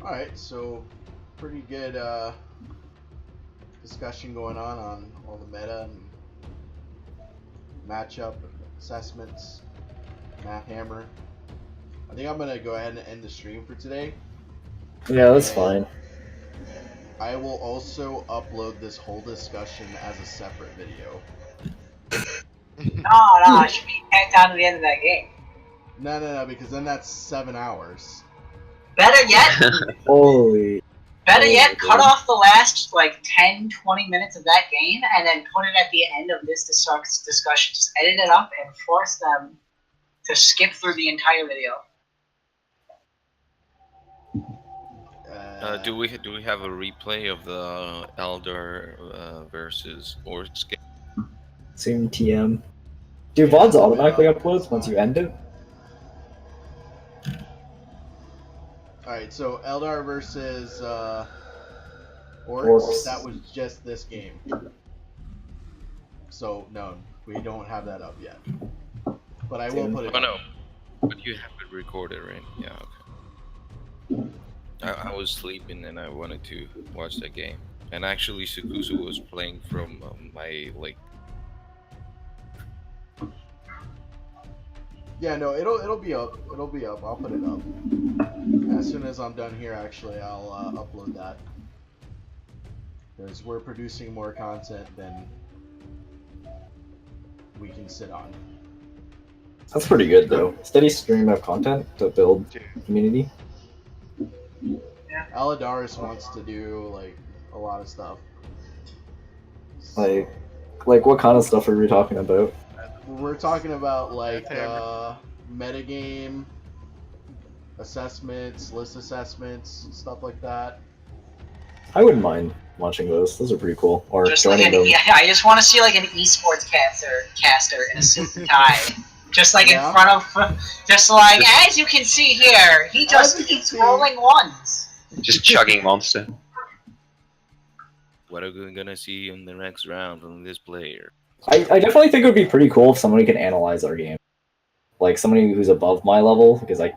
Alright, so pretty good discussion going on all the meta and matchup assessments, Math Hammer. I think I'm gonna go ahead and end the stream for today. Yeah, that's fine. I will also upload this whole discussion as a separate video. No, I should be tacked down to the end of that game. No, because then that's 7 hours. Better yet, Holy. cut off the last like 10, 20 minutes of that game and then put it at the end of this discussion. Just edit it up and force them to skip through the entire video. Do we have a replay of the Eldar versus Orcs game? Zoom TM. Do VODs automatically uploads once you end it? Alright, so Eldar versus Orcs, Orcs. that was just this game. So, no, we don't have that up yet. But I will put it Oh up. no, but you have it recorded, right? Yeah, okay. I was sleeping and I wanted to watch that game. And actually Sukusu was playing from my, like... Yeah, no, it'll be up. It'll be up. I'll put it up. As soon as I'm done here, actually, I'll upload that. Because we're producing more content than we can sit on. That's pretty good, though. Steady stream of content to build community. Aladaris wants to do, like, a lot of stuff. Like what kind of stuff are we talking about? We're talking about, like, metagame, assessments, list assessments, stuff like that. I wouldn't mind watching those. Those are pretty cool. Or Just joining like them. I just want to see like an esports caster in a suit and tie. Just like in front of, just like, as you can see here, he just keeps rolling ones. Just chugging monster. What are we gonna see in the next round from this player? I definitely think it would be pretty cool if somebody could analyze our game. Like somebody who's above my level, because like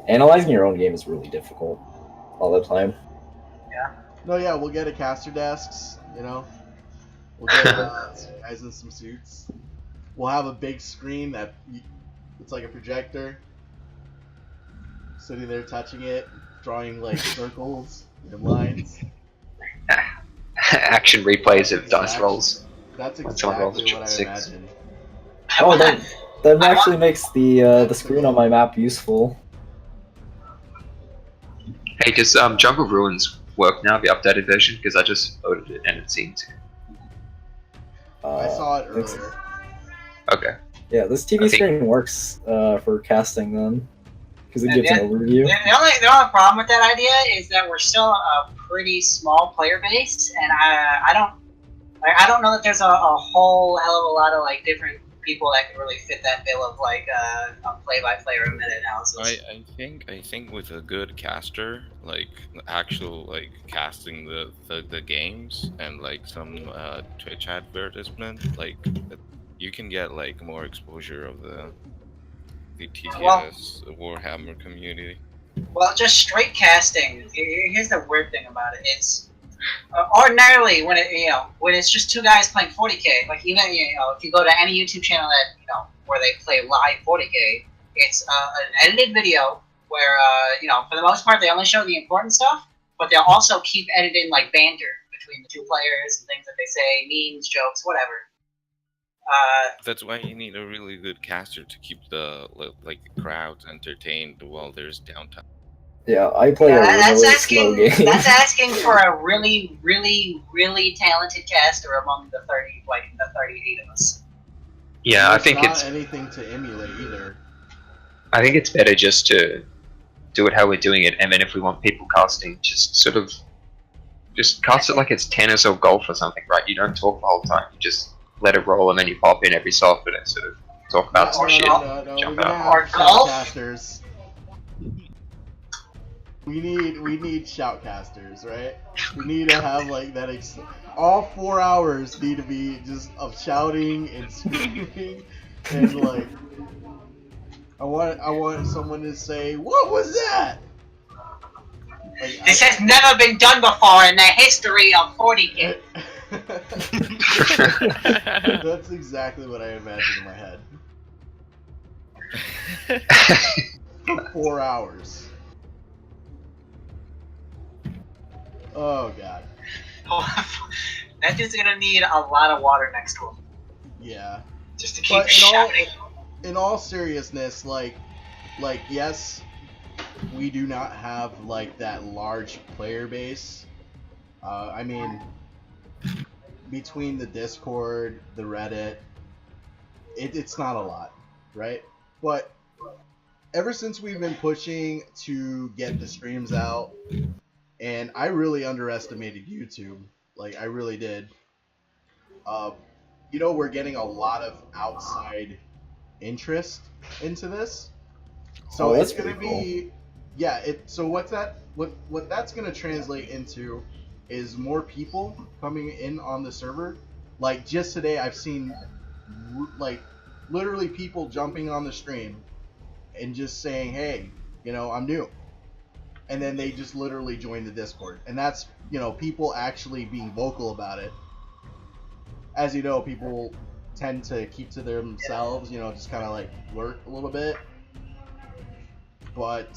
analyzing your own game is really difficult all the time. Yeah. No, yeah, we'll get a caster desks, you know. We'll get some guys in some suits. We'll have a big screen that it's like a projector. Sitting there touching it, drawing like circles and lines. Action replays of dice rolls. That's When someone rolls exactly a what I six. imagine. Oh, That actually makes the screen on my map useful. Hey, does Jungle Ruins work now, the updated version? Because I just loaded it and it seemed to. I saw it thanks. earlier. Okay. Yeah, this TV I think- screen works for casting then, because it gives Yeah, an overview. The only problem with that idea is that we're still a pretty small player base, and I don't know that there's a whole hell of a lot of like different people that could really fit that bill of like a play-by-play or a meta analysis. I think with a good caster, like actual like casting the games and like some Twitch advertisement, like you can get like more exposure of the TTS Warhammer community. Well, just straight casting. Here's the weird thing about it is, ordinarily when when it's just two guys playing 40k, like even if you go to any YouTube channel that where they play live 40k, it's an edited video where for the most part they only show the important stuff, but they'll also keep editing like banter between the two players and things that they say, memes, jokes, whatever. That's why you need a really good caster to keep the crowds entertained while there's downtime. Yeah, I play a really slow game. That's asking for a really, really, really talented caster among the 38 of us. Yeah, I think not it's anything to emulate either. I think it's better just to do it how we're doing it, and then if we want people casting, just sort of just cast it like it's tennis or golf or something, right? You don't talk the whole time. You just let it roll, and then you pop in every so often and sort of talk about some shit. No, Jump we're gonna out. have shoutcasters. We need shoutcasters, right? We need to have like that. All 4 hours need to be just of shouting and screaming, and like I want someone to say, "What was that?" Like, This has never been done before in the history of 40k. That's exactly what I imagined in my head. For 4 hours. Oh god. That dude's gonna need a lot of water next to him. Yeah. Just to keep But shouting. in all seriousness, like yes, we do not have like that large player base. I mean, between the Discord, the Reddit, it's not a lot, right? But ever since we've been pushing to get the streams out, and I really underestimated YouTube, like I really did. We're getting a lot of outside interest into this, so it's going to be, So what that's going to translate into is more people coming in on the server. Like just today, I've seen like literally people jumping on the stream and just saying, "Hey, I'm new," and then they just literally join the Discord, and that's people actually being vocal about it. As you know, people tend to keep to themselves, just kind of like lurk a little bit. But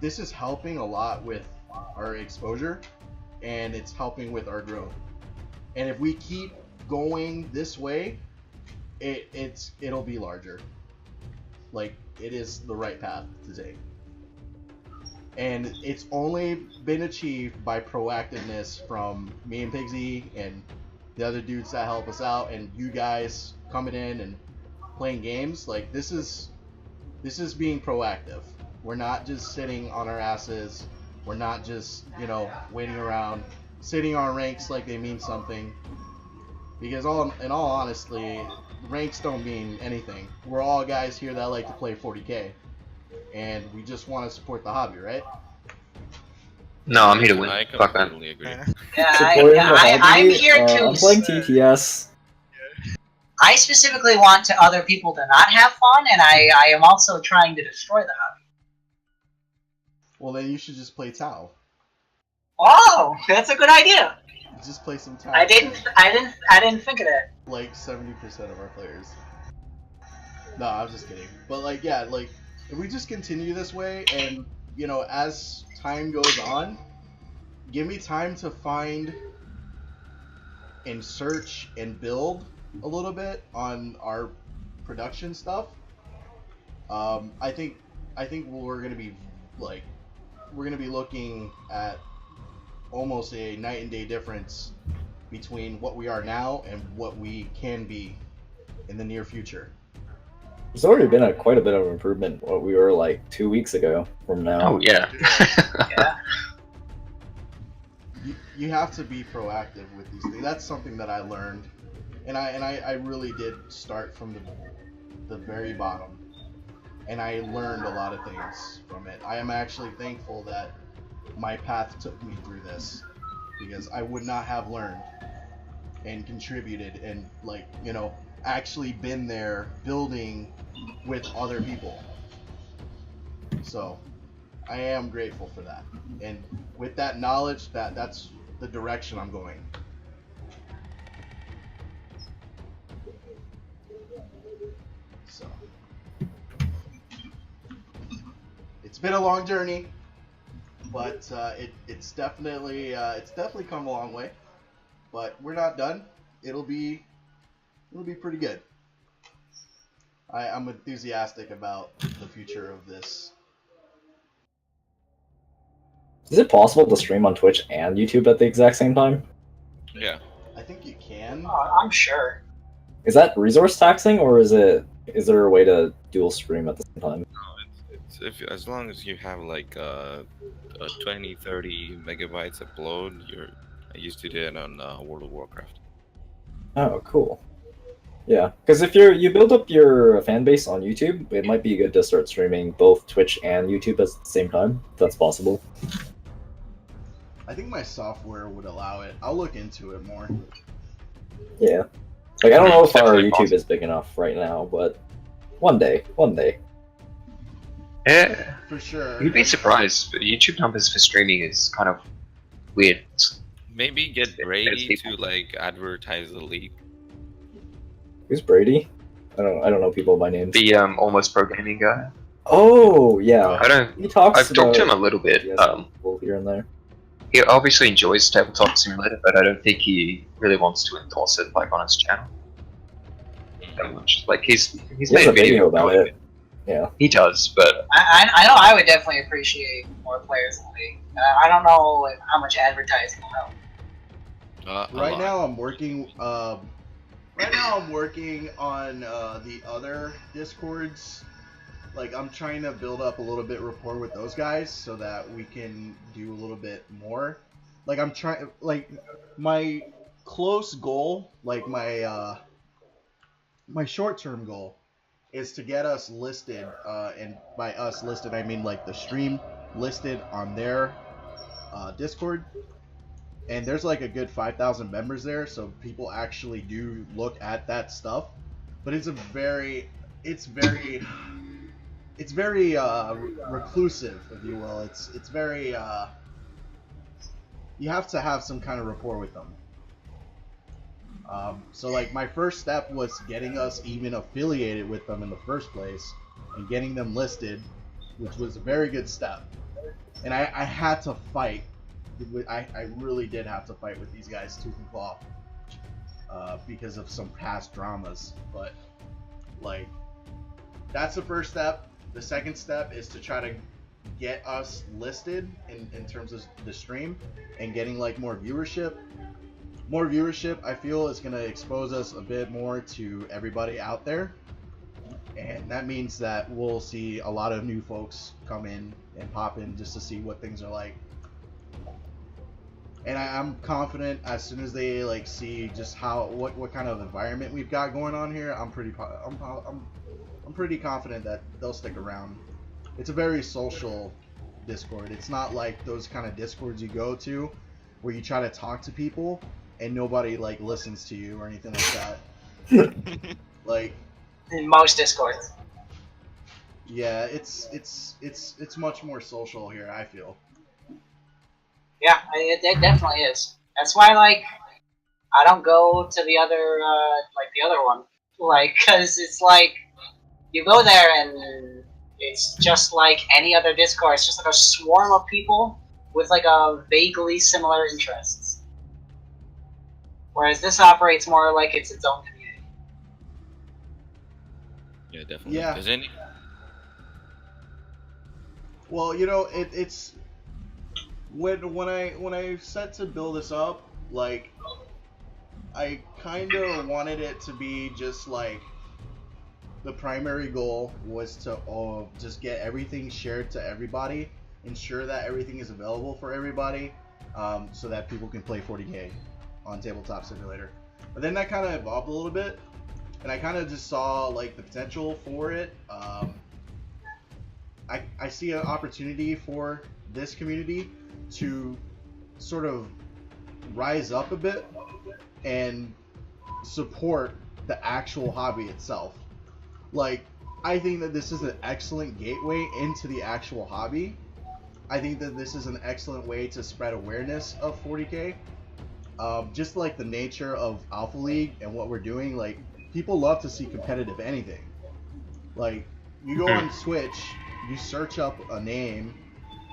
this is helping a lot with our exposure, and it's helping with our growth. And if we keep going this way, it'll be larger. Like, it is the right path to take. And it's only been achieved by proactiveness from me and Pigzy and the other dudes that help us out, and you guys coming in and playing games. Like, this is being proactive. We're not just sitting on our asses. We're not just, waiting around, sitting on ranks like they mean something. Because in all honesty, ranks don't mean anything. We're all guys here that like to play 40k. And we just want to support the hobby, right? No, I'm here to win. I Fuck that. completely agree. I'm here to. I'm playing TTS. I specifically want other people to not have fun, and I am also trying to destroy the hobby. Well, then you should just play Tau. Oh, that's a good idea. Just play some Tau. I didn't think of that. Like 70% of our players. No, I'm just kidding. But like, yeah, like if we just continue this way, and as time goes on, give me time to find and search and build a little bit on our production stuff, I think we're gonna be looking at almost a night and day difference between what we are now and what we can be in the near future. There's already been quite a bit of improvement what we were like 2 weeks ago from now. Oh yeah. Yeah. You have to be proactive with these things. That's something that I learned, and I really did start from the very bottom, and I learned a lot of things from it. I am actually thankful that my path took me through this, because I would not have learned and contributed and actually been there building with other people. So I am grateful for that, and with that knowledge, that's the direction I'm going. So it's been a long journey, but it's definitely come a long way. But we're not done. It'll be pretty good. I'm enthusiastic about the future of this. Is it possible to stream on Twitch and YouTube at the exact same time? Yeah. I think you can. Oh, I'm sure. Is that resource taxing, or is there a way to dual stream at the same time? As long as you have like a 20-30 megabytes upload, I used to do it on World of Warcraft. Oh, cool. Yeah, because if you build up your fan base on YouTube, it might be good to start streaming both Twitch and YouTube at the same time, if that's possible. I think my software would allow it. I'll look into it more. Yeah. Like, I don't know if our Definitely YouTube possible. is big enough right now, but one day. Yeah. For sure. You'd be surprised, but YouTube numbers for streaming is kind of weird. Maybe get There's Brady people. to like advertise the league. Who's Brady? I don't know people by names. The almost pro gaming guy. Oh, yeah. I don't. He talks I've talked to him a about little bit. people here and there. He obviously enjoys Tabletop Simulator, but I don't think he really wants to endorse it like on his channel that much. Like he's He has made a video about going it. Yeah. He does, but I know I would definitely appreciate more players in the league. I don't know how much advertising will help. Right now I'm working. Right now I'm working on the other Discords. Like, I'm trying to build up a little bit rapport with those guys so that we can do a little bit more. Like, I'm trying. Like, my close goal, like my short-term goal, is to get us listed. And by us listed, I mean like the stream listed on their Discord. And there's like a good 5,000 members there, so people actually do look at that stuff. But it's very reclusive, if you will. It's very you have to have some kind of rapport with them. So like my first step was getting us even affiliated with them in the first place and getting them listed, which was a very good step. And I had to fight. I really did have to fight with these guys tooth and claw because of some past dramas. But like, that's the first step. The second step is to try to get us listed in terms of the stream and getting like more viewership. More viewership, I feel, is going to expose us a bit more to everybody out there. And that means that we'll see a lot of new folks come in and pop in just to see what things are like. And I'm confident as soon as they like see just what kind of environment we've got going on here, I'm pretty confident that they'll stick around. It's a very social Discord. It's not like those kind of Discords you go to where you try to talk to people and nobody like listens to you or anything like that. Like, In most Discords. yeah, it's much more social here, I feel. Yeah, it definitely is. That's why, like, I don't go to the other, the other one. Like, because it's like, you go there and it's just like any other Discord. It's just like a swarm of people with, like, a vaguely similar interests. Whereas this operates more like it's its own community. Yeah, definitely. Yeah. Does any? Well, it's when I set to build this up, like I kind of wanted it to be just like the primary goal was to just get everything shared to everybody, ensure that everything is available for everybody, so that people can play 40K on Tabletop Simulator. But then that kind of evolved a little bit, and I kind of just saw like the potential for it. I see an opportunity for this community to sort of rise up a bit and support the actual hobby itself. Like, I think that this is an excellent gateway into the actual hobby. I think that this is an excellent way to spread awareness of 40K. Just like the nature of Alpha League and what we're doing, like, people love to see competitive anything. Like, you go on Twitch, you search up a name,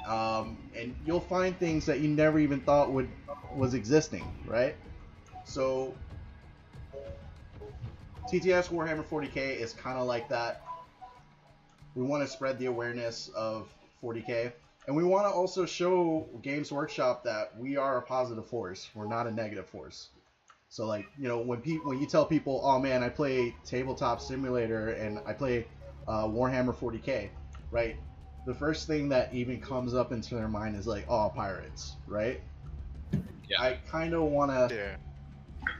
and you'll find things that you never even thought was existing, right? So TTS Warhammer 40K is kind of like that. We want to spread the awareness of 40K, and we want to also show Games Workshop that we are a positive force. We're not a negative force. So, like, when you tell people, oh man, I play Tabletop Simulator and I play Warhammer 40K, right? The first thing that even comes up into their mind is like, oh, pirates, right? Yeah. I kind of want to. Yeah.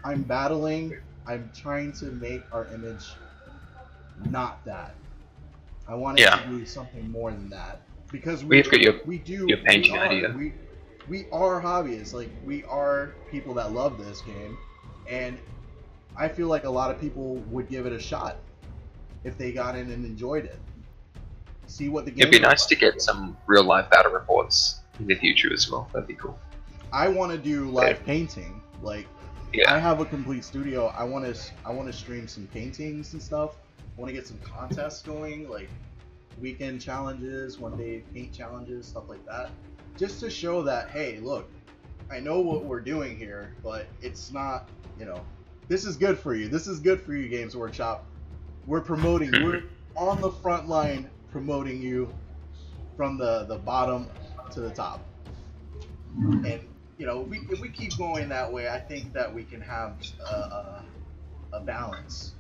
I'm battling. I'm trying to make our image not that. I want it to be something more than that, because we do your painting idea. We are hobbyists. Like, we are people that love this game, and I feel like a lot of people would give it a shot if they got in and enjoyed it. See what the game. It'd be nice to get some real life battle reports in the future as well. That'd be cool. I want to do live painting. Like, yeah. I have a complete studio. I want to stream some paintings and stuff. I want to get some contests going, like weekend challenges, one day paint challenges, stuff like that. Just to show that, hey, look, I know what we're doing here, but it's not, this is good for you. This is good for you, Games Workshop. We're promoting. We're on the front line promoting you from the bottom to the top. And if we keep going that way, I think that we can have a balance.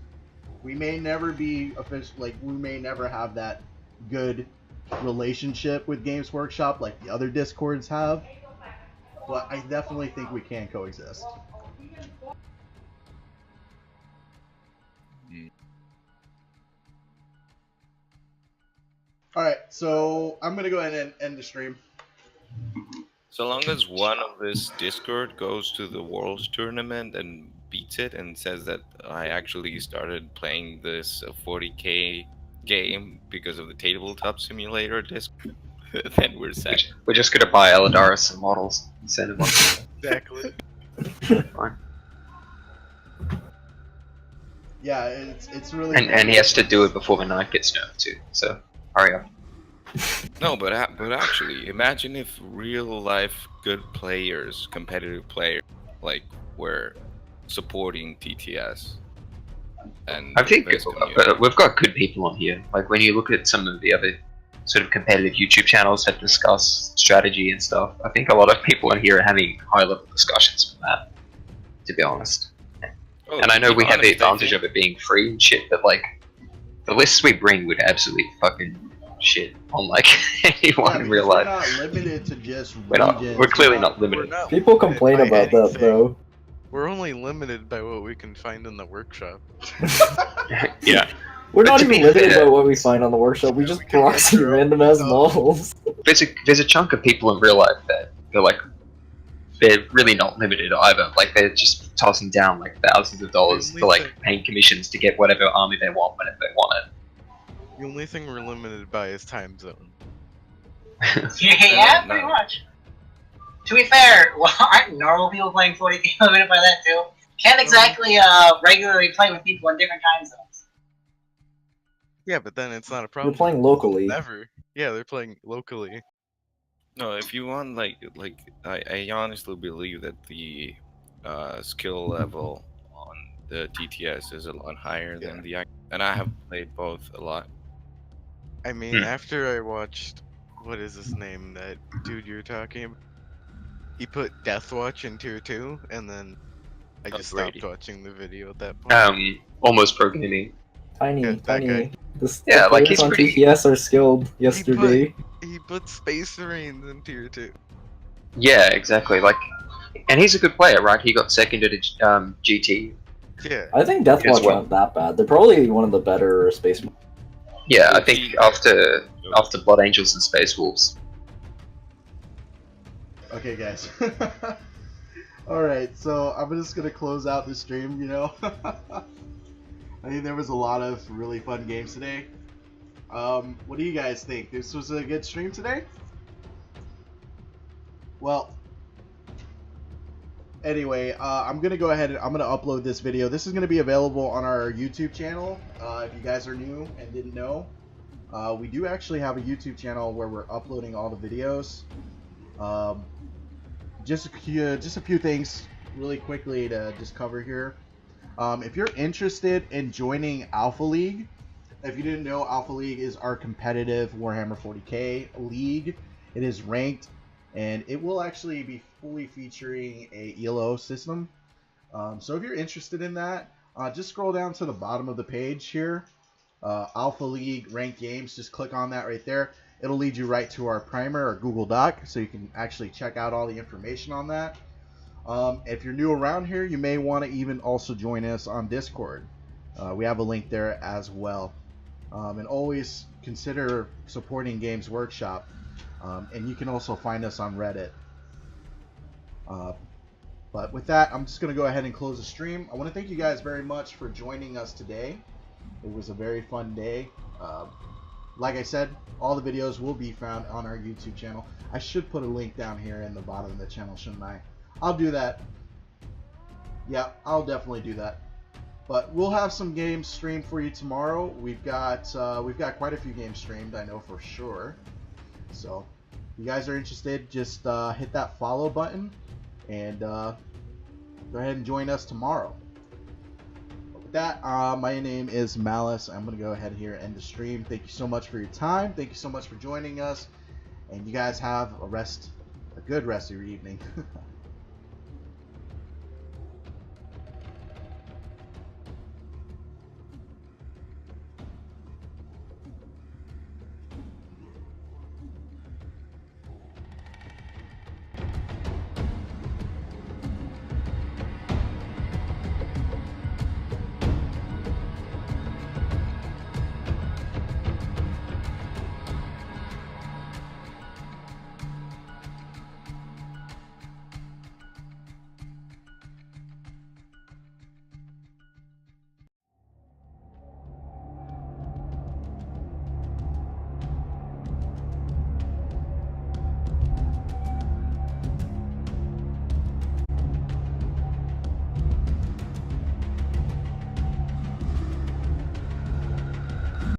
We may never be official, like we may never have that good relationship with Games Workshop like the other Discords have, but I definitely think we can coexist. All right, so I'm gonna go ahead and end the stream. So long as one of this Discord goes to the Worlds tournament and beats it and says that I actually started playing this 40K game because of the Tabletop Simulator disc, then we're set. We're just gonna buy Eladaris some models and send them on. Exactly. Fine. Yeah, it's really. And he has to do it before the knife gets nerfed too. So hurry up. No, but actually, imagine if real life good players, competitive players, like were supporting TTS. And I think this community. we've got good people on here. Like when you look at some of the other sort of competitive YouTube channels that discuss strategy and stuff, I think a lot of people in here are having high level discussions from that, to be honest. Oh, and I know we have the advantage think... of it being free and shit, but like the lists we bring would absolutely fucking shit on like anyone in real life. We're not limited to just we're clearly not limited. People complain about that though. We're only limited by what we can find in the workshop. Yeah. We're not even limited by what we find on the workshop, we just proxy random ass models. There's a chunk of people in real life that they're really not limited either. Like they're just tossing down like thousands of dollars for like paying commissions to get whatever army they want whenever they want it. The only thing we're limited by is time zone. Yeah, pretty much. To be fair, well, aren't normal people playing 40K limited by that too? Can't exactly regularly play with people in different time zones. Yeah, but then it's not a problem. They're playing locally. Never. Yeah, they're playing locally. No, if you want, I honestly believe that the skill level on the TTS is a lot higher than the and I have played both a lot. I mean, after I watched, what is his name, that dude you're talking about? He put Deathwatch in tier 2, and then I just Brady. stopped watching the video at that point. Almost pro gaming. Tiny, Yeah, that tiny. guy. The like, players he's on pretty- TPS are skilled yesterday. He put Space Marines in tier 2. Yeah, exactly. Like, and he's a good player, right? He got second at GT. Yeah. I think Deathwatch well. aren't that bad. They're probably one of the better space. Yeah, I think after Blood Angels and Space Wolves. Okay, guys. Alright, so I'm just gonna close out the stream, you know? I think there was a lot of really fun games today. What do you guys think? This was a good stream today? Well, anyway, I'm gonna go ahead and I'm gonna upload this video. This is gonna be available on our YouTube channel. If you guys are new and didn't know, we do actually have a YouTube channel where we're uploading all the videos. Just a few things really quickly to just cover here. If you're interested in joining Alpha League, if you didn't know, Alpha League is our competitive Warhammer 40k league. It is ranked, and it will actually be fully featuring a ELO system. So if you're interested in that, just scroll down to the bottom of the page here. Alpha League ranked games, just click on that right there. It'll lead you right to our primer or Google Doc, so you can actually check out all the information on that. If you're new around here, you may want to even also join us on Discord. We have a link there as well. And always consider supporting Games Workshop. And you can also find us on Reddit. But with that, I'm just going to go ahead and close the stream. I want to thank you guys very much for joining us today. It was a very fun day. Like I said, all the videos will be found on our YouTube channel. I should put a link down here in the bottom of the channel, shouldn't I? I'll do that. Yeah, I'll definitely do that. But we'll have some games streamed for you tomorrow. We've got quite a few games streamed, I know for sure. So, if you guys are interested, just hit that follow button and go ahead and join us tomorrow. But with that, my name is Malice. I'm gonna go ahead here and end the stream. Thank you so much for your time. Thank you so much for joining us, and you guys have a good rest of your evening.